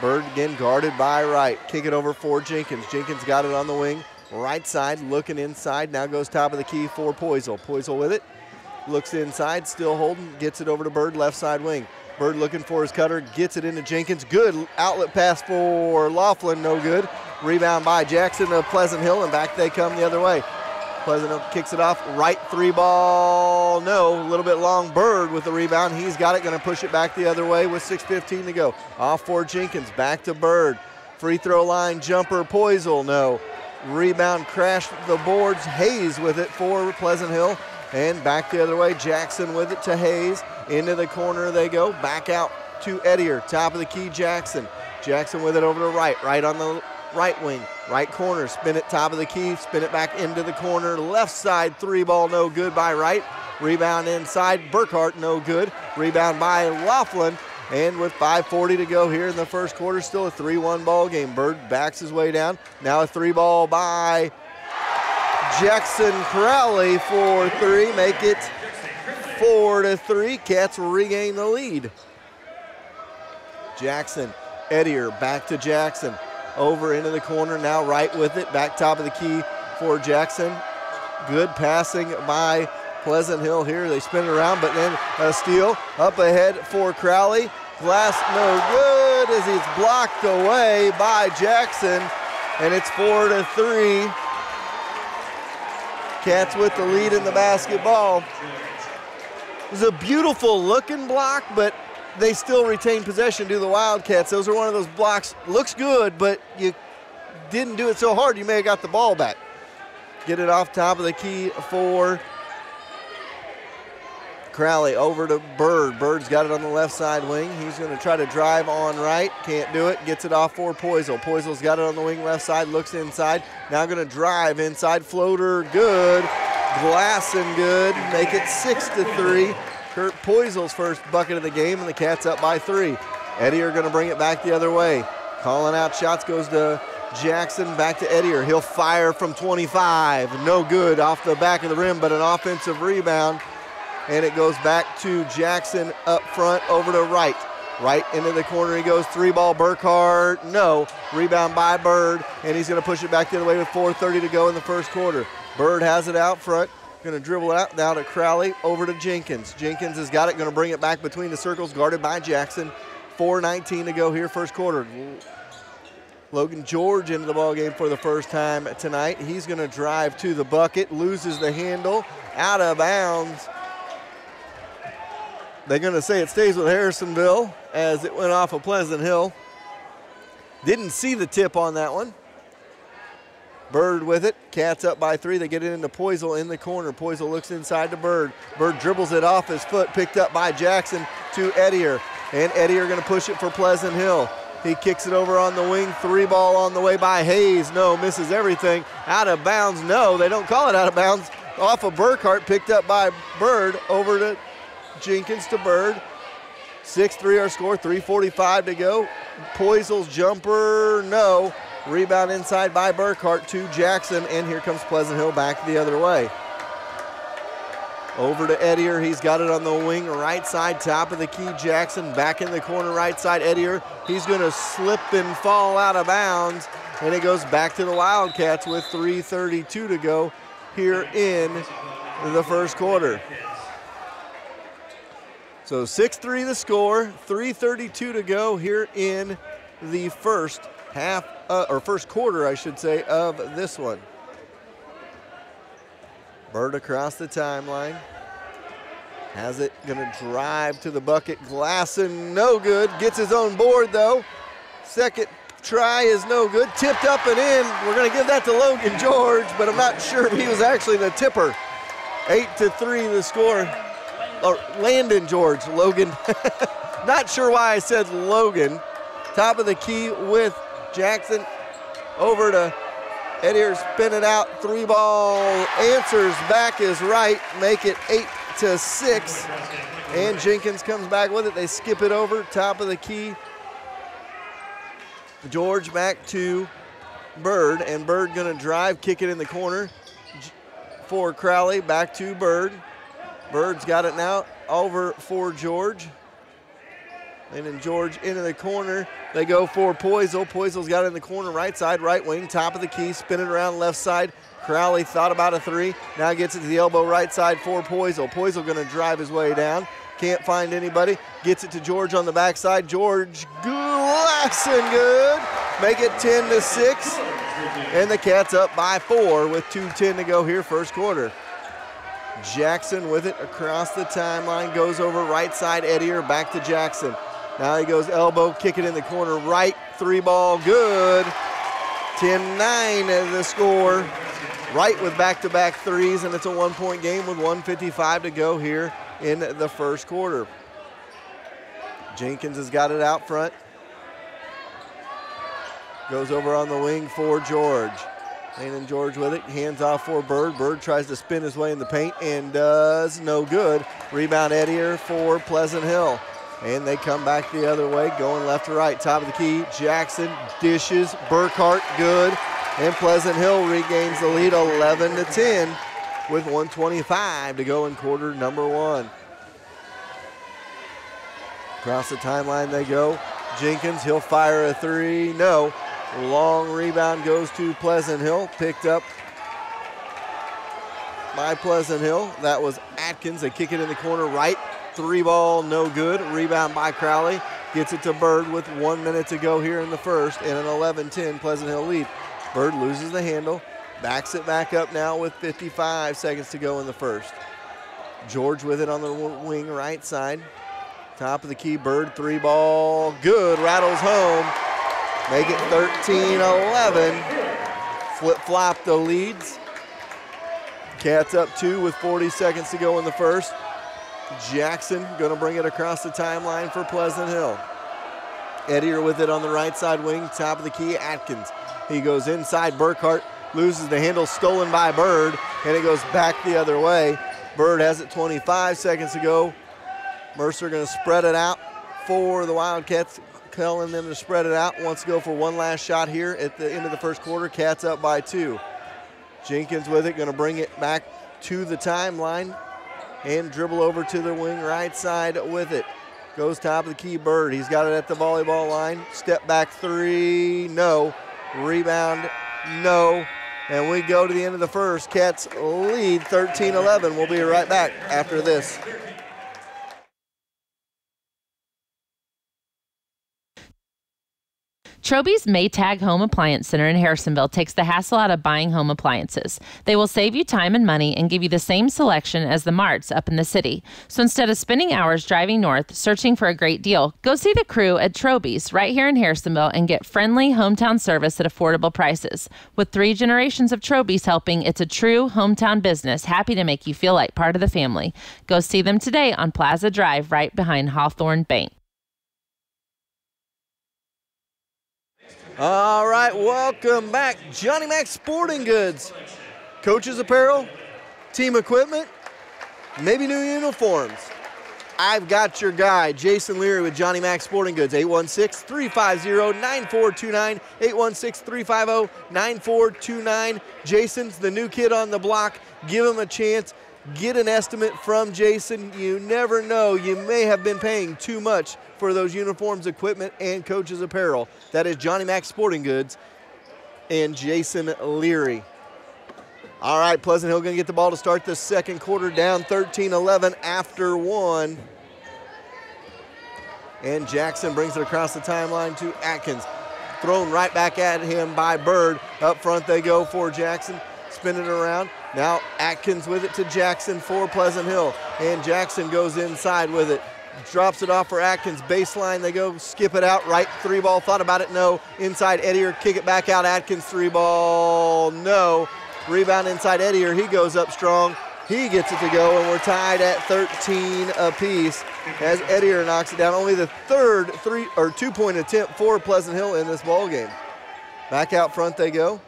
Bird again guarded by Wright. Kick it over for Jenkins. Jenkins got it on the wing. Right side, looking inside. Now goes top of the key for Poisel. Poisel with it. Looks inside, still holding. Gets it over to Bird, left side wing. Bird looking for his cutter. Gets it into Jenkins. Good outlet pass for Laughlin. No good. Rebound by Jackson of Pleasant Hill, and back they come the other way. Pleasant Hill kicks it off. Right three ball. No. A little bit long. Bird with the rebound. He's got it. Going to push it back the other way with 6:15 to go. Off for Jenkins. Back to Bird. Free throw line jumper. Poisel. No. Rebound crashed the boards. Hayes with it for Pleasant Hill. And back the other way. Jackson with it to Hayes. Into the corner they go. Back out to Edier. Top of the key, Jackson. Jackson with it over to Wright. Right on the right wing. Right corner. Spin it top of the key. Spin it back into the corner. Left side three ball no good by Wright. Rebound inside. Burkhart no good. Rebound by Laughlin. And with 5:40 to go here in the first quarter, still a 3-1 ball game. Bird backs his way down. Now a three ball by Jackson Crowley for three. Make it 4-3. Cats regain the lead. Jackson, Edier, back to Jackson. Over into the corner, now Wright with it. Back top of the key for Jackson. Good passing by Pleasant Hill here. They spin it around, but then a steal up ahead for Crowley. Glass no good as he's blocked away by Jackson, and it's 4-3. Cats with the lead in the basketball. It was a beautiful looking block, but they still retain possession to the Wildcats. Those are one of those blocks, looks good, but you didn't do it so hard, you may have got the ball back. Get it off top of the key for Crowley. Over to Bird. Bird's got it on the left side wing. He's going to try to drive on right. Can't do it. Gets it off for Poisel. Poisel's got it on the wing left side. Looks inside. Now going to drive inside. Floater. Good. Glass and good. Make it 6-3. Kurt Poisel's first bucket of the game, and the Cats up by 3. Edier going to bring it back the other way. Calling out shots goes to Jackson. Back to Edier. He'll fire from 25. No good off the back of the rim, but an offensive rebound. And it goes back to Jackson up front over to Wright. Right into the corner he goes. Three ball. Burkhart. No. Rebound by Bird. And he's going to push it back the other way with 4:30 to go in the first quarter. Bird has it out front. Going to dribble it out now to Crowley. Over to Jenkins. Jenkins has got it. Going to bring it back between the circles. Guarded by Jackson. 4:19 to go here first quarter. Logan George into the ballgame for the first time tonight. He's going to drive to the bucket. Loses the handle. Out of bounds. They're going to say it stays with Harrisonville as it went off of Pleasant Hill. Didn't see the tip on that one. Bird with it. Cats up by 3. They get it into Poisel in the corner. Poisel looks inside to Bird. Bird dribbles it off his foot. Picked up by Jackson to Edier. And Edier going to push it for Pleasant Hill. He kicks it over on the wing. Three ball on the way by Hayes. No, misses everything. Out of bounds. No, they don't call it out of bounds. Off of Burkhart. Picked up by Bird. Over to Jenkins to Bird. 6-3 our score, 3:45 to go. Poisel's jumper, no. Rebound inside by Burkhart to Jackson, and here comes Pleasant Hill back the other way. Over to Edier, he's got it on the wing, right side, top of the key. Jackson back in the corner, right side. Edier, he's going to slip and fall out of bounds, and it goes back to the Wildcats with 3:32 to go here in the first quarter. So 6-3 the score, 3:32 to go here in the first half, or first quarter, I should say, of this one. Bird across the timeline. Has it, gonna drive to the bucket. Glasson, no good. Gets his own board though. Second try is no good. Tipped up and in. We're gonna give that to Logan George, but I'm not sure if he was actually the tipper. 8-3 the score. Or Landon George, Logan. Not sure why I said Logan. Top of the key with Jackson. Over to Edier spin it out, 3-ball, answers back is right, make it 8-6. And Jenkins comes back with it. They skip it over, top of the key. George back to Bird, and Bird gonna drive, kick it in the corner for Crowley, back to Bird. Bird's got it now, over for George. And then George into the corner. They go for Poisel. Poisel's got it in the corner, right side, right wing, top of the key, spinning around left side. Crowley thought about a 3. Now gets it to the elbow, right side for Poisel. Poisel going to drive his way down. Can't find anybody. Gets it to George on the backside. George glassing good. Make it 10-6. And the Cats up by 4 with 2:10 to go here, first quarter. Jackson with it across the timeline. Goes over right side, Edier, back to Jackson. Now he goes elbow, kick it in the corner, right, 3-ball, good. 10-9 is the score. Right with back-to-back threes, and it's a 1-point game with 1:55 to go here in the first quarter. Jenkins has got it out front. Goes over on the wing for George. And George with it, hands off for Bird. Bird tries to spin his way in the paint and does no good. Rebound Edier for Pleasant Hill. And they come back the other way, going left to right. Top of the key, Jackson dishes, Burkhart good. And Pleasant Hill regains the lead 11-10 with 1:25 to go in quarter number 1. Across the timeline they go. Jenkins, he'll fire a 3, no. Long rebound goes to Pleasant Hill, picked up by Pleasant Hill. That was Atkins. They kick it in the corner right. 3-ball, no good. Rebound by Crowley. Gets it to Bird with 1 minute to go here in the first, and an 11-10 Pleasant Hill lead. Bird loses the handle, backs it back up now with 55 seconds to go in the first. George with it on the wing right side. Top of the key, Bird, 3-ball, good. Rattles home. Make it 13-11. Flip-flop the leads. Cats up 2 with 40 seconds to go in the first. Jackson going to bring it across the timeline for Pleasant Hill. Edier with it on the right side wing, top of the key, Atkins. He goes inside, Burkhart loses the handle, stolen by Bird, and it goes back the other way. Bird has it 25 seconds to go. Mercer going to spread it out for the Wildcats, telling them to spread it out. Wants to go for one last shot here at the end of the first quarter. Cats up by 2. Jenkins with it, going to bring it back to the timeline and dribble over to the wing right side with it. Goes top of the key, Bird. He's got it at the volleyball line. Step back 3, no. Rebound, no. And we go to the end of the first. Cats lead 13-11. We'll be right back after this. Troby's Maytag Home Appliance Center in Harrisonville takes the hassle out of buying home appliances. They will save you time and money and give you the same selection as the marts up in the city. So instead of spending hours driving north searching for a great deal, go see the crew at Troby's right here in Harrisonville and get friendly hometown service at affordable prices. With 3 generations of Troby's helping, it's a true hometown business, happy to make you feel like part of the family. Go see them today on Plaza Drive right behind Hawthorne Bank. All right, welcome back. Johnny Mac Sporting Goods. Coaches apparel, team equipment, maybe new uniforms. I've got your guy, Jason Leary with Johnny Mac Sporting Goods, 816-350-9429, 816-350-9429. Jason's the new kid on the block. Give him a chance. Get an estimate from Jason. You never know. You may have been paying too much for those uniforms, equipment, and coaches apparel. That is Johnny Mac Sporting Goods and Jason Leary. All right, Pleasant Hill going to get the ball to start the second quarter, down 13-11 after 1. And Jackson brings it across the timeline to Atkins. Thrown right back at him by Bird. Up front they go for Jackson. Spin it around. Now Atkins with it to Jackson for Pleasant Hill. And Jackson goes inside with it. Drops it off for Atkins. Baseline, they go, skip it out. Right, 3-ball, thought about it, no. Inside Edier, kick it back out. Atkins, 3-ball, no. Rebound inside Edier, he goes up strong. He gets it to go, and we're tied at 13 apiece as Edier knocks it down. Only the third 2-point attempt for Pleasant Hill in this ball game. Back out front they go.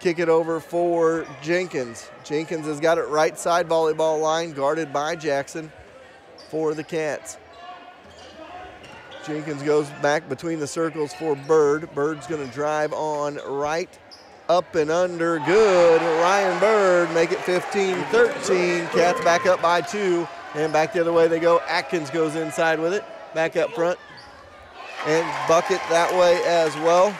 kick it over for Jenkins. Jenkins has got it right side volleyball line, guarded by Jackson for the Cats. Jenkins goes back between the circles for Bird. Bird's going to drive on right, up and under, good. Ryan Bird make it 15-13. Cats back up by 2, and back the other way they go. Atkins goes inside with it, back up front, and bucket that way as well.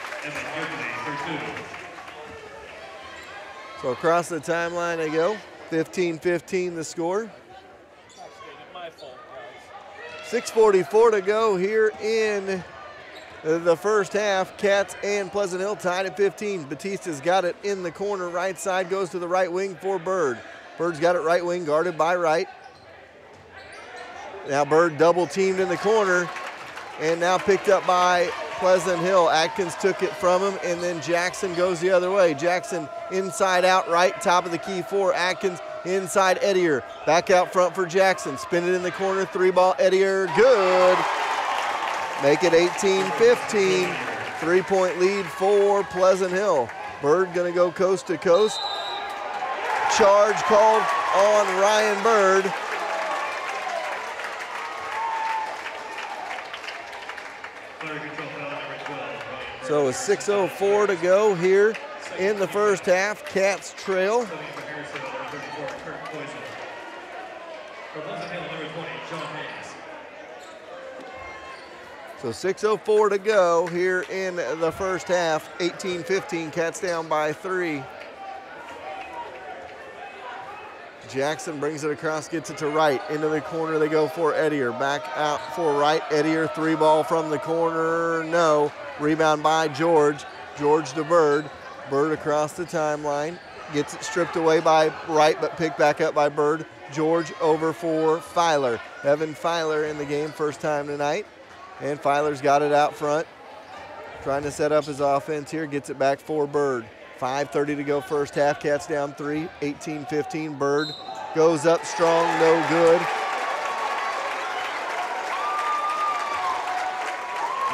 So across the timeline they go, 15-15 the score. 6:44 to go here in the first half. Cats and Pleasant Hill tied at 15. Batista's got it in the corner, right side, goes to the right wing for Bird. Bird's got it right wing, guarded by Wright. Now Bird double teamed in the corner, and now picked up by Pleasant Hill. Atkins took it from him, and then Jackson goes the other way. Jackson inside out right, top of the key for Atkins. Inside Edier, back out front for Jackson. Spin it in the corner, 3-ball Edier, good. Make it 18-15. 3-point lead for Pleasant Hill. Bird gonna go coast to coast. Charge called on Ryan Bird. So with 6:04 to go here in the first half, Cats trail. So 6:04 to go here in the first half. 18-15, Cats down by 3. Jackson brings it across, gets it to Wright. Into the corner they go for Edier. Back out for Wright. Edier, 3-ball from the corner, no. Rebound by George. George to Bird. Bird across the timeline. Gets it stripped away by Wright, but picked back up by Bird. George over for Filer. Evan Filer in the game, first time tonight. And Filer's got it out front. Trying to set up his offense here. Gets it back for Bird. 5:30 to go first half. Cats down 3. 18-15. Bird goes up strong, no good.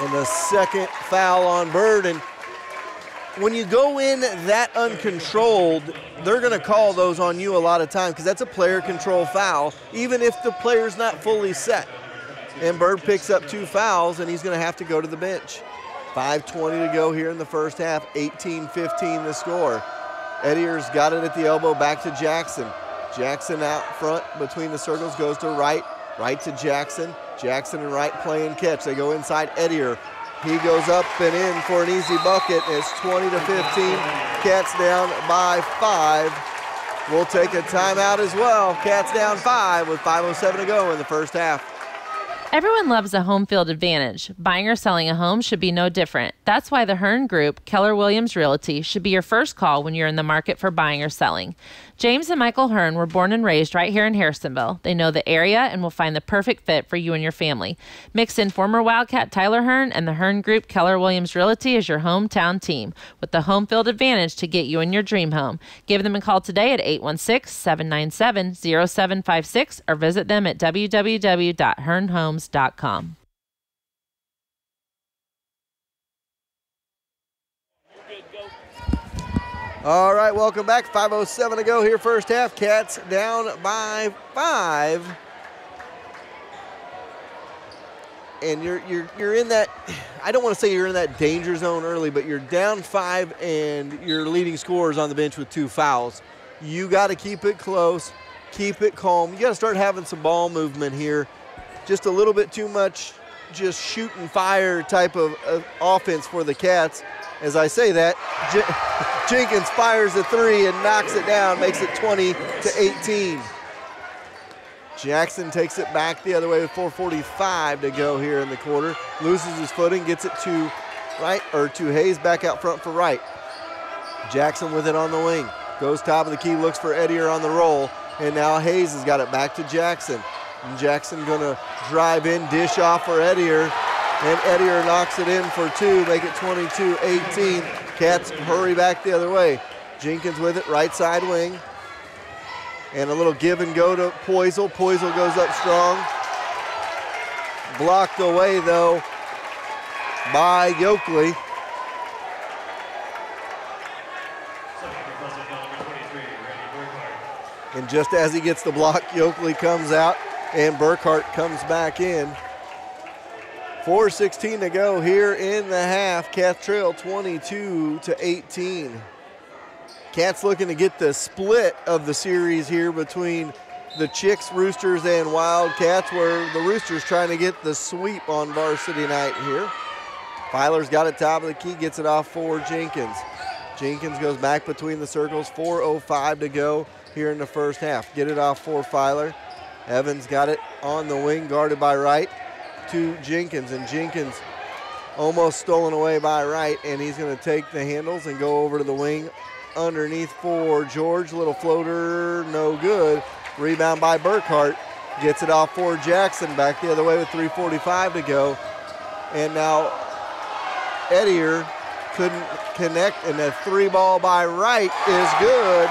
And the second foul on Bird. And when you go in that uncontrolled, they're going to call those on you a lot of times because that's a player control foul, even if the player's not fully set. And Bird picks up 2 fouls, and he's going to have to go to the bench. 5:20 to go here in the first half. 18-15 the score. Edier's got it at the elbow, back to Jackson. Jackson out front between the circles, goes to Wright. Wright to Jackson. Jackson and Wright playing catch. They go inside Edier. He goes up and in for an easy bucket. It's 20-15. Cats down by 5. We'll take a timeout as well. Cats down 5 with 5:07 to go in the first half. Everyone loves a home field advantage. Buying or selling a home should be no different. That's why the Hearn Group, Keller Williams Realty, should be your first call when you're in the market for buying or selling. James and Michael Hearn were born and raised right here in Harrisonville. They know the area and will find the perfect fit for you and your family. Mix in former Wildcat Tyler Hearn, and the Hearn Group, Keller Williams Realty is your hometown team with the home field advantage to get you in your dream home. Give them a call today at 816-797-0756 or visit them at www.hearnhomes.com. All right, welcome back. 5:07 to go here first half. Cats down by 5. And you're in that, I don't want to say you're in that danger zone early, but you're down 5 and your leading scorer is on the bench with 2 fouls. You got to keep it close, keep it calm. You got to start having some ball movement here. Just a little bit too much just shoot and fire type of offense for the Cats. As I say that, Jenkins fires a 3 and knocks it down, makes it 20-18. Jackson takes it back the other way with 4:45 to go here in the quarter. Loses his footing, gets it to Wright, or to Hayes, back out front for Wright. Jackson with it on the wing. Goes top of the key, looks for Edier on the roll, and now Hayes has got it back to Jackson. And Jackson gonna drive in, dish off for Edier. And Edier knocks it in for 2, make it 22-18. Cats hurry back the other way. Jenkins with it, right side wing. And a little give and go to Poisel. Poisel goes up strong. Blocked away, though, by Yoakley. And just as he gets the block, Yoakley comes out and Burkhart comes back in. 4:16 to go here in the half. Cats trail 22-18. Cats looking to get the split of the series here between the Chicks, Roosters, and Wildcats, where the Roosters trying to get the sweep on varsity night here. Filer's got it top of the key, gets it off for Jenkins. Jenkins goes back between the circles, 4:05 to go here in the first half. Get it off for Filer. Evans got it on the wing, guarded by Wright to Jenkins, and Jenkins almost stolen away by Wright, and he's going to take the handles and go over to the wing underneath for George. Little floater, no good. Rebound by Burkhart. Gets it off for Jackson, back the other way with 3:45 to go. And now Ettier couldn't connect, and the three ball by Wright is good.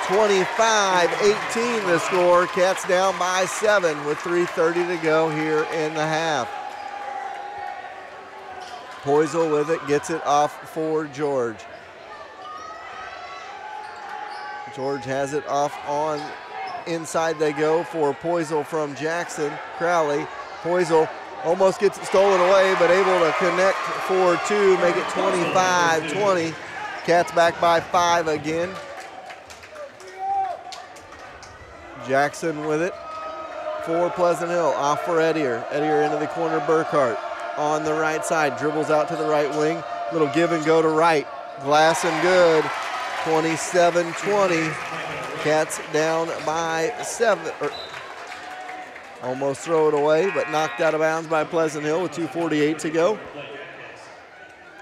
25-18 the score. Cats down by 7 with 3:30 to go here in the half. Poisel with it, gets it off for George. George has it off on inside they go for Poisel from Jackson. Crowley. Poisel almost gets it stolen away, but able to connect for 2, make it 25-20. Cats back by 5 again. Jackson with it for Pleasant Hill, off for Ettier. Ettier into the corner, Burkhart on the right side, dribbles out to the right wing. Little give and go to Wright. Glass and good. 27-20. Cats down by 7. Almost throw it away, but knocked out of bounds by Pleasant Hill with 2:48 to go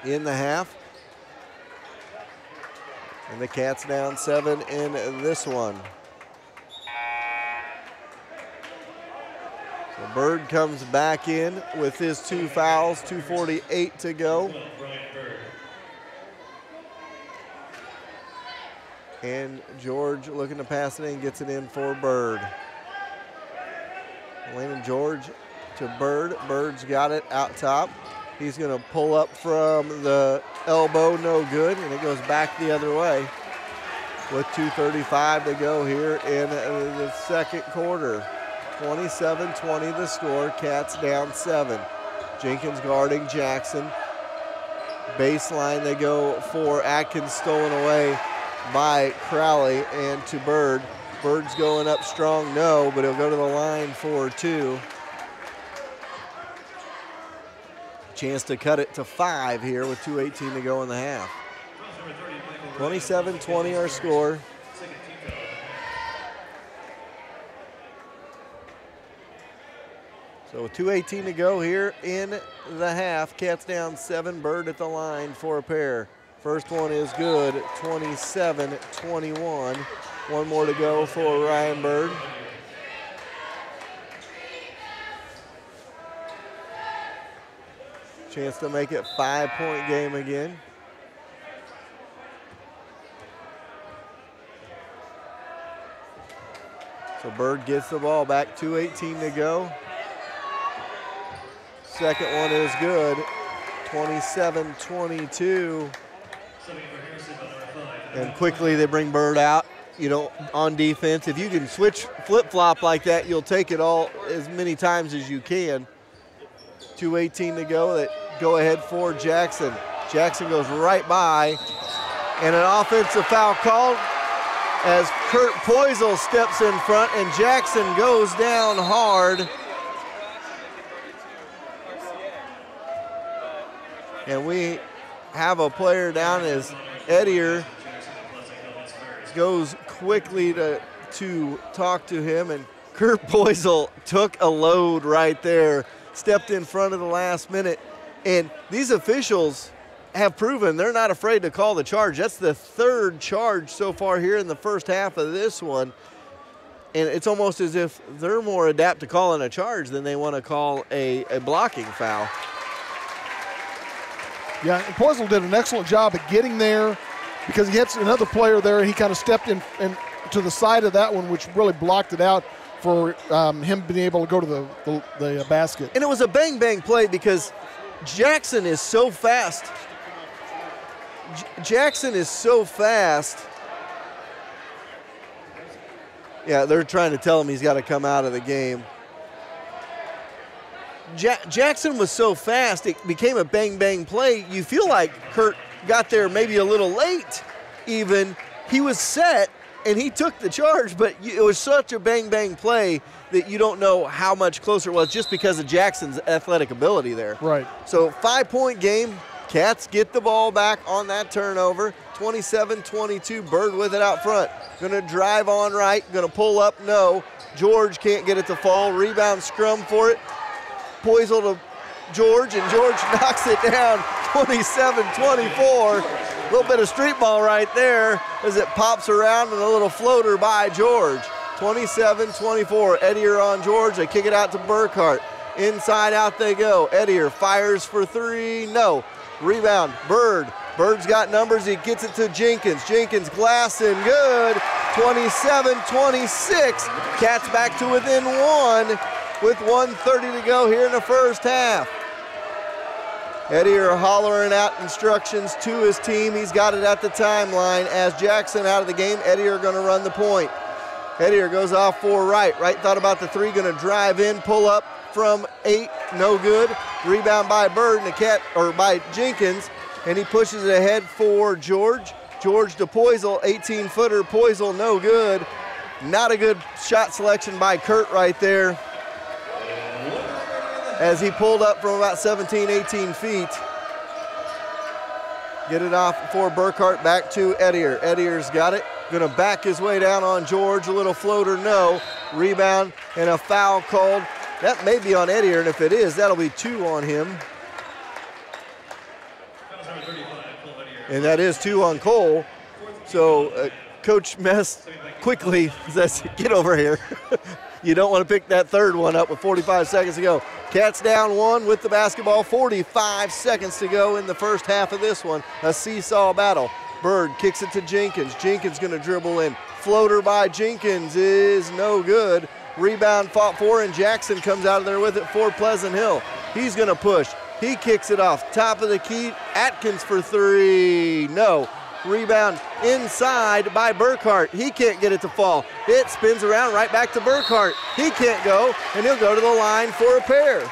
in the half. And the Cats down 7 in this one. So Bird comes back in with his 2 fouls, 2:48 to go. And George looking to pass it in, gets it in for Bird. Landon George to Bird. Bird's got it out top. He's going to pull up from the elbow, no good, and it goes back the other way with 2:35 to go here in the second quarter. 27-20 the score. Cats down 7. Jenkins guarding Jackson. Baseline they go for Atkins, stolen away by Crowley, and to Bird. Bird's going up strong, no, but he'll go to the line for 2. Chance to cut it to 5 here with 2:18 to go in the half. 27-20 our score. So 2:18 to go here in the half. Cats down 7, Bird at the line for a pair. First one is good, 27-21. One more to go for Ryan Bird. Chance to make it 5-point game again. So Bird gets the ball back, 2:18 to go. Second one is good, 27-22. And quickly they bring Bird out, on defense. If you can switch flip-flop like that, you'll take it all as many times as you can. 2:18 to go. That go ahead for Jackson. Jackson goes right by, and an offensive foul called as Kurt Poisel steps in front, and Jackson goes down hard. And we have a player down as Ettier goes quickly to talk to him, and Kurt Poisel took a load right there, stepped in front of the last minute. And these officials have proven they're not afraid to call the charge. That's the 3rd charge so far here in the first half of this one. And it's almost as if they're more adept to calling a charge than they want to call a blocking foul. Yeah, and Poisel did an excellent job of getting there because he hits another player there, and he kind of stepped in to the side of that one, which really blocked it out for him being able to go to the basket. And it was a bang-bang play because Jackson is so fast. Jackson is so fast Yeah, they're trying to tell him he's got to come out of the game. Jackson was so fast, it became a bang-bang play. You feel like Kurt got there maybe a little late even. He was set, and he took the charge, but it was such a bang-bang play that you don't know how much closer it was just because of Jackson's athletic ability there. Right. So 5-point game. Cats get the ball back on that turnover. 27-22, Bird with it out front. Gonna drive on right, gonna pull up, no. George can't get it to fall. Rebound scrum for it. Poisel to George, and George knocks it down. 27-24. A little bit of street ball right there as it pops around and a little floater by George. 27-24, Ettier on George. They kick it out to Burkhart. Inside out they go. Ettier fires for three, no. Rebound, Bird. Bird's got numbers, he gets it to Jenkins. Jenkins glass and good. 27-26. Cats back to within one with 1:30 to go here in the first half. Ettier hollering out instructions to his team. He's got it at the timeline. As Jackson out of the game, Ettier going to run the point. Ettier goes off for right. Right thought about the three, going to drive in, pull up from 8, no good. Rebound by Bird and by Jenkins, and he pushes it ahead for George. George to Poisel, 18-footer. Poisel, no good. Not a good shot selection by Kurt right there, as he pulled up from about 17, 18 feet. Get it off for Burkhart, back to Ettier. Ettier's got it. Gonna back his way down on George. A little floater, no. Rebound and a foul called. That may be on Ettier, and if it is, that'll be 2 on him. And that is 2 on Cole. So Coach Mess quickly says, get over here. You don't want to pick that third one up with 45 seconds to go. Cats down 1 with the basketball. 45 seconds to go in the first half of this one. A seesaw battle. Bird kicks it to Jenkins. Jenkins going to dribble in. Floater by Jenkins is no good. Rebound fought for, and Jackson comes out of there with it for Pleasant Hill. He's going to push. He kicks it off. Top of the key. Atkins for 3. No. Rebound inside by Burkhart. He can't get it to fall. It spins around right back to Burkhart. He can't go, and he'll go to the line for a pair.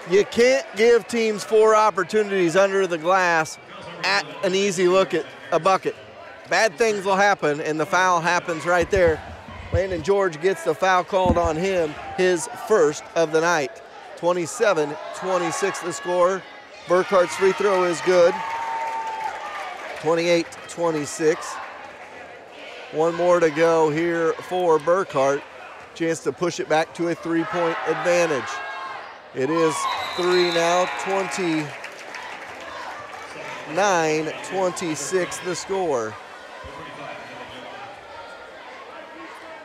You can't give teams 4 opportunities under the glass at an easy look at a bucket. Bad things will happen, and the foul happens right there. Landon George gets the foul called on him, his first of the night. 27-26 the score. Burkhart's free throw is good. 28-26. One more to go here for Burkhart. Chance to push it back to a 3-point advantage. It is 3 now, 29-26 the score.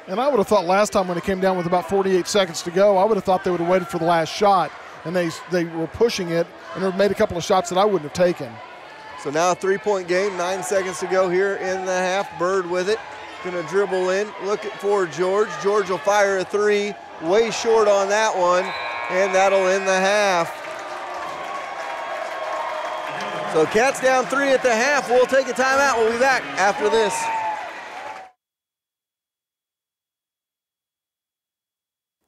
And I would have thought last time when it came down with about 48 seconds to go, I would have thought they would have waited for the last shot, and they were pushing it and have made a couple of shots that I wouldn't have taken. So now a 3-point game, 9 seconds to go here in the half. Bird with it, gonna dribble in, looking for George. George will fire a 3, way short on that one, and that'll end the half. So Cats down 3 at the half. We'll take a timeout. We'll be back after this.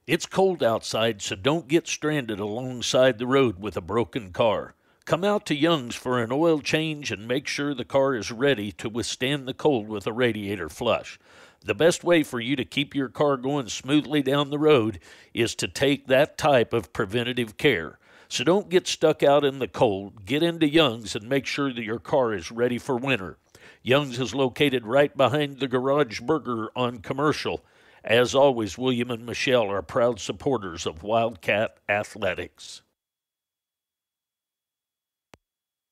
It's cold outside, so don't get stranded alongside the road with a broken car. Come out to Young's for an oil change and make sure the car is ready to withstand the cold with a radiator flush. The best way for you to keep your car going smoothly down the road is to take that type of preventative care. So don't get stuck out in the cold. Get into Young's and make sure that your car is ready for winter. Young's is located right behind the Garage Burger on Commercial. As always, William and Michelle are proud supporters of Wildcat Athletics.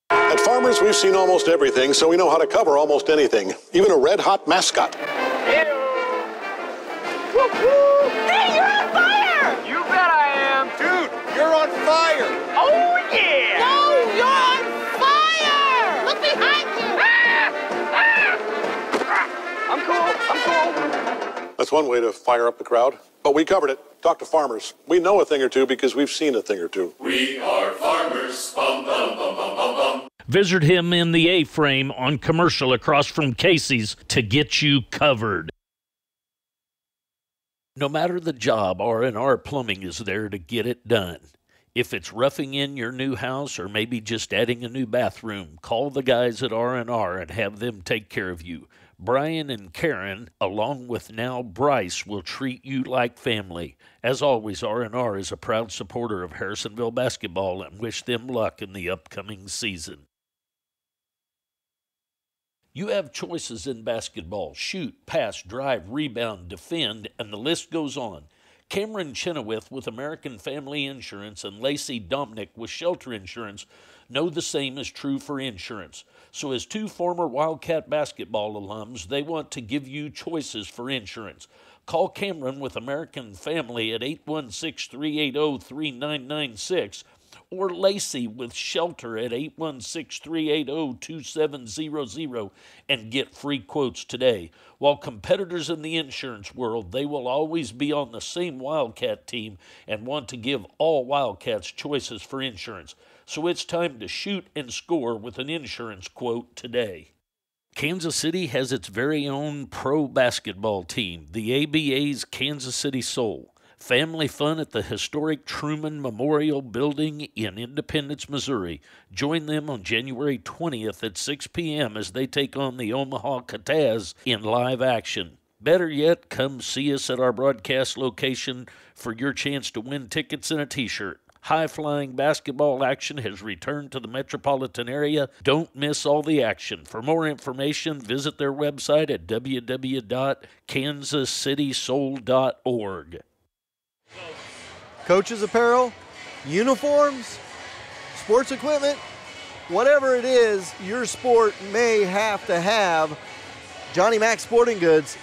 At Farmers, we've seen almost everything, so we know how to cover almost anything, even a red-hot mascot. Hey, you're on fire! You bet I am. Dude, you're on fire! Oh, yeah! No, you're on fire! Look behind you! I'm cool. That's one way to fire up the crowd. But we covered it. Talk to Farmers. We know a thing or two because we've seen a thing or two. We are farmers. Bum, bum, bum, bum, bum, bum. Visit him in the A-frame on Commercial across from Casey's to get you covered. No matter the job, R&R Plumbing is there to get it done. If it's roughing in your new house or maybe just adding a new bathroom, call the guys at R&R and have them take care of you. Brian and Karen, along with now Bryce, will treat you like family. As always, R&R is a proud supporter of Harrisonville basketball and wish them luck in the upcoming season. You have choices in basketball: shoot, pass, drive, rebound, defend, and the list goes on. Cameron Chenoweth with American Family Insurance and Lacey Dominick with Shelter Insurance know the same is true for insurance. So as two former Wildcat basketball alums, they want to give you choices for insurance. Call Cameron with American Family at 816-380-3996 or Lacey with Shelter at 816-380-2700 and get free quotes today. While competitors in the insurance world, they will always be on the same Wildcat team and want to give all Wildcats choices for insurance. So it's time to shoot and score with an insurance quote today. Kansas City has its very own pro basketball team, the ABA's Kansas City Soul. Family fun at the historic Truman Memorial Building in Independence, Missouri. Join them on January 20th at 6 p.m. as they take on the Omaha Cataz in live action. Better yet, come see us at our broadcast location for your chance to win tickets and a t-shirt. High-flying basketball action has returned to the metropolitan area. Don't miss all the action. For more information, visit their website at www.kansascitysoul.org. Coaches apparel, uniforms, sports equipment, whatever it is your sport may have to have, Johnny Mac Sporting Goods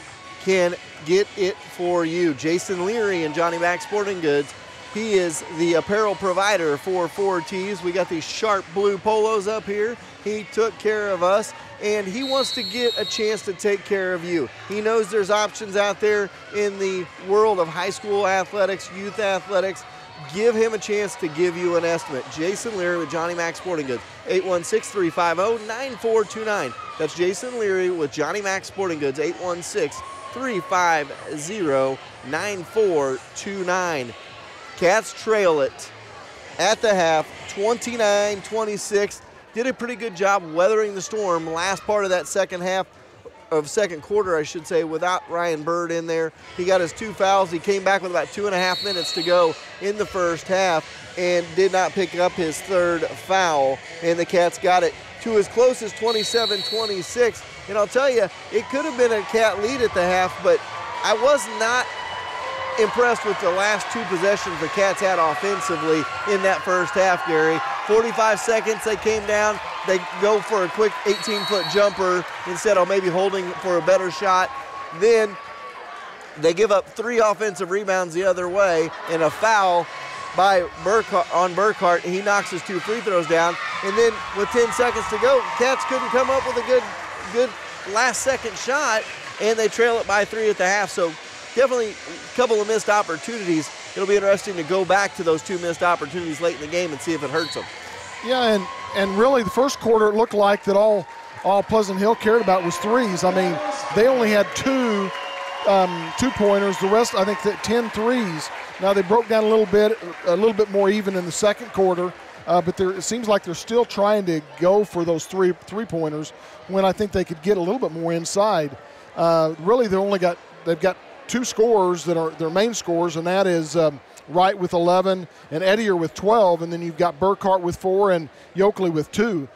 can get it for you. Jason Leary and Johnny Mac Sporting Goods, he is the apparel provider for 4Ts. We got these sharp blue polos up here. He took care of us, and he wants to get a chance to take care of you. He knows there's options out there in the world of high school athletics, youth athletics. Give him a chance to give you an estimate. Jason Leary with Johnny Mac Sporting Goods, 816-350-9429. That's Jason Leary with Johnny Mac Sporting Goods, 816-350-9429. Cats trail it at the half, 29-26. Did a pretty good job weathering the storm last part of that second quarter, I should say, without Ryan Bird in there. He got his 2 fouls. He came back with about 2.5 minutes to go in the first half and did not pick up his third foul. And the Cats got it to as close as 27-26. And I'll tell you, it could have been a Cat lead at the half, but I was not impressed with the last 2 possessions the Cats had offensively in that first half, Gary. 45 seconds, they came down. They go for a quick 18-foot jumper instead of maybe holding for a better shot. Then they give up 3 offensive rebounds the other way and a foul by Burkhart. He knocks his 2 free throws down. And then with 10 seconds to go, Cats couldn't come up with a good last-second shot, and they trail it by 3 at the half. So definitely a couple of missed opportunities. It'll be interesting to go back to those 2 missed opportunities late in the game and see if it hurts them. Yeah, and really the first quarter it looked like that all Pleasant Hill cared about was threes. I mean, they only had 2 two-pointers. The rest, I think, 10 threes. Now they broke down a little bit more even in the second quarter, but it seems like they're still trying to go for those three-pointers when I think they could get a little bit more inside. Really, they've got 2 scorers that are their main scorers, and that is Wright with 11 and Ettier with 12, and then you've got Burkhart with 4 and Yoakley with 2.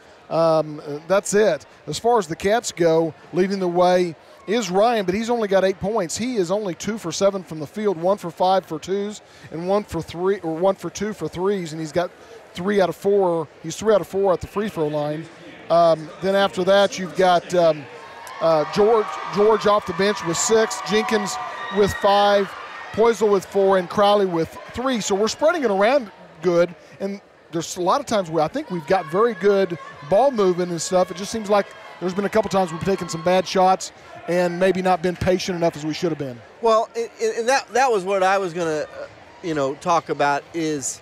That's it. As far as the Cats go, leading the way is Ryan, but he's only got 8 points. He is only 2 for 7 from the field, 1 for 5 for 2s, and 1 for 2 for 3s, and he's got 3 out of 4. He's 3 out of 4 at the free throw line. Then after that, you've got George off the bench with 6, Jenkins with 5, Poisel with 4, and Crowley with 3. So we're spreading it around good, and there's a lot of times where I think we've got very good ball movement and stuff. It just seems like there's been a couple times we've taken some bad shots and maybe not been patient enough as we should have been. Well, and that was what I was going to, talk about is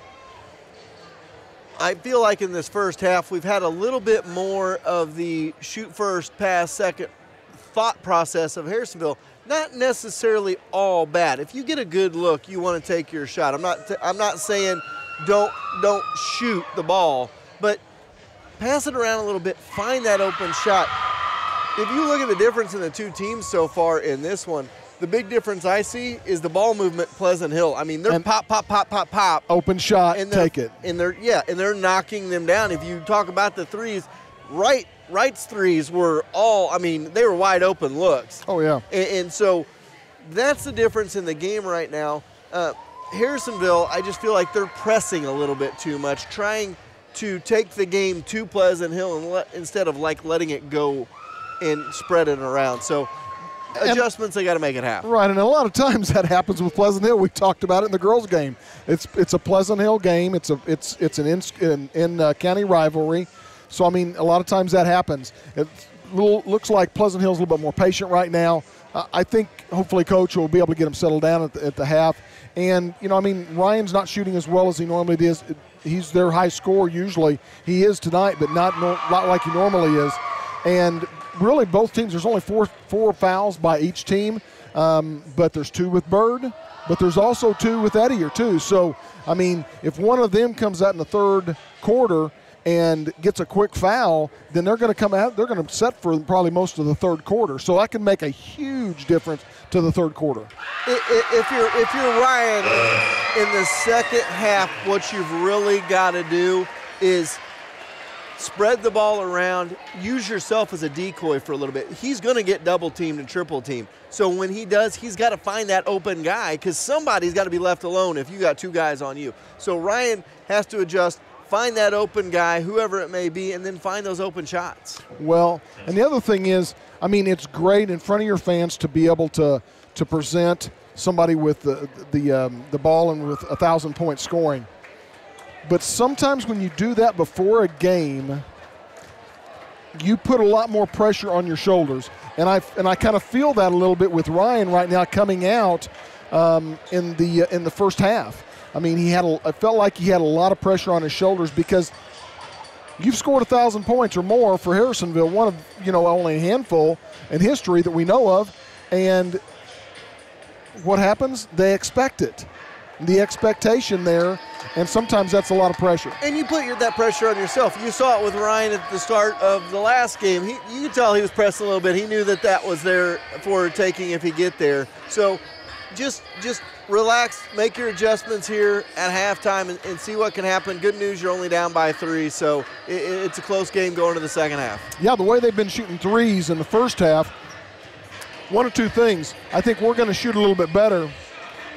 I feel like in this first half we've had a little bit more of the shoot first, pass second thought process of Harrisonville. Not necessarily all bad. If you get a good look, you want to take your shot. I'm not saying don't shoot the ball, but pass it around a little bit, find that open shot. If you look at the difference in the two teams so far in this one, the big difference I see is the ball movement. Pleasant Hill. I mean, they're pop. Open shot, and take it. And they're knocking them down. If you talk about the threes, Wright's threes were all, I mean, they were wide open looks. Oh, yeah. And so that's the difference in the game right now. Harrisonville, I just feel like they're pressing a little bit too much, trying to take the game to Pleasant Hill instead of letting it go and spread it around. So adjustments, they got to make it happen. Right, and a lot of times that happens with Pleasant Hill. We talked about it in the girls' game. It's a Pleasant Hill game. It's an in-county rivalry. So, I mean, a lot of times that happens. It looks like Pleasant Hill's a little bit more patient right now. I think hopefully Coach will be able to get them settled down at the half. And, you know, I mean, Ryan's not shooting as well as he normally is. He's their high scorer usually. He is tonight, but not like he normally is. And really both teams, there's only four fouls by each team, but there's 2 with Bird, but there's also 2 with Ettier too. So, I mean, if one of them comes out in the third quarter and gets a quick foul, then they're going to come out, they're going to set for probably most of the third quarter. So that can make a huge difference to the third quarter. If you're Ryan in the second half, what you've really got to do is spread the ball around, use yourself as a decoy for a little bit. He's going to get double teamed and triple teamed. So when he does, he's got to find that open guy because somebody's got to be left alone if you got 2 guys on you. So Ryan has to adjust, find that open guy, whoever it may be, and then find those open shots. Well, and the other thing is, I mean, it's great in front of your fans to be able to present somebody with the ball and with 1,000-point scoring. But sometimes when you do that before a game, you put a lot more pressure on your shoulders. And I kind of feel that a little bit with Ryan right now coming out in the first half. I mean, I felt like he had a lot of pressure on his shoulders because you've scored 1,000 points or more for Harrisonville, one of, only a handful in history that we know of. And what happens? They expect it. The expectation there, and sometimes that's a lot of pressure. And you put that pressure on yourself. You saw it with Ryan at the start of the last game. You could tell he was pressing a little bit. He knew that was there for taking if he get there. So just relax, make your adjustments here at halftime and see what can happen. Good news, you're only down by 3, so it's a close game going to the second half. Yeah, the way they've been shooting threes in the first half, one or two things. I think we're going to shoot a little bit better.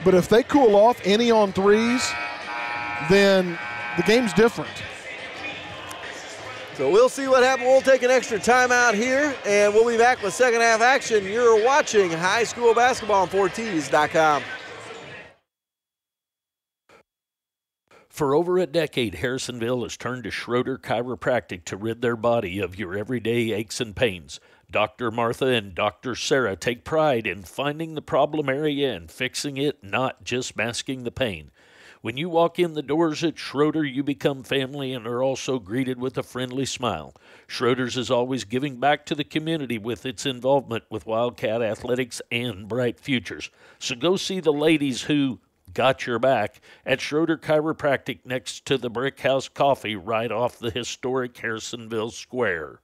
But if they cool off any on threes, then the game's different. So we'll see what happens. We'll take an extra timeout here, and we'll be back with second half action. You're watching high school basketball on 4Ts.com. For over a decade, Harrisonville has turned to Schroeder Chiropractic to rid their body of your everyday aches and pains. Dr. Martha and Dr. Sarah take pride in finding the problem area and fixing it, not just masking the pain. When you walk in the doors at Schroeder, you become family and are also greeted with a friendly smile. Schroeder's is always giving back to the community with its involvement with Wildcat athletics and bright futures. So go see the ladies who got your back at Schroeder Chiropractic next to the Brick House Coffee right off the historic Harrisonville Square.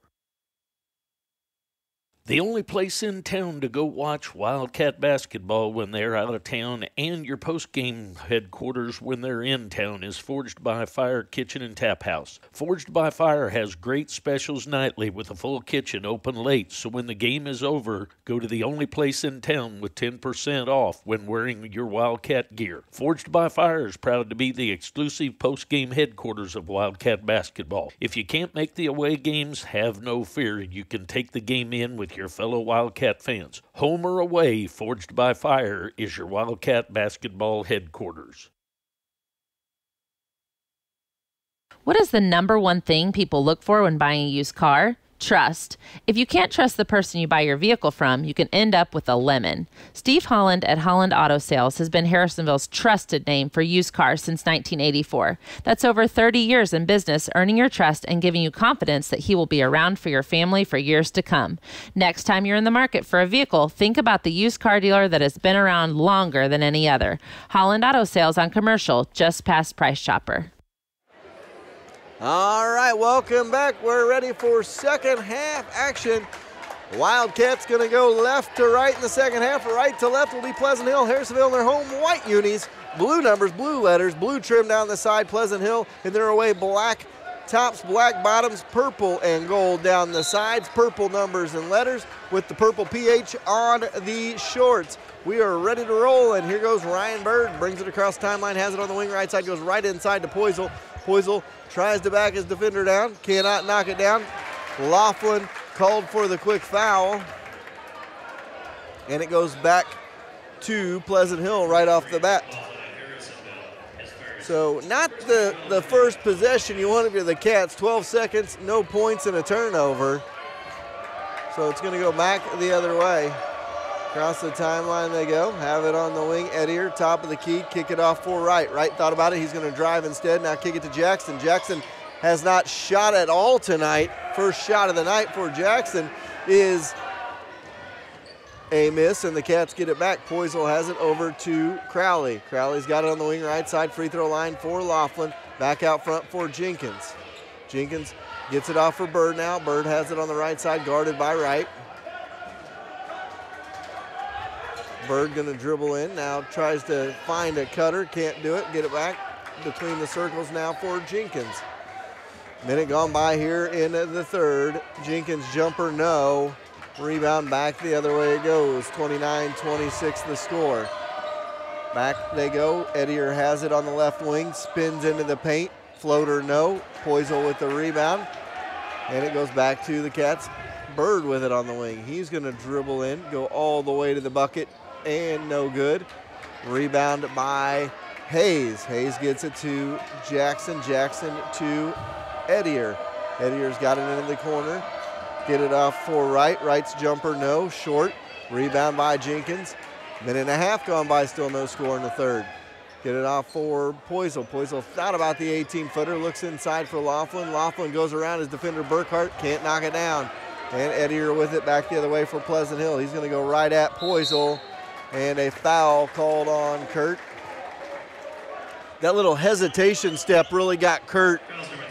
The only place in town to go watch Wildcat basketball when they're out of town and your post-game headquarters when they're in town is Forged by Fire Kitchen and Tap House. Forged by Fire has great specials nightly with a full kitchen open late, so when the game is over, go to the only place in town with 10% off when wearing your Wildcat gear. Forged by Fire is proud to be the exclusive post-game headquarters of Wildcat basketball. If you can't make the away games, have no fear. You can take the game in with your fellow Wildcat fans. Home or away, Forged by Fire is your Wildcat basketball headquarters. What is the number one thing people look for when buying a used car? Trust. If you can't trust the person you buy your vehicle from, you can end up with a lemon. Steve Holland at Holland Auto Sales has been Harrisonville's trusted name for used cars since 1984. That's over 30 years in business, earning your trust and giving you confidence that he will be around for your family for years to come. Next time you're in the market for a vehicle, think about the used car dealer that has been around longer than any other. Holland Auto Sales on Commercial, just past Price Chopper. All right, welcome back. We're ready for second half action. Wildcats going to go left to right in the second half. Right to left will be Pleasant Hill. Harrisonville in their home white unis. Blue numbers, blue letters, blue trim down the side. Pleasant Hill in their away black tops, black bottoms, purple and gold down the sides. Purple numbers and letters with the purple PH on the shorts. We are ready to roll, and here goes Ryan Bird. Brings it across timeline, has it on the wing right side, goes right inside to Poisel. Poisel tries to back his defender down, cannot knock it down. Laughlin called for the quick foul, and it goes back to Pleasant Hill right off the bat. So not the first possession you want to be the Cats. 12 seconds, no points and a turnover. So it's going to go back the other way. Across the timeline they go, have it on the wing. Edier, top of the key, kick it off for Wright. Wright thought about it, he's going to drive instead. Now kick it to Jackson. Jackson has not shot at all tonight. First shot of the night for Jackson is a miss, and the Cats get it back. Poisel has it over to Crowley. Crowley's got it on the wing right side, free throw line for Laughlin. Back out front for Jenkins. Jenkins gets it off for Bird now. Bird has it on the right side, guarded by Wright. Bird gonna dribble in, now tries to find a cutter, can't do it, get it back between the circles now for Jenkins. Minute gone by here in the third. Jenkins jumper, no. Rebound back the other way it goes. 29-26 the score. Back they go. Edier has it on the left wing, spins into the paint. Floater, no. Poisel with the rebound. And it goes back to the Cats. Bird with it on the wing. He's gonna dribble in, go all the way to the bucket, and no good. Rebound by Hayes. Hayes gets it to Jackson. Jackson to Edier. Edier's got it into the corner. Get it off for Wright. Wright's jumper, no. Short. Rebound by Jenkins. Minute and a half gone by, still no score in the third. Get it off for Poisel. Poisel thought about the 18-footer. Looks inside for Laughlin. Laughlin goes around his defender Burkhart. Can't knock it down. And Edier with it back the other way for Pleasant Hill. He's going to go right at Poisel. And a foul called on Kurt. That little hesitation step really got Kurt.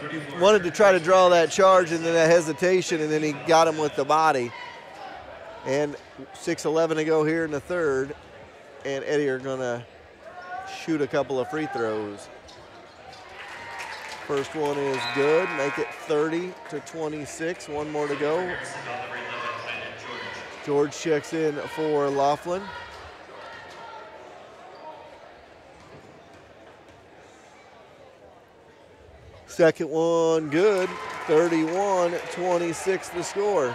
He wanted to try to draw that charge, and then a hesitation, and then he got him with the body. And 6:11 to go here in the third. And Eddie are going to shoot a couple of free throws. First one is good. Make it 30-26. One more to go. George checks in for Laughlin. Second one good, 31-26 the score.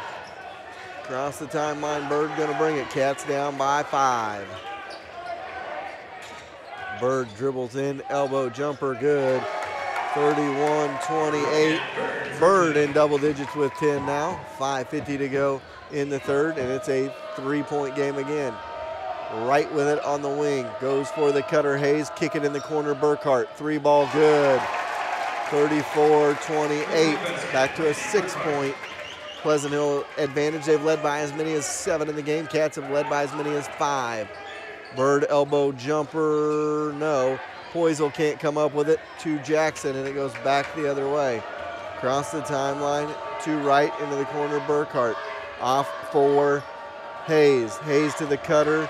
Across the timeline, Bird gonna bring it. Cats down by 5. Bird dribbles in, elbow jumper good. 31-28. Bird in double digits with 10 now. 5:50 to go in the third, and it's a 3-point game again. Right with it on the wing, goes for the cutter. Hayes, kick it in the corner, Burkhart. 3-ball good. 34-28, back to a 6-point Pleasant Hill advantage. They've led by as many as 7 in the game. Cats have led by as many as 5. Bird elbow jumper, no. Poisel can't come up with it to Jackson, and it goes back the other way. Across the timeline to right into the corner, Burkhart. Off for Hayes. Hayes to the cutter,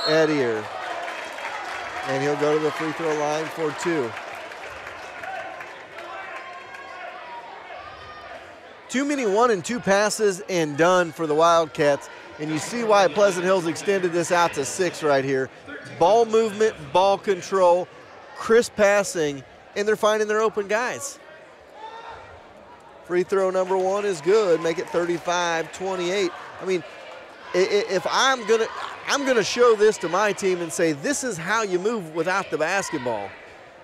Edier. And he'll go to the free throw line for 2. Too many 1 and 2 passes and done for the Wildcats, and you see why Pleasant Hill's extended this out to 6 right here. Ball movement, ball control, crisp passing, and they're finding their open guys. Free throw number 1 is good, make it 35-28. I mean, if I'm gonna show this to my team and say this is how you move without the basketball.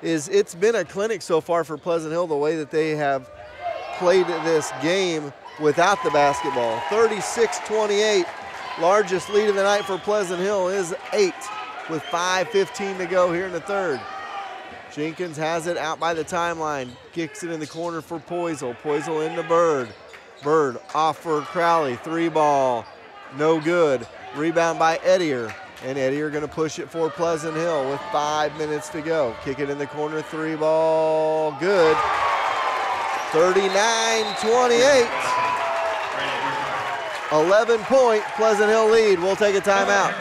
It's been a clinic so far for Pleasant Hill the way that they have played this game without the basketball. 36-28. Largest lead of the night for Pleasant Hill is 8 with 5:15 to go here in the third. Jenkins has it out by the timeline. Kicks it in the corner for Poisel. Poisel into Bird. Bird off for Crowley. 3-ball. No good. Rebound by Ettier. And Ettier going to push it for Pleasant Hill with 5 minutes to go. Kick it in the corner. 3-ball. Good. 39-28. 11-point Pleasant Hill lead. We'll take a timeout.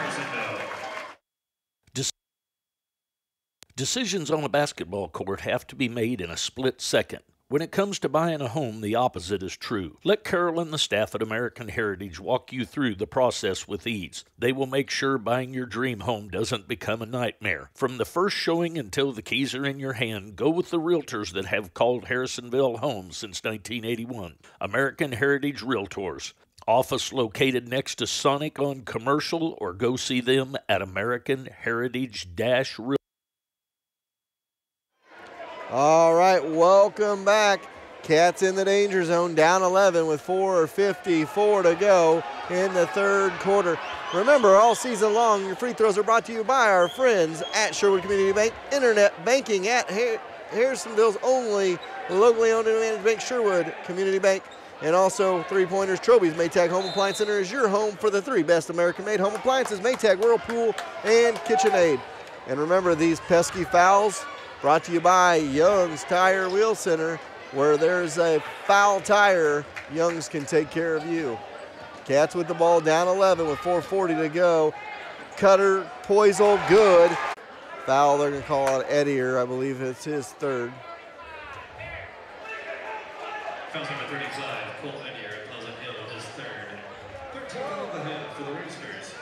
Decisions on a basketball court have to be made in a split second. When it comes to buying a home, the opposite is true. Let Carol and the staff at American Heritage walk you through the process with ease. They will make sure buying your dream home doesn't become a nightmare. From the first showing until the keys are in your hand, go with the realtors that have called Harrisonville home since 1981. American Heritage Realtors. Office located next to Sonic on Commercial, or go see them at American Heritage-Realtors. All right, welcome back. Cats in the danger zone, down 11 with 4:54 to go in the third quarter. Remember, all season long, your free throws are brought to you by our friends at Sherwood Community Bank. Internet banking at Harrisonville's only locally owned and managed bank, Sherwood Community Bank. And also three-pointers, Troby's Maytag Home Appliance Center is your home for the 3 best American-made home appliances, Maytag, Whirlpool, and KitchenAid. And remember, these pesky fouls brought to you by Young's Tire Wheel Center. Where there's a foul tire, Young's can take care of you. Cats with the ball, down 11 with 4:40 to go. Cutter, Poisel, good. Foul, they're going to call on Ettier. I believe it's his third. Foul number 35, Cole Ettier at Pleasant Hill with his third. 13 on the head for the Roosters.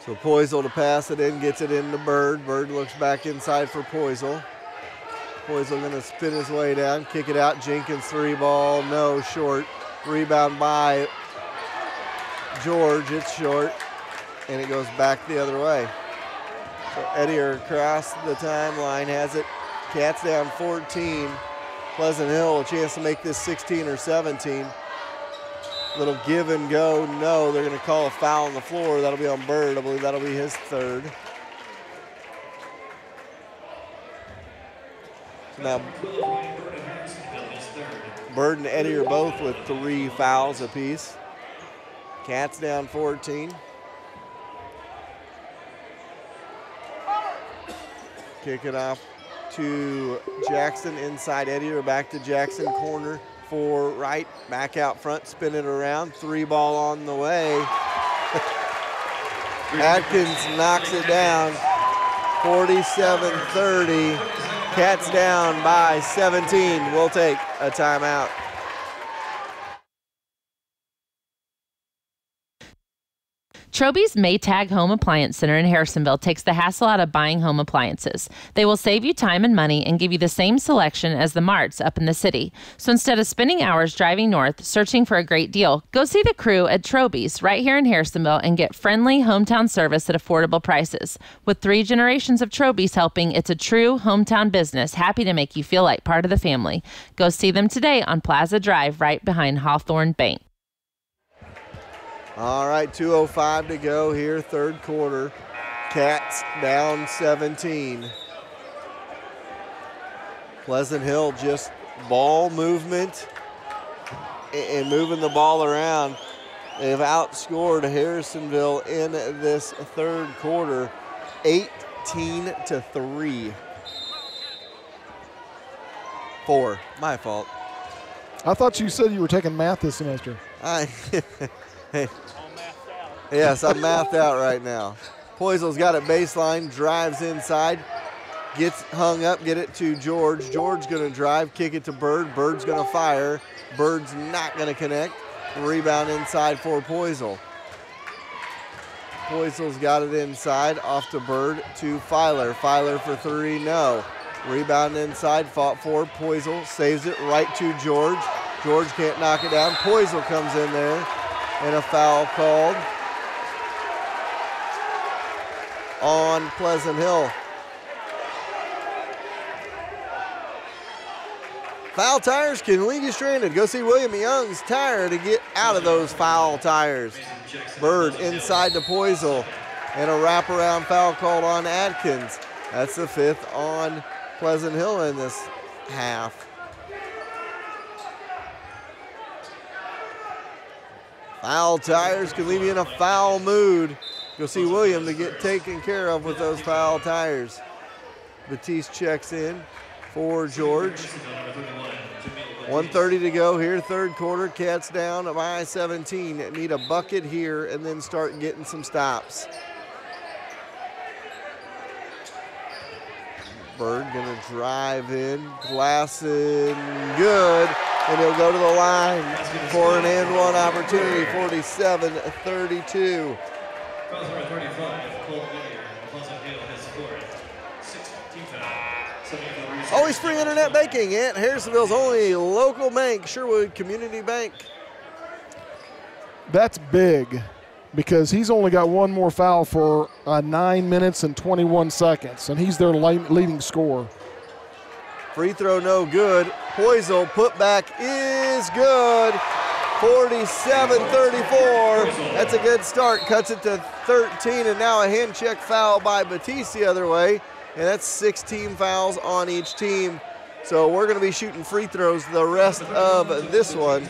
So Poisel to pass it in, gets it into Bird. Bird looks back inside for Poisel. Poisel going to spin his way down, kick it out. Jenkins 3-ball, no, short. Rebound by George, it's short, and it goes back the other way. So Ettier across the timeline has it. Cats down 14. Pleasant Hill a chance to make this 16 or 17. Little give and go, no, they're going to call a foul on the floor. That'll be on Bird. I believe that'll be his third. Now, Bird and Eddie are both with 3 fouls apiece. Cats down 14. Kick it off to Jackson inside Eddie, or back to Jackson, corner for right, back out front, spin it around, 3-ball on the way. Atkins knocks it down, 47-30. Cats down by 17. We'll take a timeout. Troby's Maytag Home Appliance Center in Harrisonville takes the hassle out of buying home appliances. They will save you time and money and give you the same selection as the marts up in the city. So instead of spending hours driving north searching for a great deal, go see the crew at Troby's right here in Harrisonville and get friendly hometown service at affordable prices. With 3 generations of Troby's helping, it's a true hometown business, happy to make you feel like part of the family. Go see them today on Plaza Drive right behind Hawthorne Bank. All right, 2:05 to go here, third quarter. Cats down 17. Pleasant Hill just ball movement and moving the ball around. They've outscored Harrisonville in this third quarter, 18-3. 4, my fault. I thought you said you were taking math this semester. Hey. Yes, I'm mathed out right now. Poisel's got it baseline, drives inside, gets hung up, get it to George. George going to drive, kick it to Bird. Bird's going to fire. Bird's not going to connect. Rebound inside for Poisel. Poisel's got it inside, off to Bird, to Filer. Filer for 3, no. Rebound inside, fought for. Poisel saves it right to George. George can't knock it down. Poisel comes in there, and a foul called on Pleasant Hill. Foul tires can leave you stranded. Go see William Young's tire to get out of those foul tires. Bird inside to Poisel, and a wraparound foul called on Atkins. That's the 5th on Pleasant Hill in this half. Foul tires can leave you in a foul mood. Go see William to get taken care of with those foul tires. Batiste checks in for George. 1:30 to go here, third quarter. Cats down by 17. Need a bucket here and then start getting some stops. Bird gonna drive in, glass in, good, and he'll go to the line for an and one opportunity, 47-32. Foul number 35, Colt Whittier, Pleasant Hill, his fourth. 6th foul. Always free internet banking at Harrisonville's only local bank, Sherwood Community Bank. That's big because he's only got one more foul for 9 minutes and 21 seconds, and he's their leading scorer. Free throw no good. Poisel putback is good. 47-34. That's a good start. Cuts it to 13, and now a hand check foul by Batiste the other way. And that's 16 fouls on each team. So we're going to be shooting free throws the rest of this one.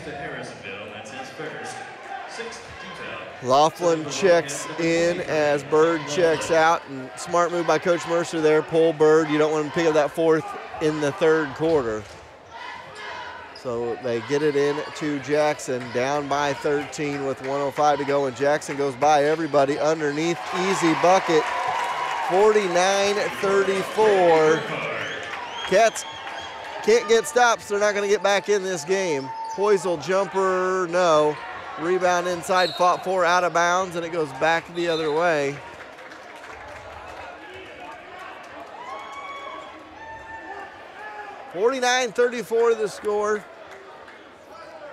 Laughlin checks in as Bird checks out. And smart move by Coach Mercer there. Pull Bird. You don't want him to pick up that 4th in the third quarter. So they get it in to Jackson, down by 13 with 1:05 to go. And Jackson goes by everybody underneath. Easy bucket. 49-34. Cats can't get stops. They're not going to get back in this game. Poisel jumper, no. Rebound inside, fought for, out of bounds, and it goes back the other way. (49-34) the score.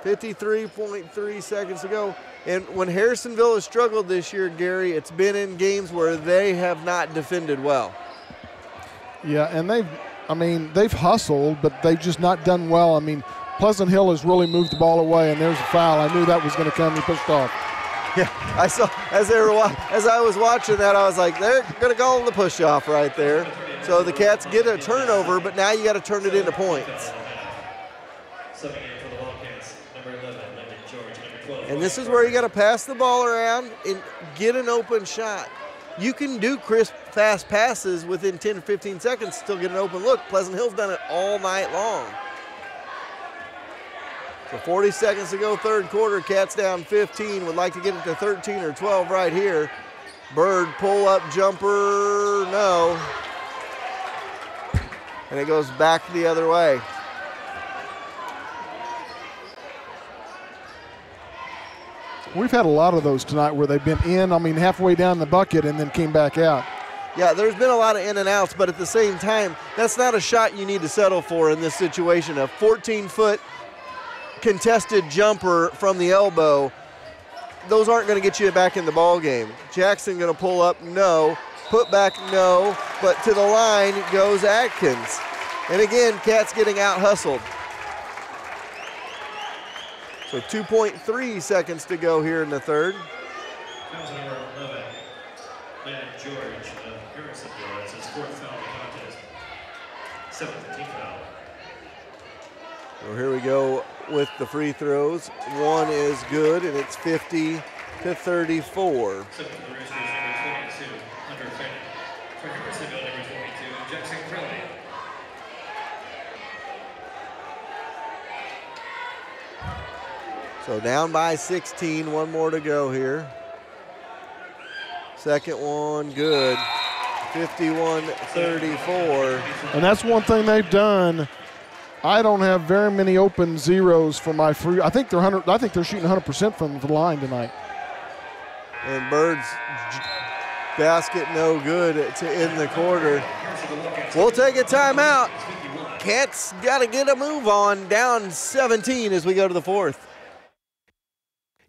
53.3 seconds to go. And when Harrisonville has struggled this year, Gary, it's been in games where they have not defended well. Yeah, and they've hustled, but they've just not done well. I mean, Pleasant Hill has really moved the ball away, and there's a foul. I knew that was going to come. He pushed off. Yeah, I saw as I was watching that, I was like, they're going to call the push off right there. So the Cats get a turnover, but now you got to turn it into points. And this is where you got to pass the ball around and get an open shot. You can do crisp, fast passes within 10 to 15 seconds, still get an open look. Pleasant Hill's done it all night long. So 40 seconds to go, third quarter. Cats down 15. Would like to get it to 13 or 12 right here. Bird pull-up jumper, no. And it goes back the other way. We've had a lot of those tonight where they've been in, halfway down the bucket and then came back out. Yeah, there's been a lot of in and outs, but at the same time, that's not a shot you need to settle for in this situation. A 14-foot contested jumper from the elbow, those aren't going to get you back in the ball game. Jackson going to pull up, no. Put back, no. But to the line goes Atkins. And again, Cats getting out-hustled. So 2.3 seconds to go here in the third. Foul number 11, Landon George of Harrisonville. That's his 4th foul of the contest. 7th team foul. So here we go with the free throws. One is good, and it's 50-34. 7th for the Roosters, number 22, Hunter Fenton. For Harrisonville, number 22, Jackson Crowley. So down by 16, one more to go here. Second one, good. 51-34. And that's one thing they've done. I don't have very many open zeros for my free. I think they're shooting 100% from the line tonight. And Bird's basket no good to end the quarter. We'll take a timeout. Cats got to get a move on, down 17 as we go to the fourth.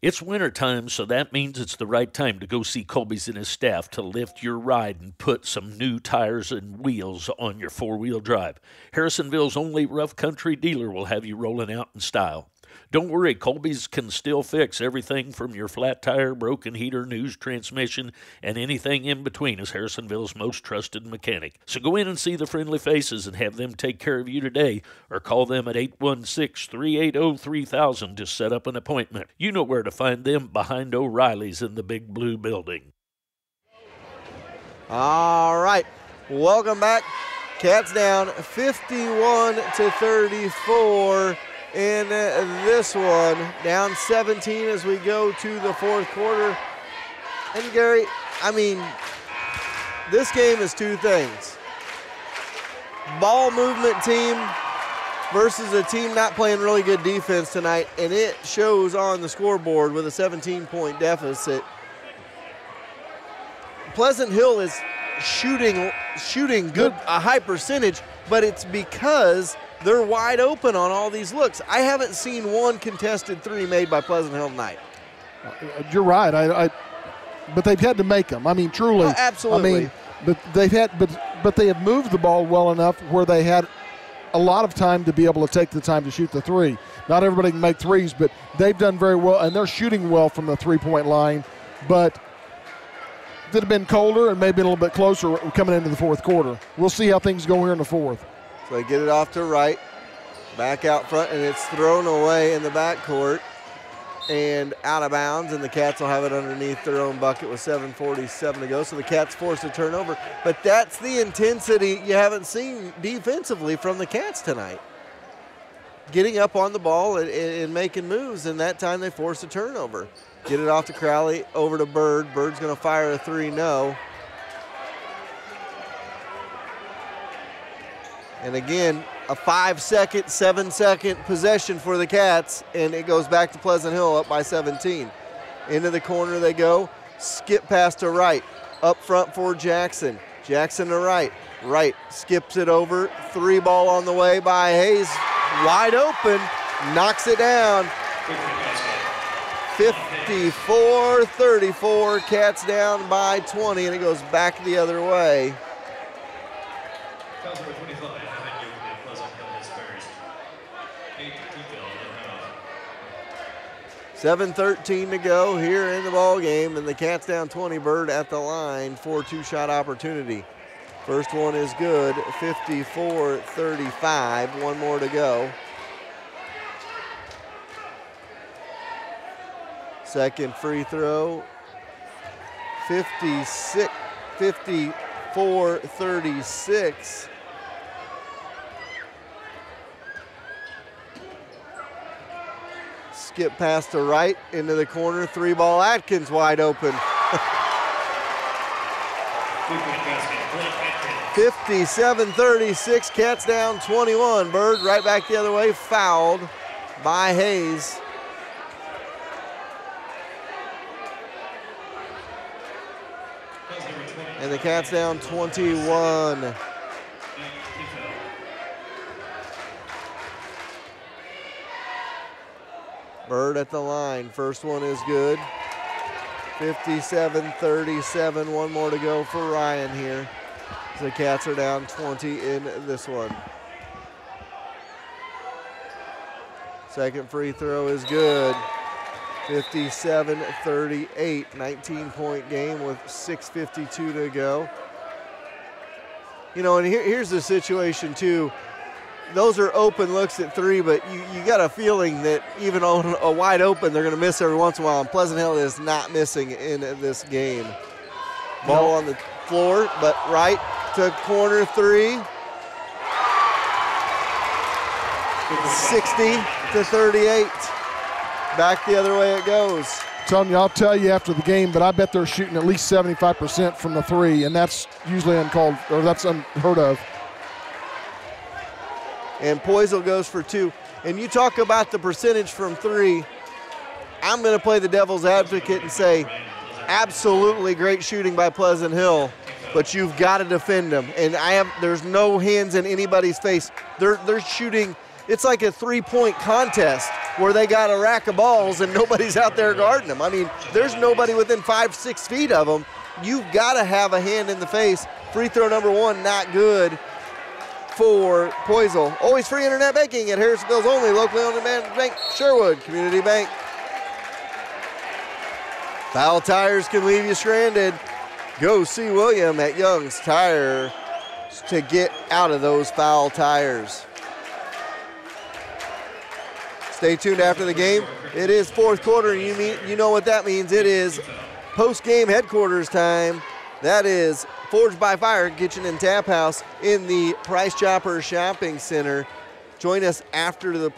It's wintertime, so that means it's the right time to go see Colby's and his staff to lift your ride and put some new tires and wheels on your four-wheel drive. Harrisonville's only rough country dealer will have you rolling out in style. Don't worry, Colby's can still fix everything from your flat tire, broken heater, news transmission, and anything in between as Harrisonville's most trusted mechanic. So go in and see the friendly faces and have them take care of you today, or call them at 816-380-3000 to set up an appointment. You know where to find them, behind O'Reilly's in the big blue building. All right, welcome back. Cats down 51-34. In this one, down 17 as we go to the fourth quarter. And Gary, I mean, this game is two things. Ball movement team versus a team not playing really good defense tonight, and it shows on the scoreboard with a 17-point deficit. Pleasant Hill is shooting good, a high percentage, but it's because they're wide open on all these looks. I haven't seen one contested three made by Pleasant Hill tonight. You're right. But they've had to make them. I mean, truly. Oh, absolutely. I mean, but they have moved the ball well enough where they had a lot of time to be able to take the time to shoot the three. Not everybody can make threes, but they've done very well, and they're shooting well from the three-point line. But if it had been colder and maybe a little bit closer coming into the fourth quarter. We'll see how things go here in the fourth. So they get it off to right, back out front, and it's thrown away in the backcourt and out of bounds, and the Cats will have it underneath their own bucket with 7:47 to go. So the Cats force a turnover. But that's the intensity you haven't seen defensively from the Cats tonight. Getting up on the ball and making moves, and that time they force a turnover. Get it off to Crowley, over to Bird. Bird's going to fire a three, no. And again, a 5-second, 7-second possession for the Cats, and it goes back to Pleasant Hill up by 17. Into the corner they go. Skip pass to right. Up front for Jackson. Jackson to right. Right skips it over. Three ball on the way by Hayes. Wide open. Knocks it down. 54-34. Cats down by 20, and it goes back the other way. 7:13 to go here in the ball game, and the Cats down 20. Bird at the line for two-shot opportunity. First one is good, 54-35. One more to go. Second free throw, 54-36. Skip pass to right into the corner. Three ball, Atkins wide open. 57-36, Cats down 21. Bird right back the other way, fouled by Hayes. And the Cats down 21. Bird at the line. First one is good. 57-37. One more to go for Ryan here. So the Cats are down 20 in this one. Second free throw is good. 57-38. 19-point game with 6:52 to go. You know, and here's the situation, too. Those are open looks at three, but you got a feeling that even on a wide open, they're going to miss every once in a while. And Pleasant Hill is not missing in this game. Ball on the floor, but right to corner three. 60-38. Back the other way it goes. I'll tell you after the game, but I bet they're shooting at least 75% from the three, and that's usually that's unheard of. And Poisel goes for two. And you talk about the percentage from three. I'm going to play the devil's advocate and say absolutely great shooting by Pleasant Hill, but you've got to defend them. And there's no hands in anybody's face. They're shooting it's like a three-point contest where they got a rack of balls and nobody's out there guarding them. I mean, there's nobody within 5-6 feet of them. You've got to have a hand in the face. Free throw number one, not good for Poisel. Always free internet banking at Harrisonville's only locally owned and managed bank, Sherwood Community Bank. Foul tires can leave you stranded. Go see William at Young's Tire to get out of those foul tires. Stay tuned after the game. It is fourth quarter, and you know what that means. It is post-game headquarters time. That is Forged by Fire Kitchen and Tap House in the Price Chopper Shopping Center. Join us after the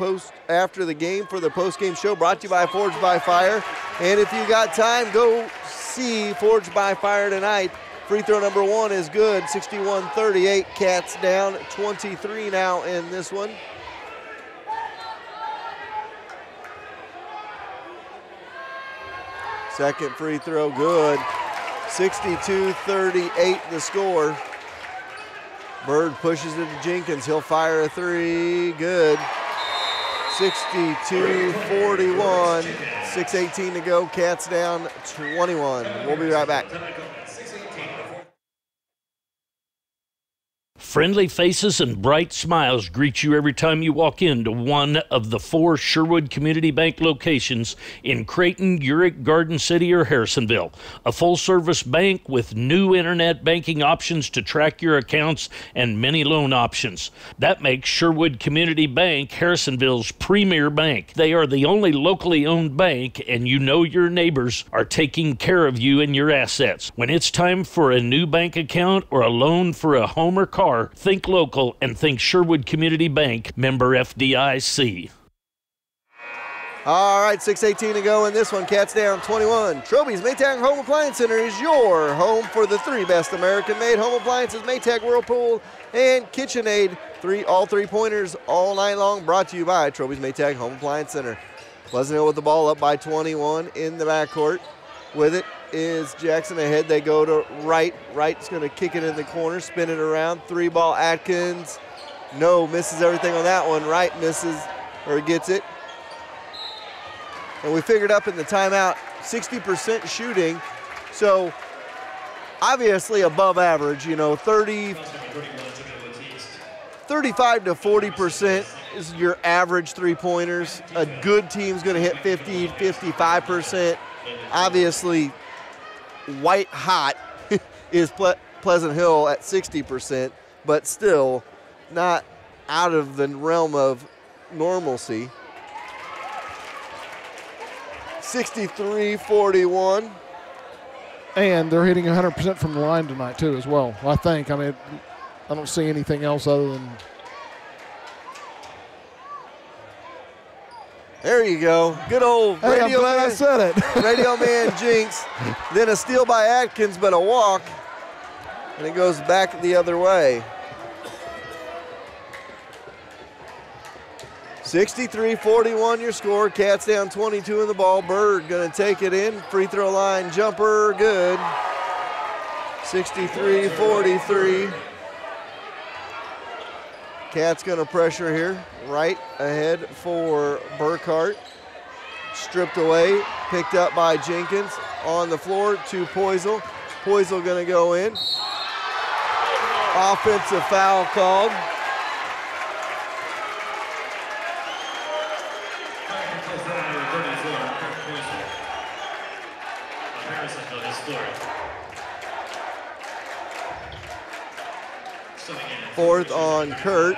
game for the post-game show brought to you by Forged by Fire. And if you got time, go see Forged by Fire tonight. Free throw number one is good, 61-38. Cats down 23 now in this one. Second free throw good, 62-38 the score. Bird pushes it to Jenkins. He'll fire a three. Good. 62-41. 6:18 to go. Cats down 21. We'll be right back. Friendly faces and bright smiles greet you every time you walk into one of the 4 Sherwood Community Bank locations in Creighton, Urick, Garden City, or Harrisonville. A full-service bank with new internet banking options to track your accounts and many loan options. That makes Sherwood Community Bank Harrisonville's premier bank. They are the only locally owned bank, and you know your neighbors are taking care of you and your assets. When it's time for a new bank account or a loan for a home or car, think local and think Sherwood Community Bank, member FDIC. All right, 6:18 to go in this one. Cats down 21. Troby's Maytag Home Appliance Center is your home for the 3 best American-made home appliances, Maytag, Whirlpool, and KitchenAid. All three-pointers all night long, brought to you by Troby's Maytag Home Appliance Center. Pleasant Hill with the ball up by 21 in the backcourt. With it is Jackson ahead. They go to Wright. Wright's going to kick it in the corner, spin it around. 3-ball Atkins. No, misses everything on that one. Wright misses or gets it. And we figured up in the timeout 60% shooting. So obviously above average, 35 to 40% is your average three-pointers. A good team's going to hit 50, 55%. Obviously, white hot is Pleasant Hill at 60%, but still not out of the realm of normalcy. 63-41. And they're hitting 100% from the line tonight, too, as well, I think. I mean, I don't see anything else other than. There you go. Good old radio I'm glad man. I said it. Radio man Jinx. Then a steal by Atkins, but a walk. And it goes back the other way. 63-41 your score. Cats down 22 in the ball. Bird going to take it in. Free throw line jumper, good. 63-43. Cats going to pressure here. Right ahead for Burkhart. Stripped away, picked up by Jenkins. On the floor to Poisel. Poisel going to go in. Offensive foul called. Fourth on Kurt.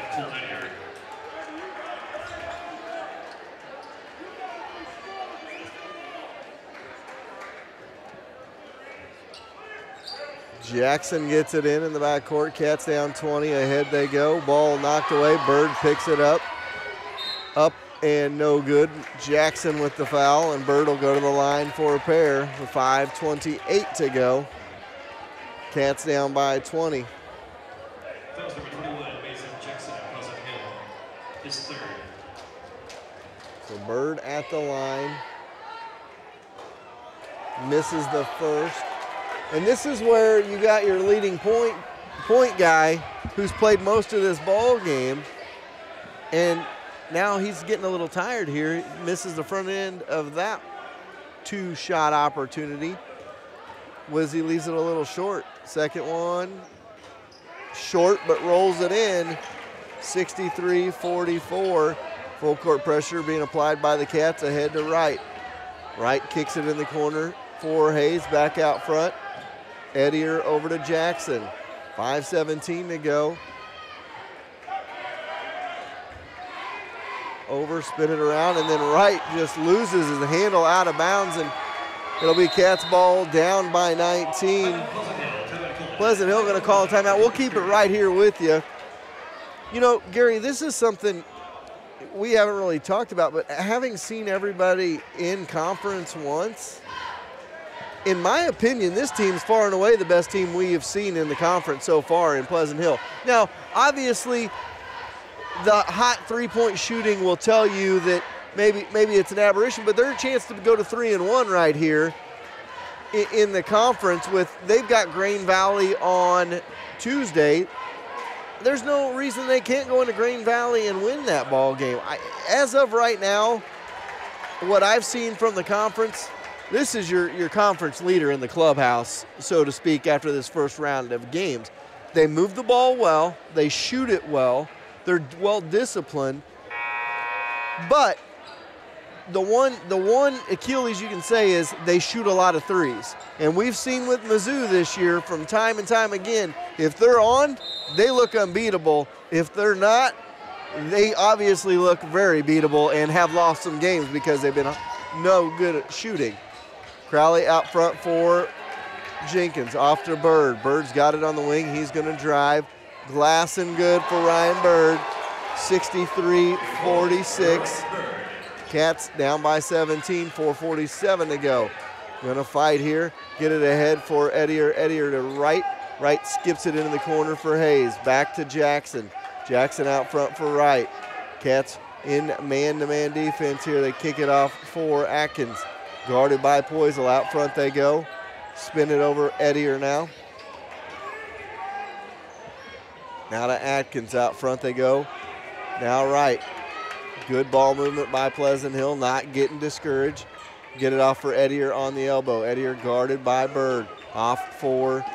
Jackson gets it in the backcourt. Cats down 20. Ahead they go. Ball knocked away. Bird picks it up. Up and no good. Jackson with the foul, and Bird will go to the line for a pair with 5:28 to go. Cats down by 20. Fouls number 21, Mason Jackson at Pleasant Hill. His third. So Bird at the line. Misses the first. And this is where you got your leading point guy who's played most of this ball game. And now he's getting a little tired here. He misses the front end of that 2-shot opportunity. Wizzy leaves it a little short. Second one, short, but rolls it in. 63-44. Full court pressure being applied by the Cats ahead to Wright. Wright kicks it in the corner for Hayes, back out front. Edier over to Jackson. 5:17 to go. Over, spin it around, and then Wright just loses his handle out of bounds, and it'll be Cats ball down by 19. Pleasant Hill going to call a timeout. We'll keep it right here with you. You know, Gary, this is something we haven't really talked about, but having seen everybody in conference once, in my opinion, this team's far and away the best team we have seen in the conference so far in Pleasant Hill. Now, obviously, the hot three-point shooting will tell you that maybe it's an aberration, but there's a chance to go to 3-1 right here in the conference. They've got Grain Valley on Tuesday. There's no reason they can't go into Grain Valley and win that ball game. As of right now, what I've seen from the conference, this is your conference leader in the clubhouse, so to speak, after this first round of games. They move the ball well. They shoot it well. They're well disciplined. But the one Achilles you can say is they shoot a lot of threes. And we've seen with Mizzou this year from time and time again, if they're on, they look unbeatable. If they're not, they obviously look very beatable and have lost some games because they've been no good at shooting. Crowley out front for Jenkins, off to Bird. Bird's got it on the wing. He's going to drive. Glass and good for Ryan Bird. 63-46. Cats down by 17, 4:47 to go. Going to fight here. Get it ahead for Edier. Edier to Wright. Wright skips it into the corner for Hayes. Back to Jackson. Jackson out front for Wright. Cats in man-to-man defense here. They kick it off for Atkins. Guarded by Poisel. Out front they go. Spin it over Edier now. Now to Atkins. Out front they go. Now Wright. Good ball movement by Pleasant Hill. Not getting discouraged. Get it off for Edier on the elbow. Edier guarded by Bird. Off for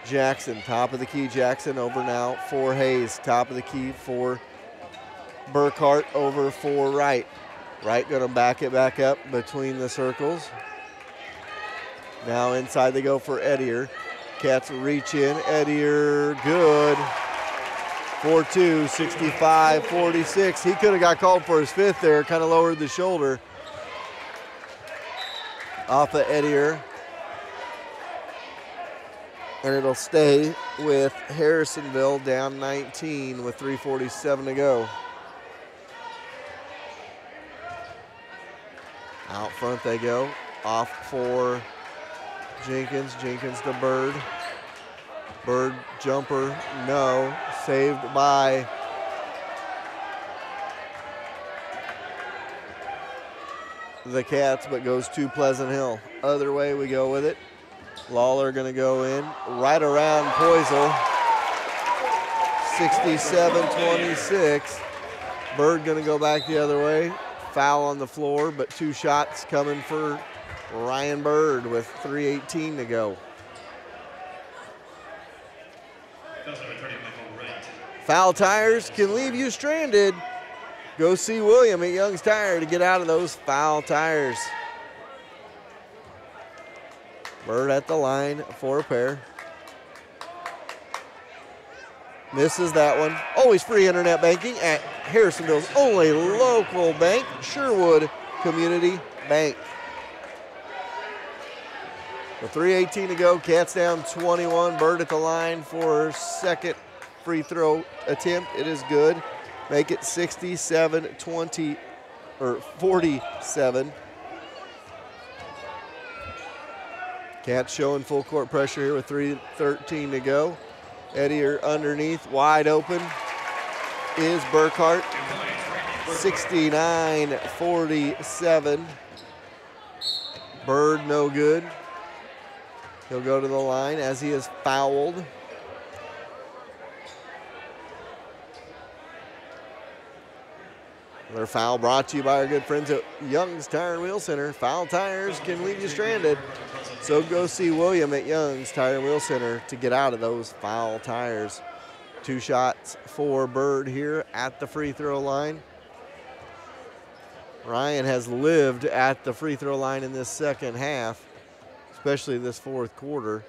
Jackson. Top of the key. Jackson over now for Hayes. Top of the key for Burkhart. Over for Wright. Wright going to back it back up between the circles. Now inside they go for Edier. Cats reach in. Edier good. 4-2, 65-46. He could have got called for his fifth there. Kind of lowered the shoulder. Off of Edier. And it'll stay with Harrisonville down 19 with 3:47 to go. Out front they go. Off for Jenkins. Jenkins to Bird. Bird jumper, no. Saved by the Cats, but goes to Pleasant Hill. Other way we go with it. Lawler going to go in right around Poisel. 67-26. Bird going to go back the other way. Foul on the floor, but 2 shots coming for Ryan Bird with 3:18 to go. Foul tires can leave you stranded. Go see William at Young's Tire to get out of those foul tires. Bird at the line for a pair. Misses that one. Always free internet banking at Harrisonville's only local bank, Sherwood Community Bank. With 3:18 to go, Cats down 21. Bird at the line for second free throw attempt. It is good. Make it 67-20 or 47. Cats showing full court pressure here with 3:13 to go. Edier underneath, wide open is Burkhart. 69-47. Bird no good. He'll go to the line as he is fouled. Another foul brought to you by our good friends at Young's Tire and Wheel Center. Foul tires can leave you stranded. So go see William at Young's Tire and Wheel Center to get out of those foul tires. 2 shots for Bird here at the free throw line. Ryan has lived at the free throw line in this second half, especially this fourth quarter.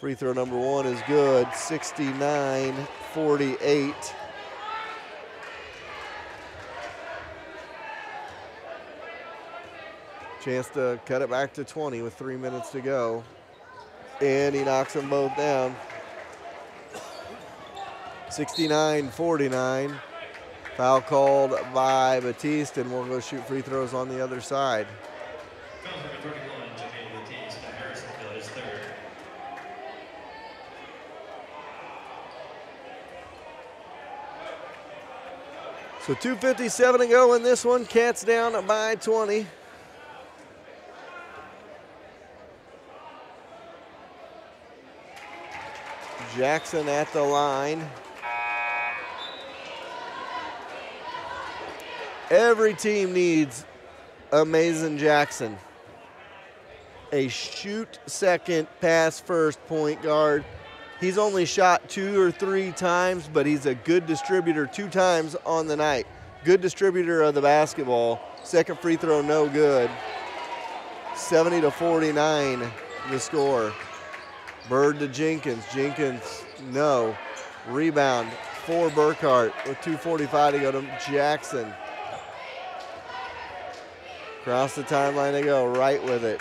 Free throw number 1 is good, 69-48. Chance to cut it back to 20 with 3 minutes to go. And he knocks them both down. 69-49. Foul called by Batiste, and we'll go shoot free throws on the other side. Foul number 31, Jamie Batiste. Harrisonville is third. So 2:57 to go in this one. Cats down by 20. Jackson at the line. Every team needs Amazing Jackson. A shoot second, pass first point guard. He's only shot 2 or 3 times, but he's a good distributor 2 times on the night. Good distributor of the basketball. Second free throw, no good. 70-49 the score. Bird to Jenkins. Jenkins, no. Rebound for Burkhart with 2:45 to go to Jackson. Across the timeline they go, right with it.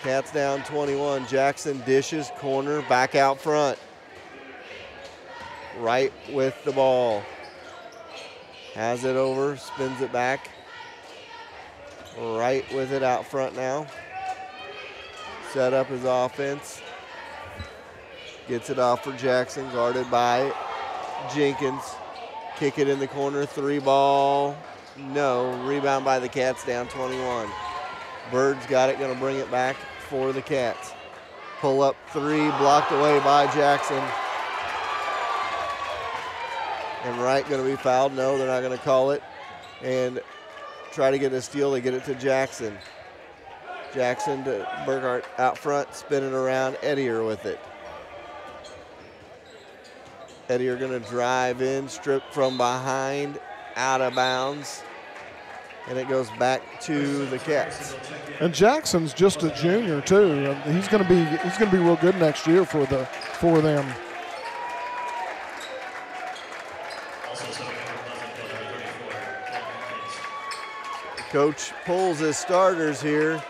Cats down 21. Jackson dishes, corner, back out front. Right with the ball. Has it over, spins it back. Right with it out front now. Set up his offense. Gets it off for Jackson, guarded by Jenkins. Kick it in the corner, 3 ball. No, rebound by the Cats, down 21. Bird's got it, gonna bring it back for the Cats. Pull up 3, blocked away by Jackson. And Wright gonna be fouled. No, they're not gonna call it. And try to get a steal, they get it to Jackson. Jackson to Burkhart out front, spinning around, Ettier with it. Ettier gonna drive in, strip from behind, out of bounds, and it goes back to the Cats. And Jackson's just a junior too. He's gonna be real good next year for them. Coach pulls his starters here.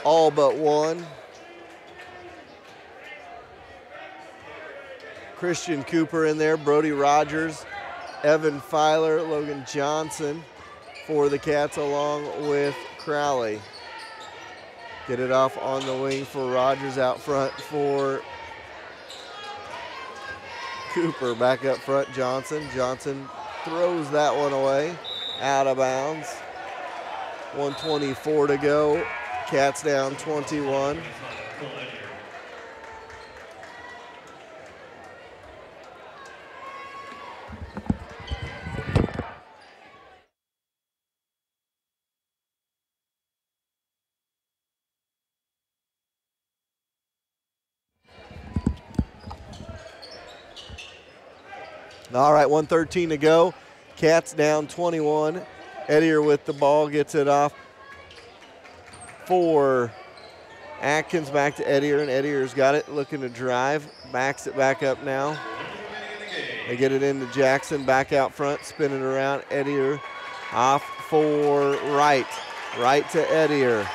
All but one. Christian Cooper in there, Brody Rogers, Evan Filer, Logan Johnson for the Cats along with Crowley. Get it off on the wing for Rogers, out front for Cooper. Back up front, Johnson. Johnson throws that one away, out of bounds. 1:24 to go. Cats down 21. All right, 1:13 to go. Cats down 21. Ettier with the ball, gets it off for Atkins, back to Ettier, and Ettier's got it, looking to drive, backs it back up now. They get it into Jackson, back out front, spinning around. Ettier off for Wright. Right to Ettier.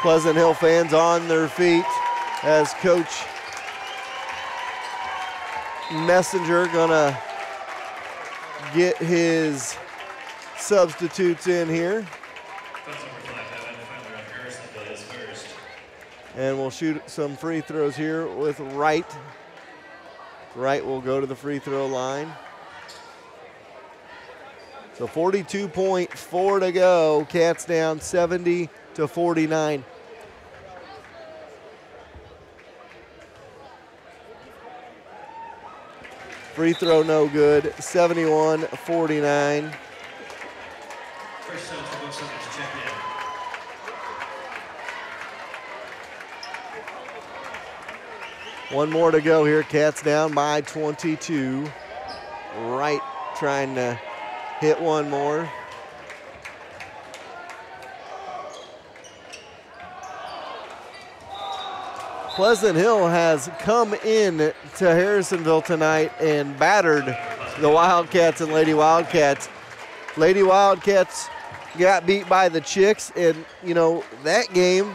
Pleasant Hill fans on their feet as Coach Messenger gonna get his substitutes in here. And we'll shoot some free throws here with Wright. Wright will go to the free throw line. So 42.4 to go. Cats down 70-49. Free throw no good, 71-49. First time for both sides to check in. One more to go here. Cats down by 22. Wright trying to hit one more. Pleasant Hill has come in to Harrisonville tonight and battered the Wildcats and Lady Wildcats. Lady Wildcats got beat by the Chicks, and, you know, that game,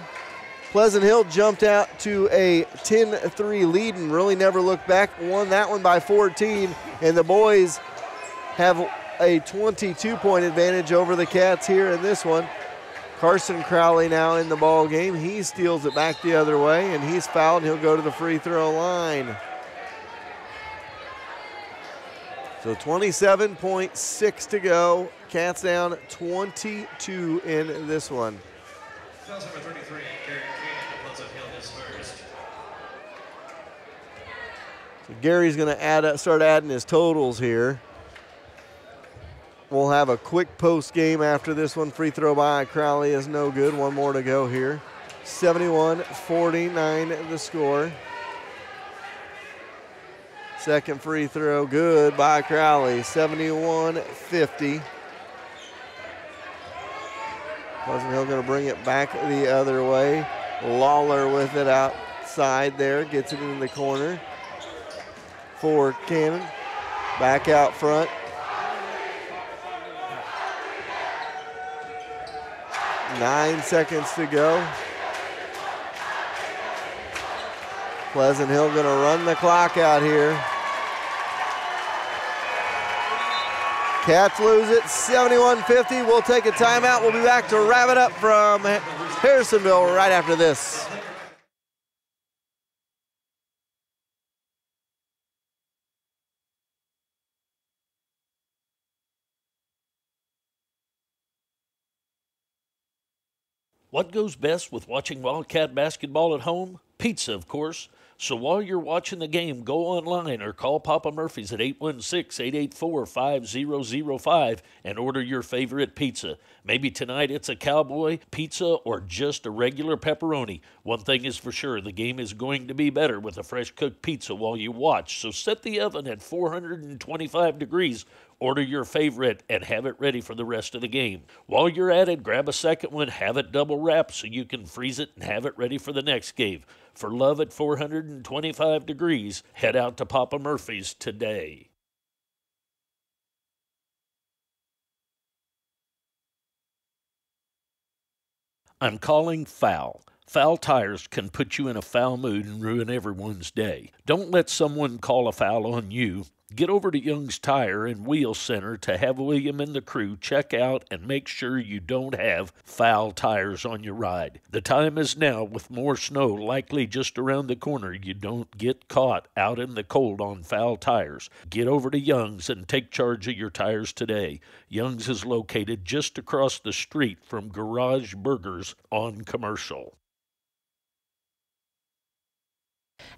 Pleasant Hill jumped out to a 10-3 lead and really never looked back, won that one by 14, and the boys have a 22-point advantage over the Cats here in this one. Carson Crowley now in the ball game. He steals it back the other way, and he's fouled. He'll go to the free throw line. So 27.6 to go. Cats down 22 in this one. Fouls number 33, Gary King, Pleasant Hill is first. So Gary's going to start adding his totals here. We'll have a quick post game after this one. Free throw by Crowley is no good. One more to go here. 71-49 the score. Second free throw good by Crowley. 71-50. Pleasant Hill going to bring it back the other way. Lawler with it outside there. Gets it in the corner for Cannon. Back out front. 9 seconds to go. Pleasant Hill going to run the clock out here. Cats lose it, 71-50. We'll take a timeout. We'll be back to wrap it up from Harrisonville right after this. What goes best with watching Wildcat basketball at home? Pizza, of course. So while you're watching the game, go online or call Papa Murphy's at 816-884-5005 and order your favorite pizza. Maybe tonight it's a cowboy pizza or just a regular pepperoni. One thing is for sure, the game is going to be better with a fresh cooked pizza while you watch. So set the oven at 425 degrees. Order your favorite and have it ready for the rest of the game. While you're at it, grab a second one, have it double wrapped so you can freeze it and have it ready for the next game. For love at 425 degrees, head out to Papa Murphy's today. I'm calling foul. Foul tires can put you in a foul mood and ruin everyone's day. Don't let someone call a foul on you. Get over to Young's Tire and Wheel Center to have William and the crew check out and make sure you don't have foul tires on your ride. The time is now, with more snow likely just around the corner. You don't get caught out in the cold on foul tires. Get over to Young's and take charge of your tires today. Young's is located just across the street from Garage Burgers on Commercial.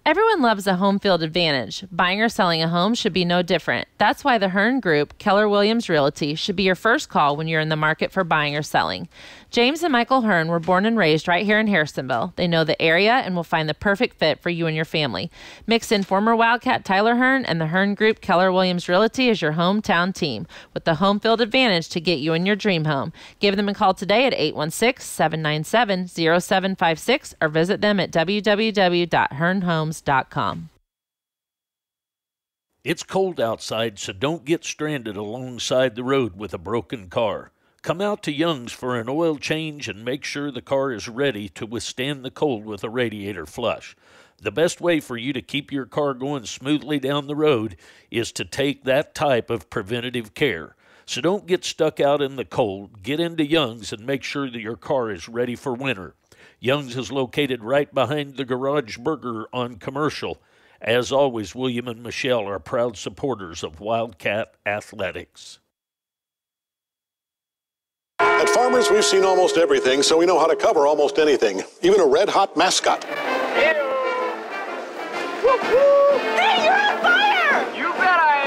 Everyone loves a home field advantage. Buying or selling a home should be no different. That's why the Hearn Group, Keller Williams Realty, should be your first call when you're in the market for buying or selling. James and Michael Hearn were born and raised right here in Harrisonville. They know the area and will find the perfect fit for you and your family. Mix in former Wildcat Tyler Hearn, and the Hearn Group, Keller Williams Realty is your hometown team with the home field advantage to get you in your dream home. Give them a call today at 816-797-0756 or visit them at www.hearnhomes.com. It's cold outside, so don't get stranded alongside the road with a broken car. Come out to Young's for an oil change and make sure the car is ready to withstand the cold with a radiator flush. The best way for you to keep your car going smoothly down the road is to take that type of preventative care. So don't get stuck out in the cold. Get into Young's and make sure that your car is ready for winter. Young's is located right behind the Garage Burger on Commercial. As always, William and Michelle are proud supporters of Wildcat Athletics. At Farmers, we've seen almost everything, so we know how to cover almost anything, even a red-hot mascot. Hey, you're on fire! You bet I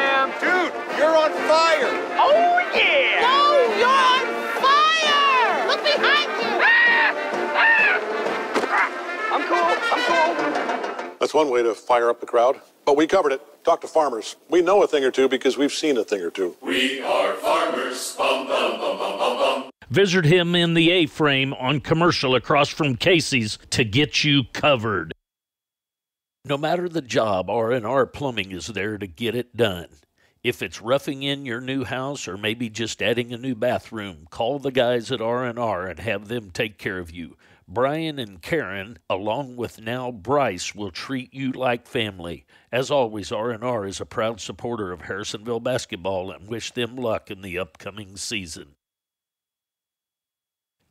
That's one way to fire up the crowd. But we covered it. Talk to farmers. We know a thing or two because we've seen a thing or two. We are farmers. Bum, bum, bum, bum, bum, bum. Visit him in the A-frame on Commercial across from Casey's to get you covered. No matter the job, R&R Plumbing is there to get it done. If it's roughing in your new house or maybe just adding a new bathroom, call the guys at R&R and have them take care of you. Brian and Karen, along with now Bryce, will treat you like family. As always, R&R is a proud supporter of Harrisonville basketball and wish them luck in the upcoming season.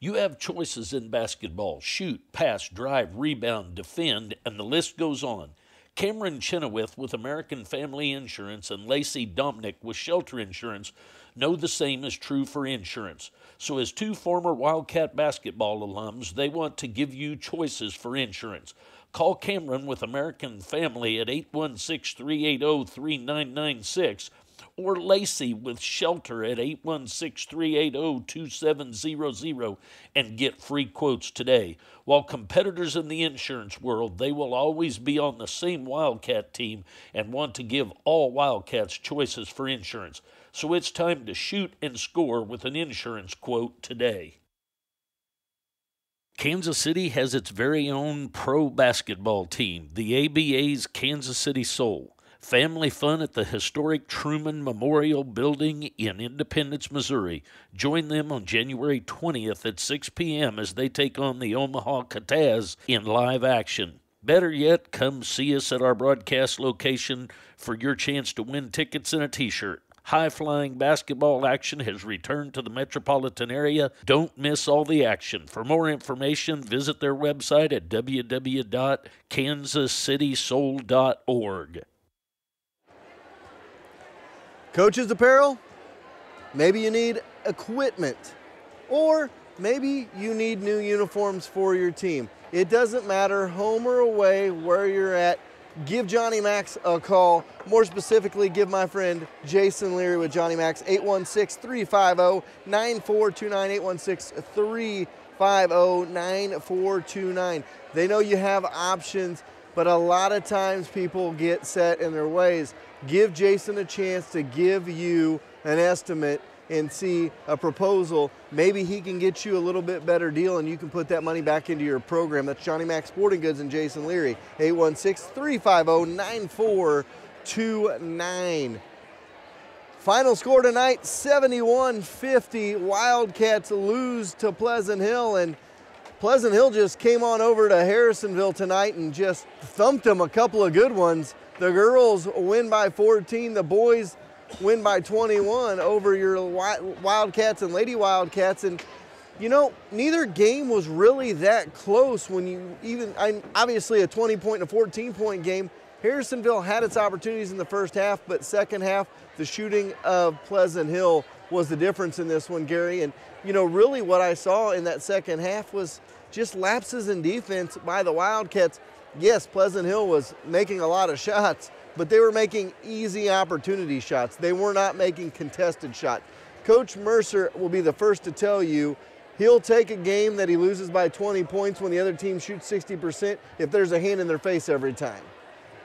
You have choices in basketball: shoot, pass, drive, rebound, defend, and the list goes on. Cameron Chenoweth with American Family Insurance and Lacey Dominick with Shelter Insurance know the same is true for insurance. So as two former Wildcat basketball alums, they want to give you choices for insurance. Call Cameron with American Family at 816-380-3996 or Lacey with Shelter at 816-380-2700 and get free quotes today. While competitors in the insurance world, they will always be on the same Wildcat team and want to give all Wildcats choices for insurance. So it's time to shoot and score with an insurance quote today. Kansas City has its very own pro basketball team, the ABA's Kansas City Soul. Family fun at the historic Truman Memorial Building in Independence, Missouri. Join them on January 20th at 6 p.m. as they take on the Omaha Cataz in live action. Better yet, come see us at our broadcast location for your chance to win tickets and a t-shirt. High-flying basketball action has returned to the metropolitan area. Don't miss all the action. For more information, visit their website at www.kansascitysoul.org. Coach's apparel? Maybe you need equipment, or maybe you need new uniforms for your team. It doesn't matter, home or away, where you're at, give Johnny Max a call. More specifically, give my friend Jason Leary with Johnny Max, 816-350-9429, 816-350-9429. They know you have options, but a lot of times people get set in their ways. Give Jason a chance to give you an estimate and see a proposal. Maybe he can get you a little bit better deal and you can put that money back into your program. That's Johnny Mac Sporting Goods and Jason Leary, 816-350-9429. Final score tonight, 71-50. Wildcats lose to Pleasant Hill, and Pleasant Hill just came on over to Harrisonville tonight and just thumped them a couple of good ones. The girls win by 14. The boys win by 21 over your Wildcats and Lady Wildcats. And, you know, neither game was really that close when you obviously a 20-point and a 14-point game. Harrisonville had its opportunities in the first half, but second half, the shooting of Pleasant Hill was the difference in this one, Gary. And, you know, really what I saw in that second half was just lapses in defense by the Wildcats. Yes, Pleasant Hill was making a lot of shots, but they were making easy opportunity shots. They were not making contested shots. Coach Mercer will be the first to tell you he'll take a game that he loses by 20 points when the other team shoots 60% if there's a hand in their face every time.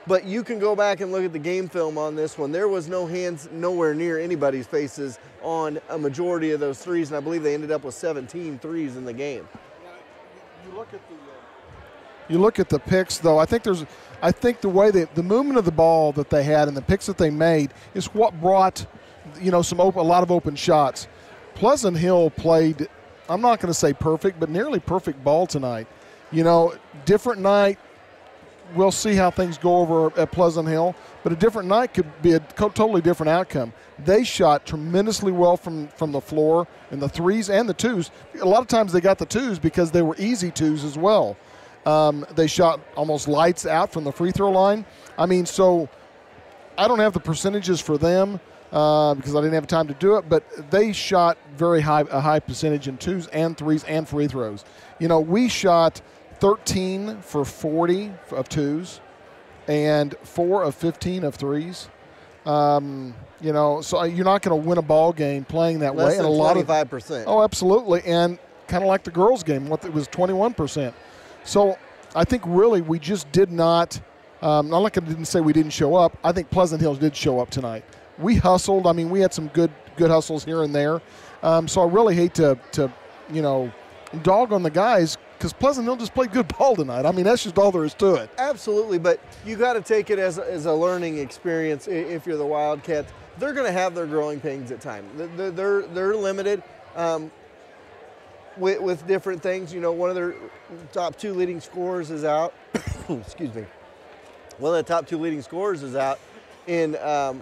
But you can go back and look at the game film on this one. There was no hands nowhere near anybody's faces on a majority of those threes, and I believe they ended up with 17 threes in the game. You look at the picks, though. I think the way the movement of the ball that they had and the picks that they made is what brought, you know, a lot of open shots. Pleasant Hill played, I'm not going to say perfect, but nearly perfect ball tonight. You know, different night. We'll see how things go over at Pleasant Hill, but a different night could be a totally different outcome. They shot tremendously well from the floor in the threes and the twos. A lot of times they got the twos because they were easy twos as well. They shot almost lights out from the free throw line. I mean, so I don't have the percentages for them because I didn't have time to do it, but they shot a high percentage in twos and threes and free throws. You know, we shot 13 for 40 of twos and 4 of 15 of threes. You know, so you're not going to win a ball game playing that way. And a lot of 25%. Oh, absolutely. And kind of like the girls' game, it was 21%. So I think really we just did not Not like I didn't say we didn't show up. I think Pleasant Hill did show up tonight. We hustled. I mean, we had some good hustles here and there. So I really hate to dog on the guys because Pleasant Hill just played good ball tonight. I mean, that's just all there is to it. Absolutely, but you got to take it as a learning experience if you're the Wildcats. They're going to have their growing pains at times. They're limited with different things. You know, one of their top 2 leading scorers is out. Excuse me. One of the top 2 leading scorers is out in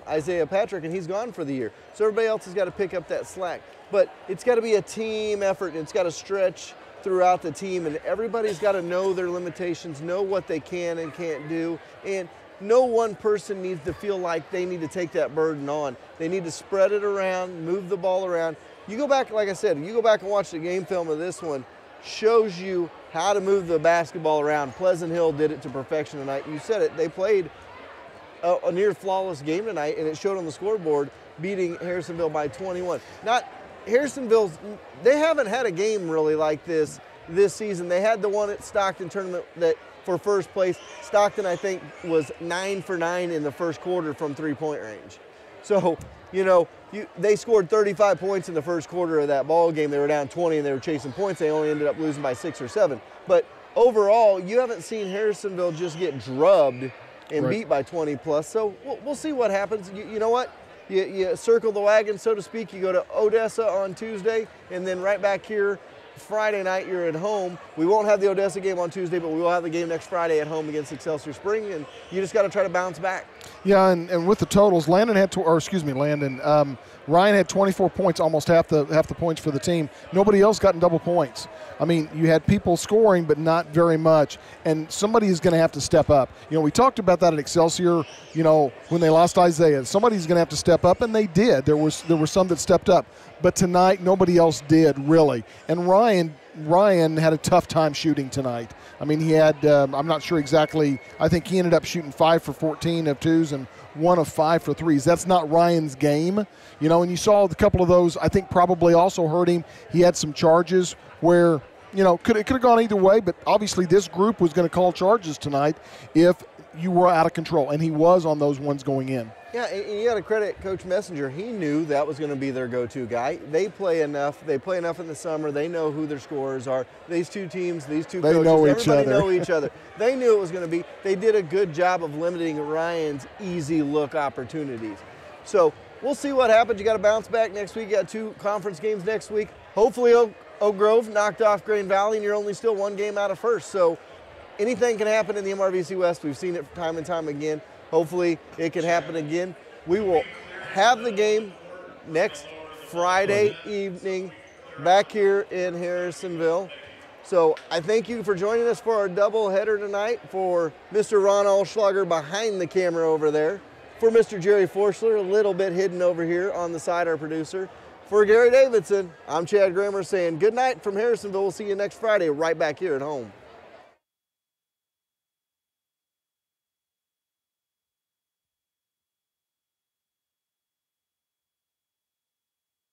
Isaiah Patrick, and he's gone for the year. So everybody else has got to pick up that slack. But it's got to be a team effort, and it's got to stretch throughout the team, and everybody's got to know their limitations, know what they can and can't do, and no one person needs to feel like they need to take that burden on. They need to spread it around, move the ball around. You go back, like I said, you go back and watch the game film of this one, shows you how to move the basketball around. Pleasant Hill did it to perfection tonight. You said it. They played a near flawless game tonight, and it showed on the scoreboard, beating Harrisonville by 21. Harrisonville's, they haven't had a game really like this season. They had the one at Stockton tournament that for first place. Stockton, I think, was 9 for 9 in the first quarter from three-point range. So, they scored 35 points in the first quarter of that ball game. They were down 20 and they were chasing points. They only ended up losing by 6 or 7. But overall, you haven't seen Harrisonville just get drubbed and beat by 20 plus. So we'll see what happens. You know what? You circle the wagon, so to speak. You go to Odessa on Tuesday, and then right back here Friday night you're at home. We won't have the Odessa game on Tuesday, but we will have the game next Friday at home against Excelsior Spring, and you just got to try to bounce back. Yeah, and with the totals, Ryan had 24 points, almost half the points for the team. Nobody else got in double points. I mean, you had people scoring, but not very much, and somebody is going to have to step up. We talked about that at Excelsior, when they lost Isaiah. Somebody's going to have to step up, and they did. There were some that stepped up, but tonight nobody else did, really. And Ryan had a tough time shooting tonight. I mean, he had, I'm not sure exactly, I think he ended up shooting 5 for 14 of twos and 1 of 5 for threes. That's not Ryan's game, and you saw a couple of those, I think probably also hurt him. He had some charges where, it could have gone either way, but obviously this group was going to call charges tonight if you were out of control, and he was on those ones going in. Yeah, and you got to credit Coach Messenger. He knew that was going to be their go-to guy. They play enough. They play enough in the summer. They know who their scorers are. These two teams, these two coaches, everybody know each other. They knew it was going to be. They did a good job of limiting Ryan's easy look opportunities. So we'll see what happens. You got to bounce back next week. You got 2 conference games next week. Hopefully Oak Grove knocked off Grain Valley, and you're only still 1 game out of first. So anything can happen in the MRVC West. We've seen it time and time again. Hopefully it can happen again. We will have the game next Friday evening back here in Harrisonville. So I thank you for joining us for our doubleheader tonight. For Mr. Ron Allschlager behind the camera over there. For Mr. Jerry Forschler, a little bit hidden over here on the side, our producer. For Gary Davidson, I'm Chad Grammer saying good night from Harrisonville. We'll see you next Friday right back here at home.